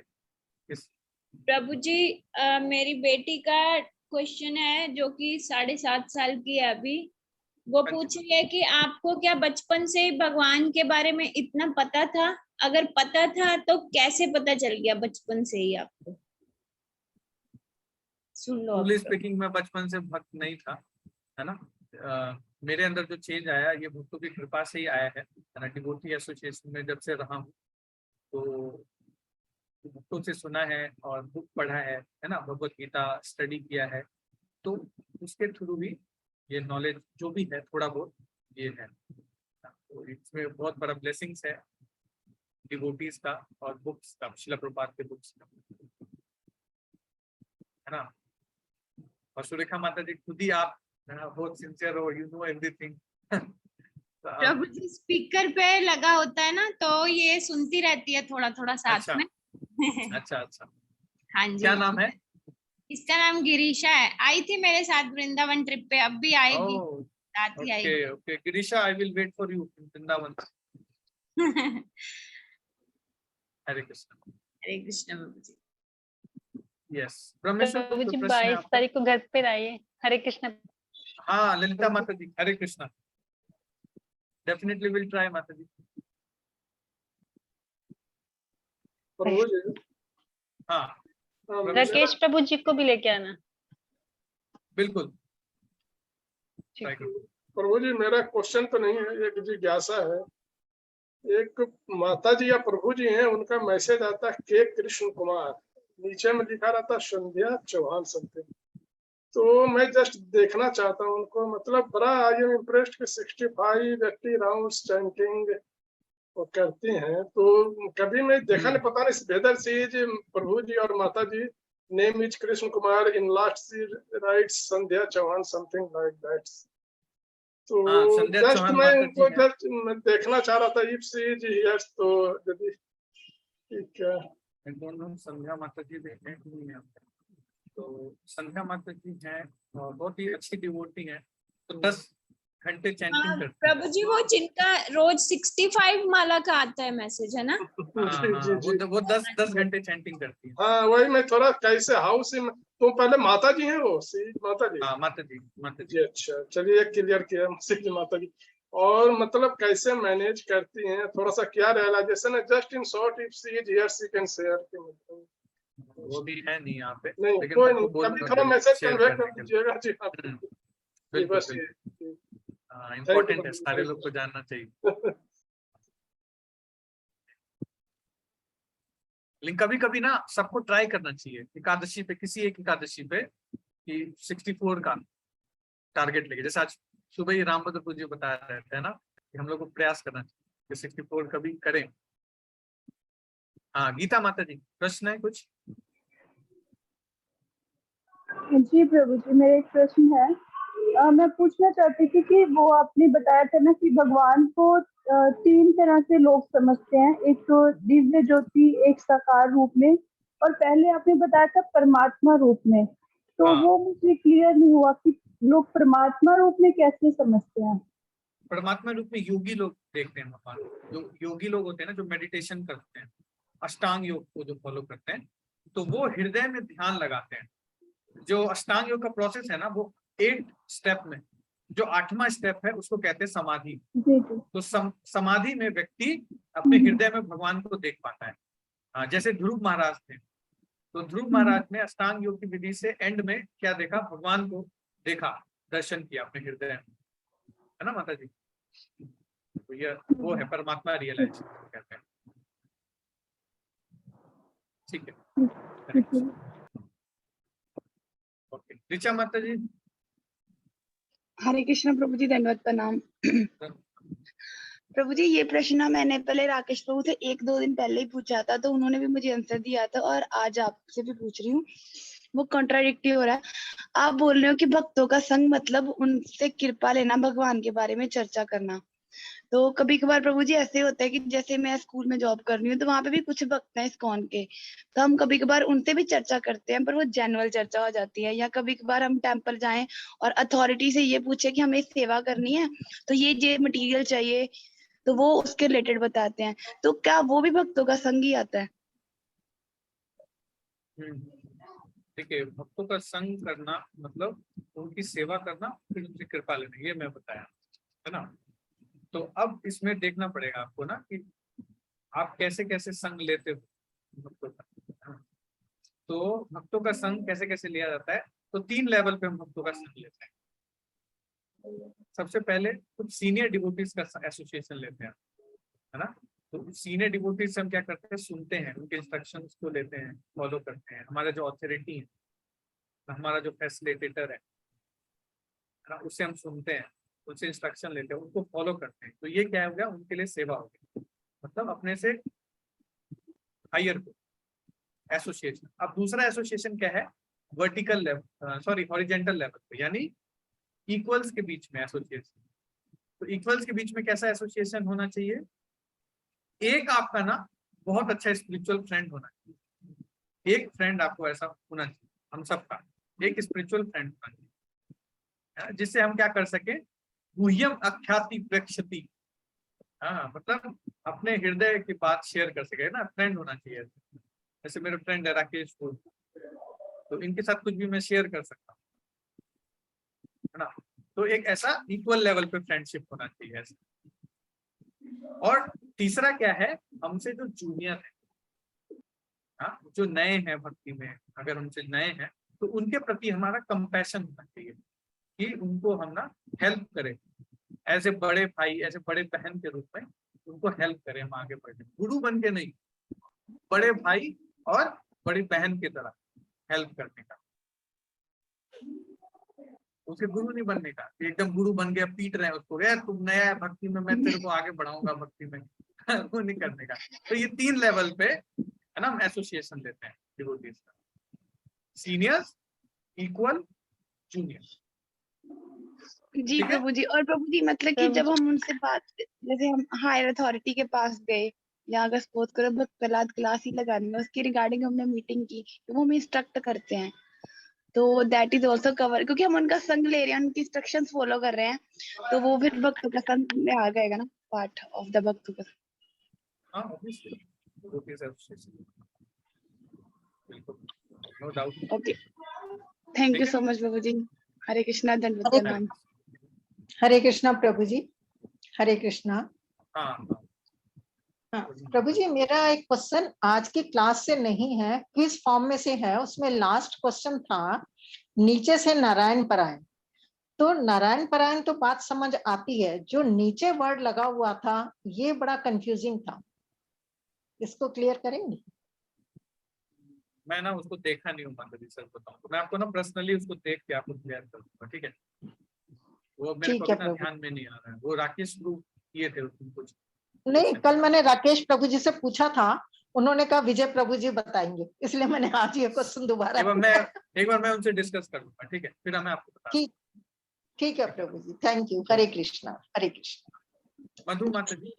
प्रभु जी मेरी बेटी का क्वेश्चन है जो कि 7.5 साल की है अभी। वो पूछ रही है कि आपको क्या बचपन से ही भगवान के बारे में इतना पता था? अगर पता था तो कैसे पता चल गया बचपन से ही आपको? सुन लो। स्पीकिंग में बचपन से भक्त नहीं था, है ना? मेरे अंदर जो चेंज आया ये भक्तों की कृपा से ही आया है। डिवोटी एसोसिएशन में जब से रहा हूँ तो भक्तों से सुना है और बुक पढ़ा है ना, भगवत गीता स्टडी किया है, तो उसके थ्रू भी ये नॉलेज जो भी है थोड़ा बहुत ये है। तो इसमें बहुत बड़ा ब्लेसिंग्स है डिवोटीज का और बुक्स का, श्रील प्रभुपाद के बुक्स का, है ना? और सुरेखा माता जी खुद ही आप बहुत सिंसियर हो, यू नो एवरीथिंग। प्रभु जी स्पीकर पे लगा होता है ना तो ये सुनती रहती है थोड़ा थोड़ा साथ अच्छा, में। अच्छा हाँ जी। क्या नाम है? इसका नाम गिरीशा है। आई थी मेरे साथ वृंदावन ट्रिप पे, अब भी आएगी, रात ही आएगी। Okay Girisha, I will wait for you in Vrindavan. Hare Krishna. Hare Krishna प्रभु जी। यस ब्रह्मेश्वर प्रभु जी प्रश्न 22 तारीख को घर पे आइए। हरे कृष्ण। हाँ ललिता माता जी, Hare Krishna. Definitely will try माता जी। प्रभु जी, हाँ राकेश प्रभु जी को भी लेके आना। बिल्कुल। प्रभु जी मेरा क्वेश्चन तो नहीं है, एक जिज्ञासा है। एक माता जी या प्रभु जी हैं, उनका मैसेज आता है के कृष्ण कुमार, नीचे में लिखा रहता संध्या चौहान समथिंग। तो मैं जस्ट देखना चाहता हूँ उनको, मतलब बड़ा आई एम इम्प्रेस्ड कि 65 80 राउंड्स चैंटिंग वो करती हैं। तो कभी मैं देखा नहीं, पता नहीं वेदर सी इज प्रभु जी और माता जी name is Krishna Kumar, in last she writes Sandhya Chauhan something like that. तो जस्ट मैं उनको जस्ट देखना चाह रहा था, इफ सी इज हियर तो यदि ठीक है। संध्या माता जी देखें तो संध्या माता जी हैं और बहुत ही अच्छी डिवोटी हैं, तो 10 घंटे चैंटिंग करती हैं। प्रभु जी वो जिनका रोज 65 माला का आता है मैसेज, है ना? वो 10 घंटे चैंटिंग करती है। हाँ वही मैं थोड़ा कैसे हाउस में, तो पहले माता जी हैं वो सी माता जी। हाँ माता जी। अच्छा चलिए क्लियर किया माता जी। और मतलब कैसे मैनेज करती हैं, थोड़ा सा क्या रियलाइजेशन है, just in short if she is here she can share. वो भी है नहीं यहाँ पे, नहीं लेकिन कोई नहीं, कभी थोड़ा मैसेज कन्वे कर दीजिएगा जी आप। बस इम्पोर्टेंट है, सारे लोग को जानना चाहिए। लेकिन कभी कभी ना सबको ट्राई करना चाहिए एकादशी पे, किसी एक एकादशी पे कि 64 का टारगेट लेके, जैसे आज सुबह ही रामभद्र जी बता रहे थे ना कि हम लोग को प्रयास करना चाहिए कि 64 कभी करें। हाँ गीता माता जी प्रश्न है कुछ? जी प्रभु जी मेरा एक प्रश्न है। मैं पूछना चाहती थी कि वो आपने बताया था ना कि भगवान को 3 तरह से लोग समझते हैं, एक तो दिव्य ज्योति, एक साकार रूप में, और पहले आपने बताया था परमात्मा रूप में। तो वो मुझे क्लियर नहीं हुआ कि लोग परमात्मा रूप में कैसे समझते हैं। परमात्मा रूप में योगी लोग देखते हैं भगवान, जो योगी लोग होते हैं ना, जो मेडिटेशन करते हैं, अष्टांग योग को जो फॉलो करते हैं, तो वो हृदय में ध्यान लगाते हैं। जो अष्टांग योग का प्रोसेस है ना, वो 8 स्टेप में जो 8वां स्टेप है उसको कहते हैं समाधि। तो समाधि में व्यक्ति अपने हृदय में भगवान को देख पाता है। जैसे ध्रुव महाराज थे, तो ध्रुव महाराज ने अष्टांग योग की विधि से एंड में क्या देखा, भगवान को देखा, दर्शन किया अपने हृदय में, है ना माता जी? तो ये वो है परमात्मा रियलाइजेशन कहते हैं। ठीक है, ओके ऋचा माता जी। हरे कृष्ण प्रभु जी, धन्यवाद प्रणाम। प्रभु जी ये प्रश्न मैंने पहले राकेश प्रभु से 1-2 दिन पहले ही पूछा था, तो उन्होंने भी मुझे आंसर दिया था, और आज आपसे भी पूछ रही हूँ, वो कॉन्ट्राडिक्टी हो रहा है। आप बोल रहे हो कि भक्तों का संग मतलब उनसे कृपा लेना, भगवान के बारे में चर्चा करना। तो कभी कभार प्रभु जी ऐसे होता है कि जैसे मैं स्कूल में जॉब कर रही हूँ, तो वहां पे भी कुछ भक्त हैं इस्कॉन के, तो हम कभी कभार उनसे भी चर्चा करते हैं, पर वो जनरल चर्चा हो जाती है। या कभी कभार हम टेम्पल जाएं और अथॉरिटी से ये पूछे कि हमें सेवा करनी है, तो ये मटेरियल चाहिए, तो वो उसके रिलेटेड बताते हैं। तो क्या वो भी भक्तों का संग ही आता है? ठीक है, भक्तों का संग करना मतलब उनकी सेवा करना, फिर उनकी कृपा लेना, ये मैं बताया है ना। तो अब इसमें देखना पड़ेगा आपको ना कि आप कैसे कैसे संग लेते हो भक्तों का। तो भक्तों का संग कैसे कैसे लिया जाता है, तो 3 लेवल पे हम भक्तों का संग लेते हैं। सबसे पहले कुछ सीनियर डिवोटीज का एसोसिएशन लेते हैं, है ना। तो सीनियर डिवोटीज से हम क्या करते हैं, सुनते हैं, उनके इंस्ट्रक्शंस को लेते हैं, फॉलो करते हैं। हमारा जो अथॉरिटी है, हमारा जो फैसिलिटेटर है ना, उससे हम सुनते हैं, उनसे इंस्ट्रक्शन लेते हैं, उनको फॉलो करते हैं। तो ये क्या हो गया, उनके लिए सेवा हो गई, मतलब अपने से हायर एसोसिएशन। अब दूसरा एसोसिएशन क्या है, vertical level, sorry horizontal level पे, यानी इक्वल्स के बीच में एसोसिएशन। तो इक्वल्स के बीच में कैसा एसोसिएशन होना चाहिए, एक आपका ना बहुत अच्छा स्पिरिचुअल फ्रेंड होना चाहिए। एक फ्रेंड आपको ऐसा होना चाहिए, हम सबका एक स्पिरिचुअल फ्रेंड होना चाहिए, जिससे हम क्या कर सके, गुह्यम अख्याति प्रेक्षति, हाँ मतलब अपने हृदय की बात शेयर कर सके ना, फ्रेंड होना चाहिए। जैसे मेरे फ्रेंड है राकेश, तो इनके साथ कुछ भी मैं शेयर कर सकता हूँ, है ना। तो एक ऐसा इक्वल लेवल पे फ्रेंडशिप होना चाहिए ऐसा। और तीसरा क्या है, हमसे जो जूनियर है, हाँ जो नए हैं भक्ति में, अगर उनसे नए हैं तो उनके प्रति हमारा कंपैशन होना चाहिए कि उनको हम ना हेल्प करें, ऐसे बड़े भाई, ऐसे बड़े बहन के रूप में उनको हेल्प करें, हम आगे बढ़े, गुरु बन के नहीं, बड़े भाई और बड़ी बहन की तरह हेल्प करने का। उसे गुरु नहीं बनने का, एकदम गुरु बन गया पीट रहे हैं उसको, यार तुम नया है भक्ति में, मैं तेरे को आगे बढ़ाऊंगा भक्ति में वो नहीं करने का। तो ये 3 लेवल पे है ना हम एसोसिएशन लेते हैं डिवोटीज का, सीनियर्स, इक्वल, जूनियर। जी प्रभु जी। और प्रभु जी मतलब कि जब हम उनसे बात, जैसे हम हायर अथॉरिटी के पास गए, या अगर सपोज करो भक्त प्रहलाद क्लास ही लगानी है, उसकी रिगार्डिंग हमने मीटिंग की, तो वो हमें इंस्ट्रक्ट करते हैं, तो दैट इज ऑल्सो कवर, क्योंकि हम उनका संग ले रहे हैं, उनकी इंस्ट्रक्शंस फॉलो कर रहे हैं, तो वो फिर भक्तों का संग में आ जाएगा ना, पार्ट ऑफ द भक्तों का। हाँ ऑब्वियसली डिवोटीज एसोसिएशन, बिल्कुल, no doubt. Okay, thank you so much प्रभु जी। हरे कृष्णा, दंडवत प्रणाम। हरे कृष्णा प्रभु जी, हरे कृष्णा। हाँ प्रभु जी, मेरा एक क्वेश्चन आज की क्लास से नहीं है, क्विज फॉर्म में से है। उसमें लास्ट क्वेश्चन था नीचे से नारायण परायण। तो नारायण परायण तो बात समझ आती है, जो नीचे वर्ड लगा हुआ था ये बड़ा कंफ्यूजिंग था, इसको क्लियर करेंगे? मैं ना उसको देखा नहीं हूँ माधुरी सर, बताऊँ तो मैं आपको ना पर्सनली उसको देख के आपको क्लियर कर दूंगा, ठीक है। वो मेरे को ना ध्यान में नहीं आ रहा है, वो राकेश प्रभु किए थे उसमें कुछ नहीं, कल मैंने राकेश प्रभु जी से पूछा था, उन्होंने कहा विजय प्रभु जी बताएंगे, इसलिए मैंने आज ये क्वेश्चन दोबारा एक बार मैं उनसे डिस्कस कर लूंगा, ठीक है, फिर मैं आपको बता। ठीक है प्रभु जी, थैंक यू। हरे कृष्णा, हरे कृष्णा। मधु माता जी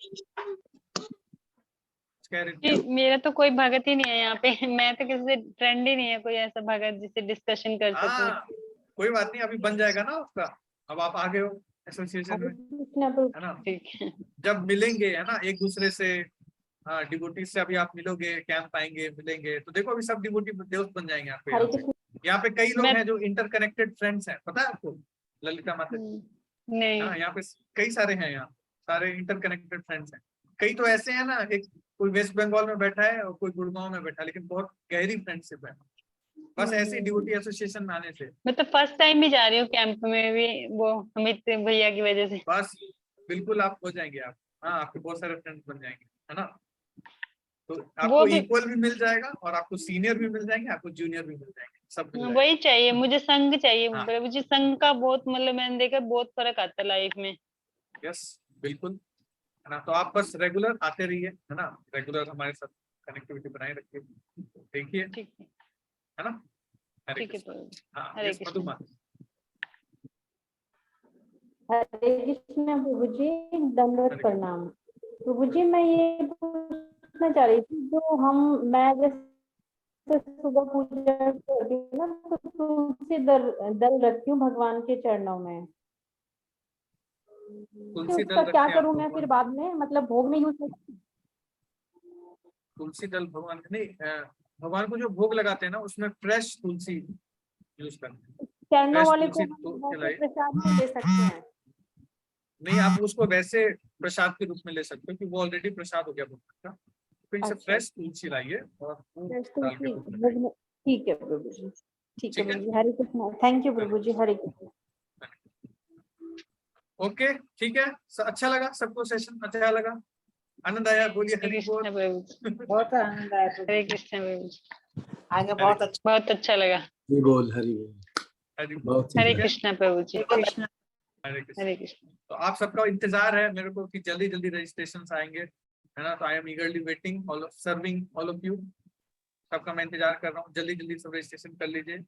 मेरा तो कोई भगत ही नहीं है यहाँ पे मैं तो किसी से फ्रेंड ही नहीं है कोई ऐसा भगत जिससे डिस्कशन कर सके। कोई बात नहीं, अभी बन जाएगा ना उसका, अब आप आगे हो एसोसिएशन में, है ना। ठीक है, जब मिलेंगे है ना एक दूसरे से, डिवोटी से अभी आप मिलोगे, कैंप आएंगे, मिलेंगे, तो देखो अभी सब डिवोटी दोस्त बन जाएंगे आपके। यहाँ पे कई लोग हैं जो इंटरकनेक्टेड फ्रेंड्स हैं, पता है आपको ललिता माता जी? नहीं, यहाँ पे कई सारे हैं, यहाँ सारे इंटरकनेक्टेड फ्रेंड्स हैं। कई तो ऐसे हैं ना, एक कोई वेस्ट बंगाल में बैठा है और कोई गुड़गांव में बैठा है, लेकिन बहुत गहरी फ्रेंडशिप है, बस ऐसी डिवोटी एसोसिएशन में आने से। मैं तो फर्स्ट टाइम भी जा रही हूँ कैंप में भी, वो अमित भैया की वजह से। बस बिल्कुल आप हो जाएंगे आप, हाँ आपके बहुत सारे फ्रेंड्स बन जाएंगे, है ना। तो आपको इक्वल भी मिल जाएगा और आपको सीनियर भी मिल जाएंगे, आपको जूनियर भी मिल जाएंगे, सब मिल वही चाहिए मुझे, संग चाहिए। हाँ। मुझे संग का बहुत मतलब मैंने देखा बहुत फर्क आता है लाइफ में। यस बिल्कुल, है ना। तो आप बस रेगुलर आते रहिए, है ना, रेगुलर हमारे साथ कनेक्टिविटी बनाए रखिए, देखिए, है ना। हरे कृष्ण। हाँ, हरे यस मधुमा। हरे कृष्ण प्रभु जी, दंडवत प्रणाम। प्रभु जी मैं ये पूछना चाह रही थी, जो मैं जैसे सुबह पूजा करती हूँ ना, तो तुलसी दल रखती हूँ भगवान के चरणों में, तुलसी उसका दल क्या रखते हैं करूँ आप मैं भगवान? फिर बाद में, मतलब भोग में यूज करती हूँ? तुलसी दल भगवान नहीं, भगवान को जो भोग लगाते हैं ना, उसमें फ्रेश तुलसी यूज करते हैं। चरणों फ्रेश वाले को तुलसी तो हम खिलाई प्रसाद में ले सकते हैं? नहीं, आप उसको वैसे प्रसाद के रूप में ले सकते हो, क्योंकि वो ऑलरेडी प्रसाद हो गया भगवान का। तो इनसे अच्छा, फ्रेश तुलसी लाइए और वो फ्रेश डाल के तुलसी भोग भोग में। ठीक है प्रभु जी, ठीक है प्रभु जी, हरे कृष्ण। थैंक यू प्रभु जी, हरे कृष्ण। ओके, ठीक है। अच्छा लगा सबको, सेशन अच्छा लगा, आनंद आया? बोलिए हरि बोल। बहुत आनंद आया। हरे कृष्ण प्रभु जी, आगे बहुत अच्छा लगा। हरि बोल, हरि बोल। हरि बोल। बहुत हरे ठीक है। कृष्ण प्रभु जी, कृष्ण। हरे कृष्ण। हरे कृष्ण। तो आप सबका इंतजार है मेरे को कि जल्दी जल्दी रजिस्ट्रेशन आएंगे, है ना। तो I am ईगरली waiting, all of serving all of you. सबका मैं इंतजार कर रहा हूँ, जल्दी जल्दी सब रजिस्ट्रेशन कर लीजिए,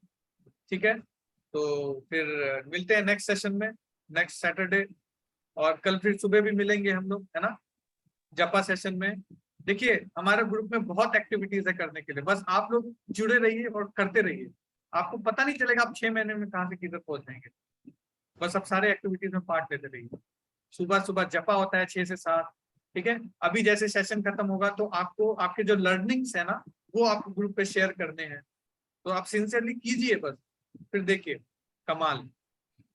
ठीक है। तो फिर मिलते हैं नेक्स्ट सेशन में, नेक्स्ट सैटरडे, और कल फिर सुबह भी मिलेंगे हम लोग, है ना, जपा सेशन में। देखिए हमारे ग्रुप में बहुत एक्टिविटीज है करने के लिए, बस आप लोग जुड़े रहिए और करते रहिए, आपको पता नहीं चलेगा आप 6 महीने में कहाँ से किधर पहुंच जाएंगे। बस आप सारे एक्टिविटीज में पार्ट लेते रहिए। सुबह सुबह जपा होता है 6 से 7, ठीक है। अभी जैसे सेशन खत्म होगा तो आपको आपके जो लर्निंग्स है ना, वो आपको ग्रुप पे शेयर करने हैं, तो आप सिंसियरली कीजिए बस, फिर देखिए कमाल,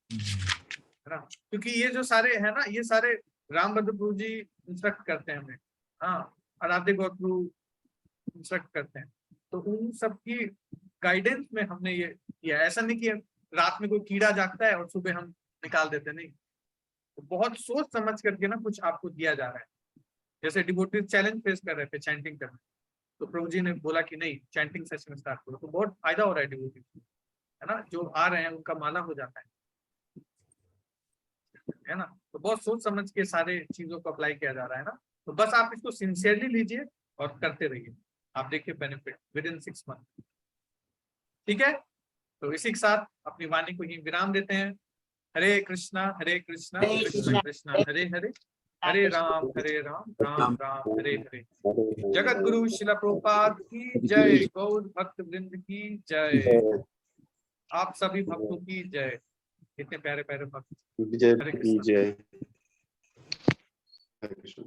है ना। क्योंकि ये जो सारे है ना, ये सारे रामभद्र प्रभु जी इंस्ट्रक्ट करते हैं हमें, हाँ, आराध्य गौरव इंस्ट्रक्ट करते हैं, तो उन सब की गाइडेंस में हमने ये किया। ऐसा नहीं कि रात में कोई कीड़ा जागता है और सुबह हम निकाल देते, नहीं, तो बहुत सोच समझ करके ना कुछ आपको दिया जा रहा है। जैसे डिवोटीज चैलेंज फेस कर रहे थे चैंटिंग करने, तो प्रभु जी ने बोला कि नहीं, चैंटिंग सेशन स्टार्ट करो, तो बहुत फायदा हो रहा है डिवोटीज, है ना, जो आ रहे हैं उनका माला हो जाता है ना। तो बहुत सोच समझ के सारे चीजों को अप्लाई किया जा रहा है ना। तो बस आप इसको सिंसियरली लीजिए और करते रहिए, आप देखिए बेनिफिट विद इन 6 मंथ, ठीक है। तो इसी के साथ अपनी वाणी को ही विराम देते हैं। हरे कृष्णा कृष्ण कृष्ण हरे हरे, हरे राम राम राम हरे हरे। जगत गुरु शिला प्रभुपाद की जय, गौर भक्त वृंद की जय, आप सभी भक्तों की जय, इतने प्यारे प्यारे भक्त, विजय हरे की कृष्ण। जय। हरे कृष्ण।